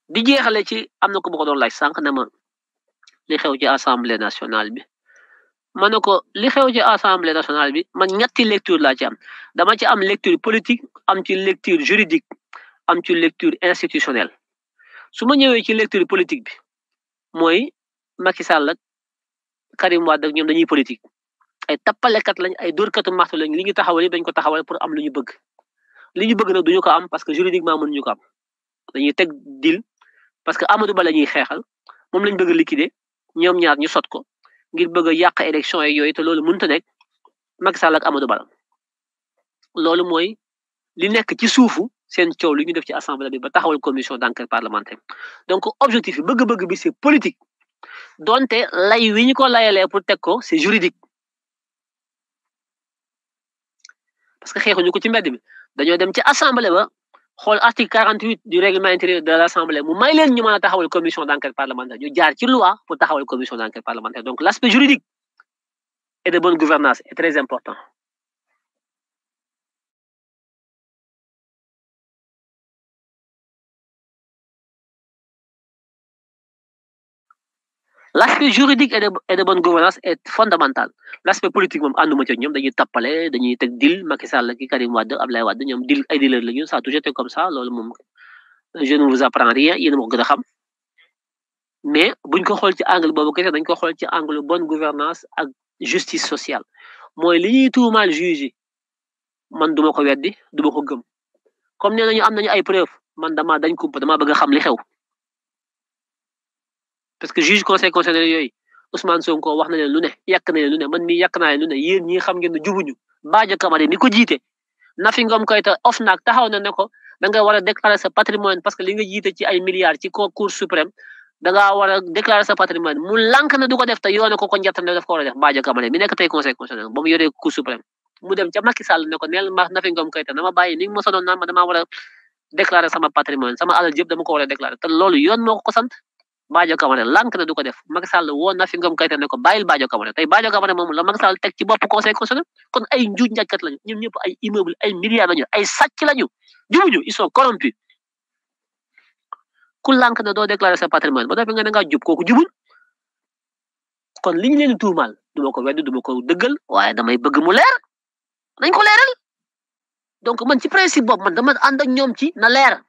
di jeexale ci am na ko bëgg doon laaj sànq ne ma li xew ci assemblée nationale bi ma ne ko li xew ci assemblée nationale bi man ñetti lecture laa ci am dama ci am lecture politique am ci lecture juridique am ci lecture institutionnelle su ma ñëwee ci lecture politique bi mooy Macky Sall ak Karim Wade ak ñoom dañuy politique ay tappalekat lañ ay dóorkatu maxtu lañ li ñu taxawal yëpp dañ ko taxawal pour am lu ñu bëgg li ñu bëgg nag duñu ko am parce que juridiquement mënuñu ko am dañuy teg deal parce que Amadou Ba la ñuy xeexal moom lañ bëgg a liquider ñoom ñaar ñu sot ko ngir bëgg a yàq élection yi yooyu te loolu mënut a nekk Macky Sall ak Amadou Ba loolu mooy li nekk ci suufu seen coow li ñu def ci assemblée bi ba taxawal commission d'enquête parlementaire donc objectif bi bëgg-bëgg bi c'est politique donte lay wi ñu ko layalee pour teg ko c'est juridique parce que xeexuñu ko ci mbedd bi dañoo dem ci assemblée ba xool article 48 du règlement intérieur de l'assemblée mu may leen ñu mën a taxawal commission d'enquête parlementaire ñu jaar ci loi pour taxawal commission d'enquête parlementaire donc l'aspect juridique et de bonne gouvernance est très important. L'aspect juridique et de bonne gouvernance est fondamental. L'aspect politique moom ànduma ci ñoom dañuy tappale dañuy teg deal Macky Sall ki Karim Wade Abdoulaye Wade ñoom deal ay dealer la ñu ça a toujours été comme ça loolu moom je ne vous apprends rien yéen a ma ko gën a xam mais buñ ko xool ci angle boobu kese dañ ko xool ci angle bonne gouvernance ak justice sociale mooy li ñuy tuumaal juge yi man duma ko weddi duma ko gëm comme nee nañu am nañu ay preuve man dama dañ kumpa dama bëgg a xam li xew parce que juge conseil constitutionnel yooyu Ousmane Sonko wax na leen lu ne yàq na leen lu ne man mii yàq naa leen lu ne yéen ñii xam ngeen ne jubuñu Badio Camara mi ko jiite Nafi Ngom Keïta OFNAC taxaw na ne ko da nga war a déclarer sa patrimoine parce que li nga jiite ci ay milliards ci cour suprême da ngaa war a déclarer sa patrimoine mu lànk na du ko def te yoone ko njattam ne daf ko war a def Badio Camara mi nekk tey conseil constitutionnel ba mu yoree cour suprême mu dem ca Macky Sall ne ko neel ma Nafi Ngom Keïta dama bàyyi ni nga ma sonoon naan ma damaa war a déclarer sama patrimoine sama alal yëpp dama ko war a déclarer te loolu yoon moo ko sant Badio Camara lànk na du ko def Macky Sall woo Nafi Ngom Keïta ne ko bàyyil Badio Camara tey Badio Camara moom la Macky Sall teg ci bopp conseil constitutionnel kon ay njuuj njaajkat lañu ñoom ñëpp ay immeuble ay milliards lañu ay sàcc lañu jubuñu ils sont corrompus ku lànk na doo déclarer sa patrimoine ba def nga ne ngaa jub kooku jubul kon li ñu leen tuumaal du ma ko wedd du ma ko dëggal waaye damay bëgg mu leer nañ ko leeral donc man ci principe boobu man dama ànd ak ñoom ci na leer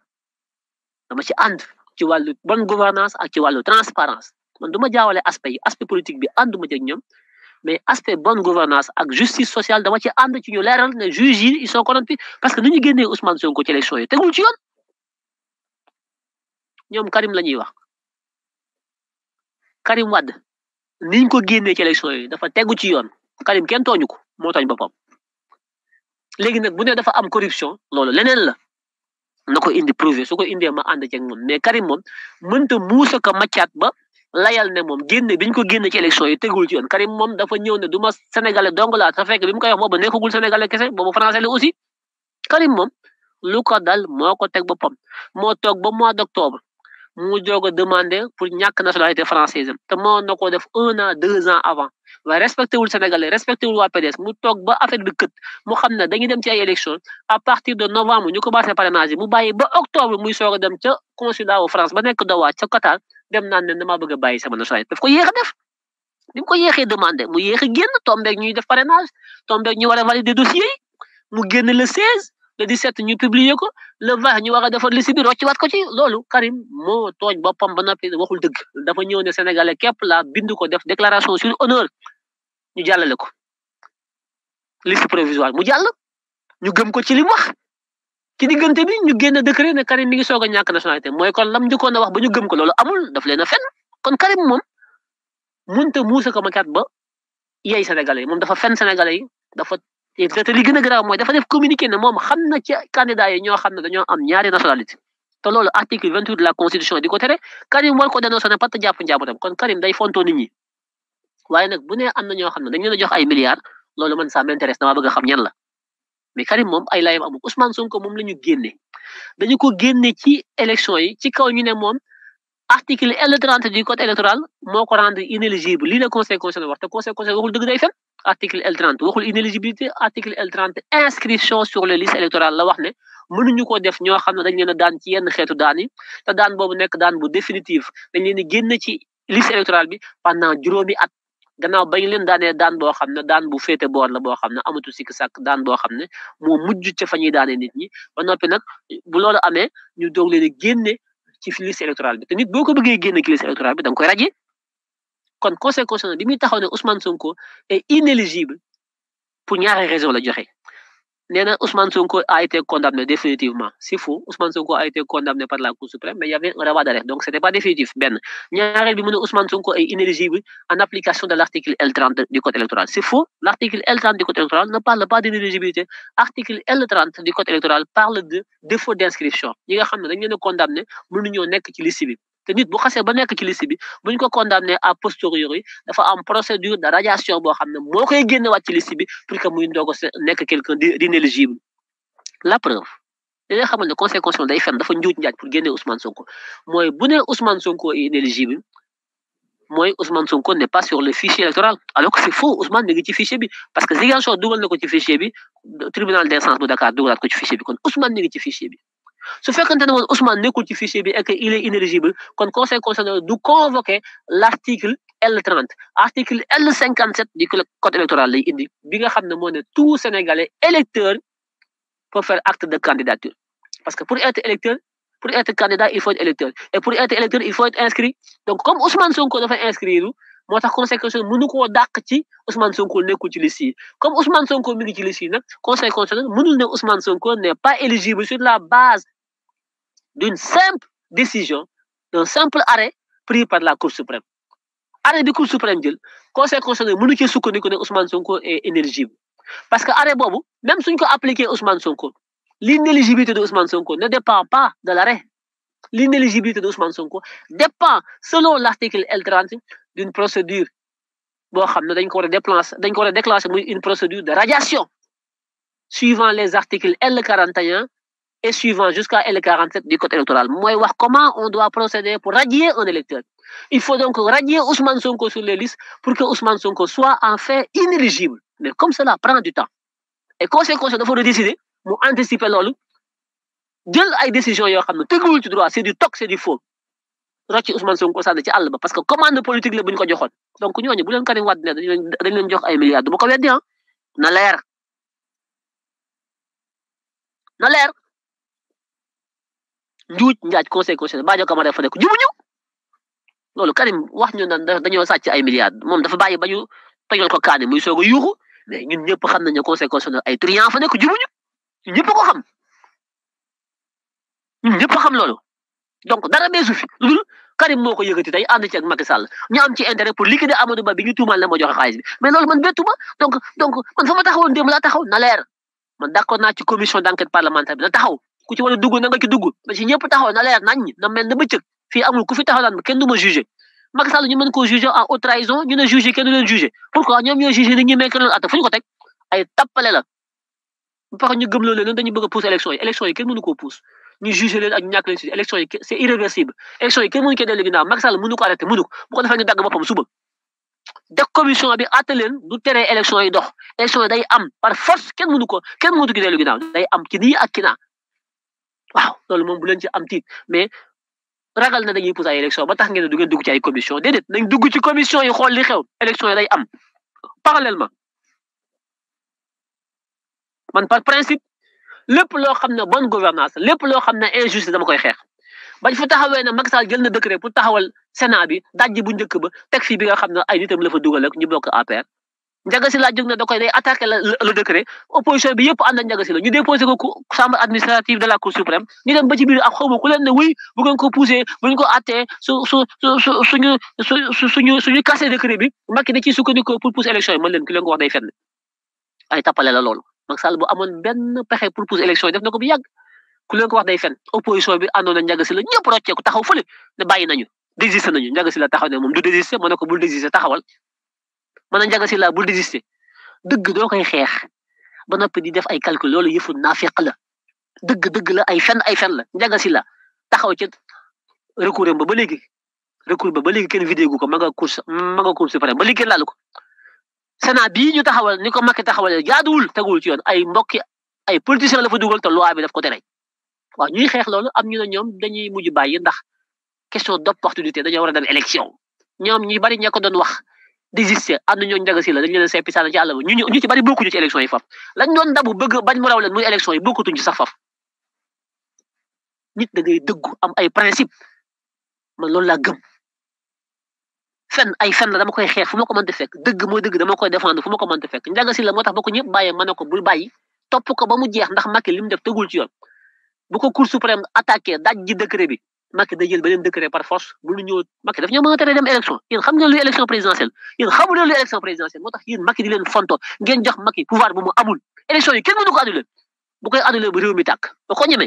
dama ci ànd ci wàllu bonne gouvernance ak ci wàllu transparence man du ma jaawale aspect yi aspect politique bi ànduma ci ak ñoom mais aspect bonne gouvernance ak justice sociale dama ci ànd ci ñu leeral ne juges yi ils sont corrompus parce que ni ñu génnee Ousmane Sonko ci élection yi tegul ci yoon ñoom Karim la ñuy wax Karim Wade niñ ko génnee ci élection yi dafa tegu ci yoon Karim kenn tooñu ko moo tooñ boppam léegi nag bu ne dafa am corruption loolu leneen la na ko indi prouvé su ko indee ma ànd ceeg moom mais Karim moom mënta muusa ko maccaat ba layal ne moom génne biñ ko génne ci élection yi tegul ci yoon Karim moom dafa ñëw ne du ma sénégalais dong laa te fekk bi mu koy wax boobu nekkagul sénégalais kese boobu français la aussi Karim moom lu ko dal moo ko teg boppam moo toog ba mois d'octobre mu joog a demandé pour ñàkk nationalité française te moo na ko def 1 an 2 ans avant waaye respecté wul sénégalais respecté wul waa PDS mu toog ba affaire bi kët mu xam ne dañuy dem ci ay élection à partir de novembre ñu commencé parrainage mu bàyyi ba octobre muy soog a dem ca consulat wu France ba nekk Doha ca Qatar dem naan ne damaa bëgg a bàyyi sama nationalité daf ko yéex a def bi mu ko yéexee demandé mu yéex a génn tombeeg ñuy def parrainage tombeeg ñu war a valider dossier yi mu génn le 16 le 17 ñu publier ko le 20 ñu war a defar liste bi rocciwaat ko ci loolu Karim moo tooñ boppam ba noppi waxul dëgg dafa ñëw ne sénégalais képp la bind ko def déclaration sur honneur ñu jàllale ko liste provisoire mu jàll ñu gëm ko ci li wax ci diggante bi ñu génn décret ne Karim mi ngi soog a ñàkk nationalité mooy kon lam njëkkoon a wax ba ñu gëm ko loolu amul daf leen a fen kon Karim moom mënta muusa ko makat ba yey Sénégalais yi moom dafa fen Sénégalais yi dafa te li gën a garaaw mooy dafa def communiqué ne moom xam na ci candidat yi ñoo xam ne dañoo am ñaari nationalité te loolu article 28 de la constitution di ko tere Karim war ko dénoncé ne pat jàpp njaabutam kon Karim day fontoo nit ñi waaye nag bu nee am na ñoo xam ne dañ leen a jox ay milliards loolu man ça m'intéresse dama bëgg a xam ñan la mais Karim moom ay layam amul Ousmane Sonko moom la ñu génne dañu ko génne ci élection yi ci kaw ñu ne moom article L30 du code électoral moo ko rendre inéligible lii la conseil constitutionnel wax te conseil constitutionnel waxul dëgg day fen article L30 waxul inéligibilité article L30 inscription sur les listes électorales la wax ne mënuñu ko def ñoo xam ne dañ leen a daan ci yenn xeetu daan yi te daan boobu nekk daan bu définitif dañ leen di génn ci liste électorale bi pendant juróomi at gannaaw bañ leen daanee daan boo xam ne daan bu féete boor la boo xam ne amatu sikk sàkk daan boo xam ne moo mujj ca fa ñuy daanee nit ñi ba noppi nag bu loolu amee ñu doog leen a génne ci liste électorale bi te nit boo ko bëggee génne ci liste électorale bi da nga koy rajee kon conseil constitutionnel bi muy taxaw ne Ousmane Sonko est inéligible pour ñaari raison la joxe nee na Ousmane Sonko a été condamné définitivement c'est faux Ousmane Sonko a été condamné par la Cour suprême mais il y avait un rabat d'arrêt donc c'était pas définitif benn ñaareel bi mu ne Ousmane Sonko est inéligible en application de l'article L30 du code électoral c'est faux l'article L30 du code électoral ne parle pas d'inéligibilité article L30 du code électoral parle de défaut d'inscription ñi nga xam ne dañ leen a condamné mënuñoo nekk ci liste bi te nit bu xasee ba nekk ci liste bi buñ ko condamné à posteriori dafa am procédure de radiation boo xam ne moo koy génnewaat ci liste bi pour que muy ndogo nekk quelqu'un d'inéligible la preuve li nga xamal ne conseil constitutionnel day fen dafa njuuj njaaj pour génne Ousmane Sonko mooy bu ne Ousmane Sonko est inéligible mooy Ousmane Sonko n'est pas sur le fichier électoral alors que c'est faux Ousmane mi ngi ci fichier bi parce que Ziguinchor dugal na ko ci fichier bi tribunal d'instance bu Dakar dugalaat ko ci fichier bi kon Ousmane mi ngi ci fichier bi su fekkante ne woon Ousmane nekkul ci fichier bi et que il est inéligible kon conseil constitutionnel du convoquer l'article L30 article L57 du code électoral lay indi bi nga xam ne moo ne tout Sénégalais électeur peut faire acte de candidature parce que pour être électeur pour être candidat il faut être électeur et pour être électeur il faut être inscrit donc comme Ousmane Sonko dafa inscrire moo tax conseil constitutionnel mënu koo dàq ci Ousmane Sonko nekkul ci liste yi comme Ousmane Sonko mi ngi ci liste yi nag conseil constitutionnel mënul ne Ousmane Sonko n'est pas éligible sur la base d'une simple décision d'un simple arrêt pris par la Cour suprême arrêt bi Cour suprême jël conseil constitutionnel mënu ci sukkandiku ne Ousmane Sonko est inéligible parce que arrêt boobu même suñ ko appliqué Ousmane Sonko l'inéligibilité de Ousmane Sonko ne dépend pas de l'arrêt l'inéligibilité de Ousmane Sonko dépend selon l'article L30 d'une procédure boo xam ne dañ ko war a déclencher muy une procédure de radiation suivant les articles L41 et suivant jusqu'à L47 du code électoral mooy wax comment on doit procéder pour radier un électeur il faut donc radier Ousmane Sonko sur les listes pour que Ousmane Sonko soit en fait inéligible mais comme cela prend du temps et conseil dafa war a décider mu anticiper loolu jël ay décisions yoo xam ne teguwul ci droit c'est du toc c'est du faux rocci Ousmane Sonko sànni ci àll ba parce que commande politique la bu ñu ko joxoon donc ñooñu bu leen Karim Wade ne dañ leen jox ay milliards du ma ko weddi ah na leer njuuj njaaj conseil constitutionnel Badio Camara fa nekk jubuñu loolu Karim wax ñu naan dañoo sàcc ay milliards moom dafa bàyyi ba ñu tojal ko kaani muy soog a yuuxu mais ñun ñëpp xam nañ ne conseil constitutionnel ay triant fa nekk jubuñu ñun ñëpp ko xam ñun ñëpp xam loolu donc dara beesu fi lu dul Karim moo ko yëkkati tey ànd ci ak Macky Sall ñu am ci intérêt pour liquider Amadou Ba bi ñu tuumal ne moo joxe xaalis bi mais loolu man bettu ma donc man fa ma taxawoon démb laa taxaw na leer man d'accord naa ci commission d'enquête parlementaire bi na taxaw ku ci war a dugg na nga ci dugg ba ci ñëpp taxaw na leer nañ na mel na bëccëg fii amul ku fi taxaw naan kenn du ma jugé Macky Sall ñu mën koo jugé en haute trahison ñu ne jugé kenn du leen jugé pourquoi ñoom ñoo jugé nit ñi mais kenn leen atte fu ñu ko teg ay tappale la bu fekkee ñu gëm loolu leen dañu bëgg a pousse élection yi kenn mënu koo pousse ñu jugé leen ak ñu ñàkk leen si élection yi c'est irréversible élection yi kenn mënu ko dellu ginnaaw Macky Sall mënu ko arrêté mënu ko bu ko defee ñu dagg boppam suba def commission bi atte leen du tere élection yi dox élection yi day am par force kenn mënu ko dellu ginnaaw day am ci nii ak kinaa waaw loolu moom bu leen ci am tiit mais ragal na dañuy pousse ay élection ba tax ngeen ne du ngeen dugg ci ay commission déedéet nañ dugg ci commission yi xool li xew élection yi day am parallèlement man par principe lépp loo xam ne bonne gouvernance lépp loo xam ne injustice dama koy xeex bañ fa taxawee ne Macky Sall jël na décret pour taxawal Sénat bi dajji bu njëkk ba teg fii bi nga xam ne ay nitam la fa dugal ak ñu bokk APR Ndiaga Sylla jóg na da koy day attaquer le décret opposition bi yëpp ànd ak Ndiaga Sylla ñu déposé ko chambre administrative de la cour suprême ñu dem ba ci biir ak xawma ku leen ne wuy bu ngeen ko poussé bu ñu ko attee suñu cassé décret bi Macky da ciy sukkandiku pour pousser élection yi man leen ki leen ko wax day fenn ay tappale la loolu Macky Sall bu amoon benn pexe pour pousser élection yi def na ko bu yàgg ku leen ko wax day fenn opposition bi àndoon na Ndiaga Sylla ñëpp rocceeku taxaw fële ne bàyyi nañu désisté nañu Ndiaga Sylla taxaw ne moom du désisté ma ne ko bul désisté taxawal man Ndiaga Sylla bul désisté dëgg doo koy xeex ba noppi di def ay calcul loolu yëfu naafiq la dëgg la ay fen la Ndiaga Sylla taxaw ci recours ba léegi kenn vidéo gu ko ma nga cour suprême ba léegi kenn laalu ko Sénat bii ñu taxawal ni ko Macky taxawal jaaduwul teguwul ci yoon ay mbokki ay politiciens la fa dugal te loi bi daf ko tere waaw ñuy xeex loolu am ñu ne ñoom dañuy mujj bàyyi ndax question d'opportunité dañoo war a dem élection ñoom ñi bari ña ko doon wax désister ànd ñoo Ndiaga Sylla dañ leen seppi sànni ci àll ba ñu ci bari bokkuñu ci élection yi faf lañ doon dabu bëgg bañ mu raw leen muy élection yi bokkutuñ ci sax faf nit da ngay dëggu am ay principe man loolu laa gëm fen la dama koy xeex fu ma ko mënte fekk dëgg mooy dëgg dama koy défendre fu ma ko mënte fekk Ndiaga Sylla moo tax ba ko ñëpp bàyyee ma ne ko bul bàyyi topp ko ba mu jeex ndax Macky li mu def tegul ci yoon bu ko cour suprême attaqué daj ji décret bi Macky day jël beneen décret par force bu ñu ñëw Macky daf ñoo mën a tere dem élection yéen xam ngeen luy élection présidentielle yéen xamu leen luy élection présidentielle moo tax yéen Macky di leen fonto ngeen jox Macky pouvoir bu mu amul élection yi kenn mënu ko annulé bu koy annulé bu réew mi tàkk da ko ñemee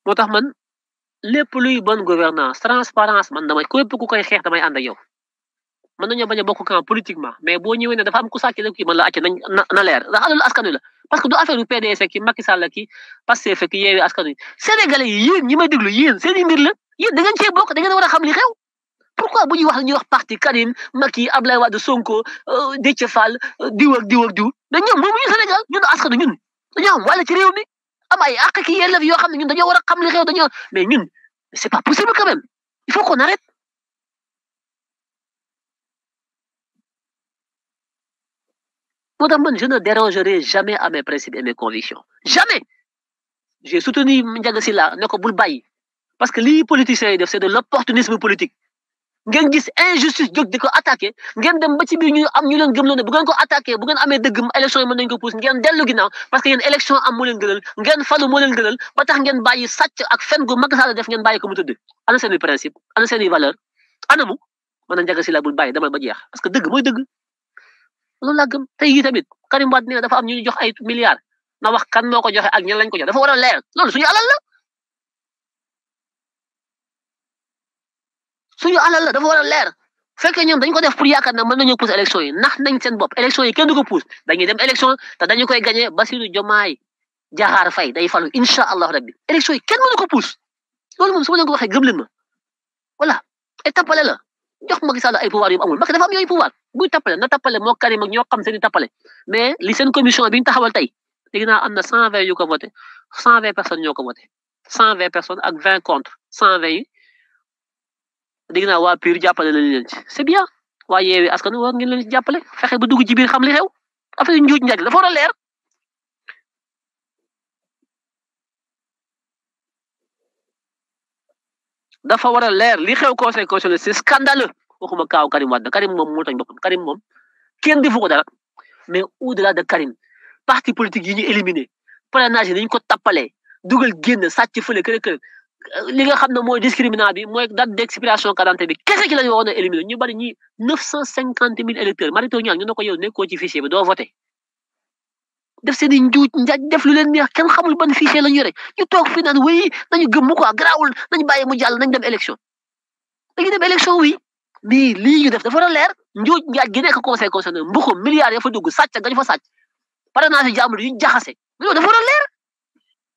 moo tax man lépp luy bonne gouvernance transparence man damay képp ku koy xeex damay ànd ak yow mën nañoo bañ a bokk camp politiquement mais boo ñëwee ne dafa am ku sàcc rek kii man la acc na leer ndax alalu askan wi la parce que du affaire yu PDS ki Macky Sall ki Pastef ki Yewwi Askan Wi sénégalais yi yéen ñi may déglu yéen seen i mbir la yéen da ngeen cee bokk da ngeen war a xam li xew pourquoi bu ñuy wax ñuy wax parti Karim Macky Abdoulaye Wade Sonko Déthié Fall diw mais ñoom moomu ñu Sénégal ñun askan ñun dañoo am wàll ci réew mi am ay àq ki yelleef yoo xam ne ñun dañoo war a xam li xew dañoo mais ñun c'est pas possible quand même il faut qu'on arrête moo tax man je ne dérogerai jamais à mes principes et mes convictions jamais j'ai soutenu Ndiaga Sylla ne ko bul bàyyi parce que lii politiciens yi def c'est de l'opportunisme politique ngeen gis injustice jóg di ko attaqué ngeen dem ba ci biir ñu am ñu leen gëmloo ne bu ngeen ko attaqué bu ngeen amee dëgg élection yi mën nañu ko pousse ngeen dellu ginnaaw parce que yéen élection am moo leen gënal ngeen falu moo leen gënal ba tax ngeen bàyyi sàcc ak fen gu Macky Sall def ngeen bàyyi ko mu tëdd ana seeni principe ana seeni valeur anamu mën na Ndiaga Sylla bul bàyyi demal ba jeex parce que dëgg mooy dëgg loolu laa gëm tey yi tamit Karim Wade nee dafa am ñu jox ay milliards na wax kan moo ko joxe ak ñan lañ ko jox dafa war a leer loolu suñu alal la suñu alal la dafa war a leer fekkee ñoom dañ ko def pour yaakaar na mën nañoo pousse élection yi nax nañ seen bopp élection yi kenn du ko pousse dañuy dem élection te dañu koy gagné Bassirou Diomaye Diakhar Faye day falu incha allah rabbi élection yi kenn mënu ko pousse loolu moom su ma leen ko waxee gëm leen ma voilà ay tappale la jox Macky Sall ay pouvoir yu amul Macky dafa am yooyu pouvoir buy tappale na tappale moo Karim ak ñoo xam seen i tappale mais li seen commission bi ñu taxawal tey léegi naa am na 120 yu ko voté 120 personnes ñoo ko voté 120 personnes ak 20 contre 120 yi dégg naa waa PUR jàppale nañ leen ci c'est bien waa Yewwi Askan Wi war ngeen leen ci jàppale fexe ba dugg ci biir xam li xew affaire yu njuuj njaaj dafa war a leer dafa war a leer li xew conseil constitutionnel c'est scandaleux waxuma kaaw Karim Wade Karim moom moo tañ boppam Karim moom kenn defu ko dara mais au-delà de Karim parti politique yi ñu éliminé parrainage yi dañu ko tappalee dugal génn sàcc fële kër li nga xam ne mooy discriminant bi mooy date d'expiration carte bi kese ci la ñu waxoon a éliminer ñu bari ñi 950 000 électeurs Mary Teuw Niane ñu ne ko yow nekkoo ci fichier bi doo voté def seen i njuuj njaaj def lu leen neex kenn xamul ban fichier lañ yore ñu toog fi naan wéy nañu gëmm quoi garaawul nañu bàyyi mu jàll nañ dem élection dañuy dem élection oui mais lii ñu def dafa war a leer njuuj njaaj gi nekk conseil constitutionnel mbuxum milliards ya fa dugg sàcc gañ fa sàcc parrainage jàmbur yu ñu jaxase loolu dafa war a leer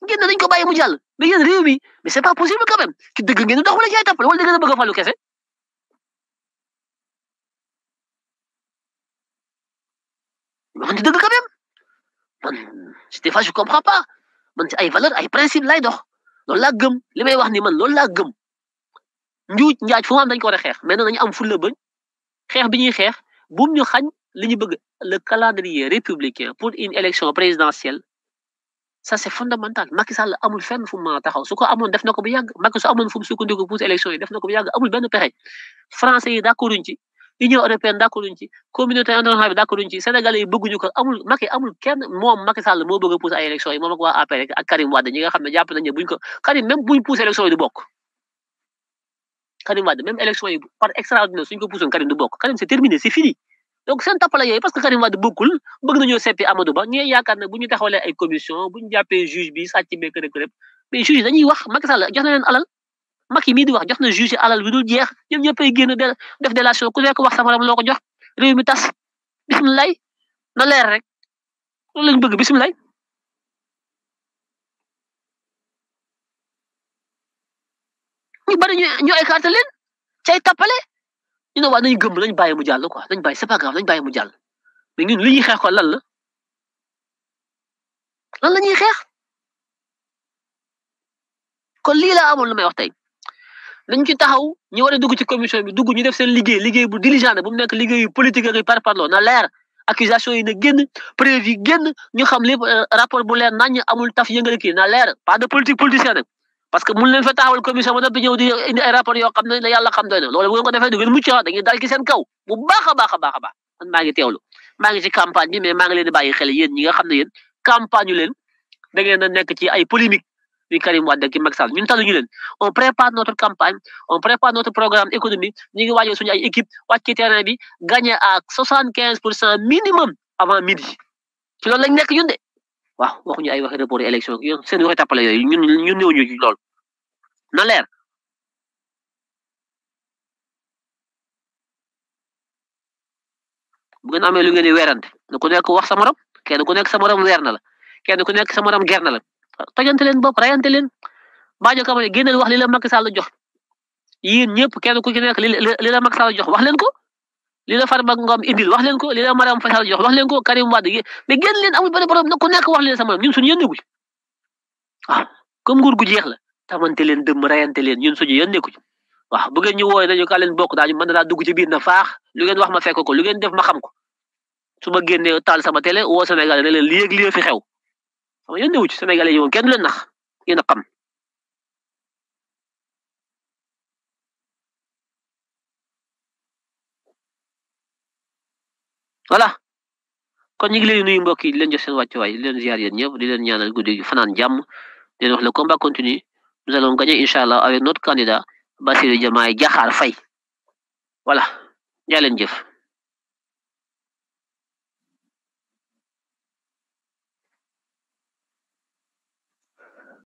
ngeen ne nañ ko bàyyi mu jàll mais yéen réew mi mais c'est pas possible quand même ci dëgg ngeen dox wala ci ay tappale wala da ngeen a bëgg a falu kese man ci dëgg quand même man des fois je comprends pas man ci ay valeur ay principe lay dox loolu laa gëm li may wax ni man loolu laa gëm njuuj njaaj fu mu am dañ ko war a xeex mais nag nañu am fulla bañ xeex bi ñuy xeex bu ñu xañ li ñu bëgg le calendrier républicain pour une élection présidentielle ça c'est fondamental Macky Sall amul fenn fu mu mën a taxaw su ko amoon def na ko bu yàgg Macky su amoon fu mu sukkandiku pour élection yi def na ko bu yàgg amul benn pexe français yi d'accorduñ ci union européenne d'accorduñ ci communauté internationale bi d'accorduñ ci sénégalais yi bëgguñu ko amul Macky amul kenn moom Macky Sall moo bëgg a pousse ay élection yi moom ak waa APR ak Karim Wade ñi nga xam ne jàpp nañ ne buñ ko Karim même buñ pousse élection yi du bokk Karim Wade même élection yi par extraordinaire suñ ko poussoon Karim du bokk Karim c'est terminé c'est fini donc seen tappale yooyu parce que Karim Wade bokkul bëgg nañoo seppi Amadou Ba ñee yaakaar ne bu ñu taxawalee ay commission bu ñu jàppee juge bi sàcc beeg rek mais juge dañuy wax Macky Sall jox na leen alal Macky mii di wax jox na juge alal bi dul jeex ñoom ñëppay génn def délation ku nekk wax sama ram loo ko jox réew mi tas bisimilah na leer rek loolu lañ bëgg bisimilah. ñu bari ñu écarté leen cay tappale ñu ne waa nañ gëm nañ bàyyi mu jàll quoi nañ bàyyi c'est pas grave nañ bàyyi mu jàll mais ñun li ñuy xeex ko lan la ñuy xeex kon lii laa amoon lu may wax tey nañ ci taxaw ñu war a dugg ci commission bi dugg ñu def seen liggéey bu diligent bu mu nekk liggéeyu politique ak par parloo na leer accusation yi na génn preuve yi génn ñu xam lépp rapport bu leer nañ amul taf yëngal kii na leer pas de politique politicienne parce que mun leen fa taxawal commission ba noppi ñëw di indi ay rapport yoo xam ne la yàlla xam doy na loolu bu ngeen ko defee du ngeen mucc dañuy dal ci seen kaw bu baax a baax man maa ngi teewlu maa ngi ci campagne bi mais maa ngi leen di bàyyi xel yéen ñi nga xam ne yéen campagne yu leen da ngeen a nekk ci ay polémique ni Karim Wade ak Macky Sall ñun taluñu leen on prépare notre campagne on prépare notre programme économique ñu ngi waajal suñu ay équipe wàcc ci terrain bi gagné à 75% minimum avant midi ci loolu lañ nekk ñun de waaw waxuñu ay waxi report élection yéen seen waxi tàppale yooyu ñun néew ñu ci loolu na leer bu ngeen amee lu ngeen di weerante ku nekk wax sa morom kenn ku nekk sa morom weer na la kenn ku nekk sa morom ger na la tojante leen bopp rayante leen Badio Camara génneel wax li la Macky Sall jox yéen ñëpp kenn ku ci nekk li la Macky Sall jox wax leen ko li la Farba Ngom indil wax leen ko li la Marième Faye Sall jox wax leen ko Karim Wade mais génn leen amul benn problème ku nekk wax leen sa morom ñun suñu yëndeeku ci waaw comme nguur gu jeex la tamante leen dëmm rayante leen ñun suñu yëndeeku ci waaw bu ngeen ñu wooyee nañu ka leen bokk daañu mën na daa dugg ci biir na faax lu ngeen wax ma fekk ko lu ngeen def ma xam ko su ma génnee taal sama télé woo Sénégal ne leen lii ak lii fi xew sama yëndeeku ci Sénégalais yi moom kenn du leen nax yéen a xam voilà kon ñu ngi leen nuyu mbokk yi di leen jox seen wàccuwaay di leen ziar yéen ñëpp di leen ñaanal guddi gi fanaan jàmm di leen wax le combat continue nous allons gagner inchallah avec notre candidat Bassirou Diomaye Diakhar Faye voilà jaa leen jëf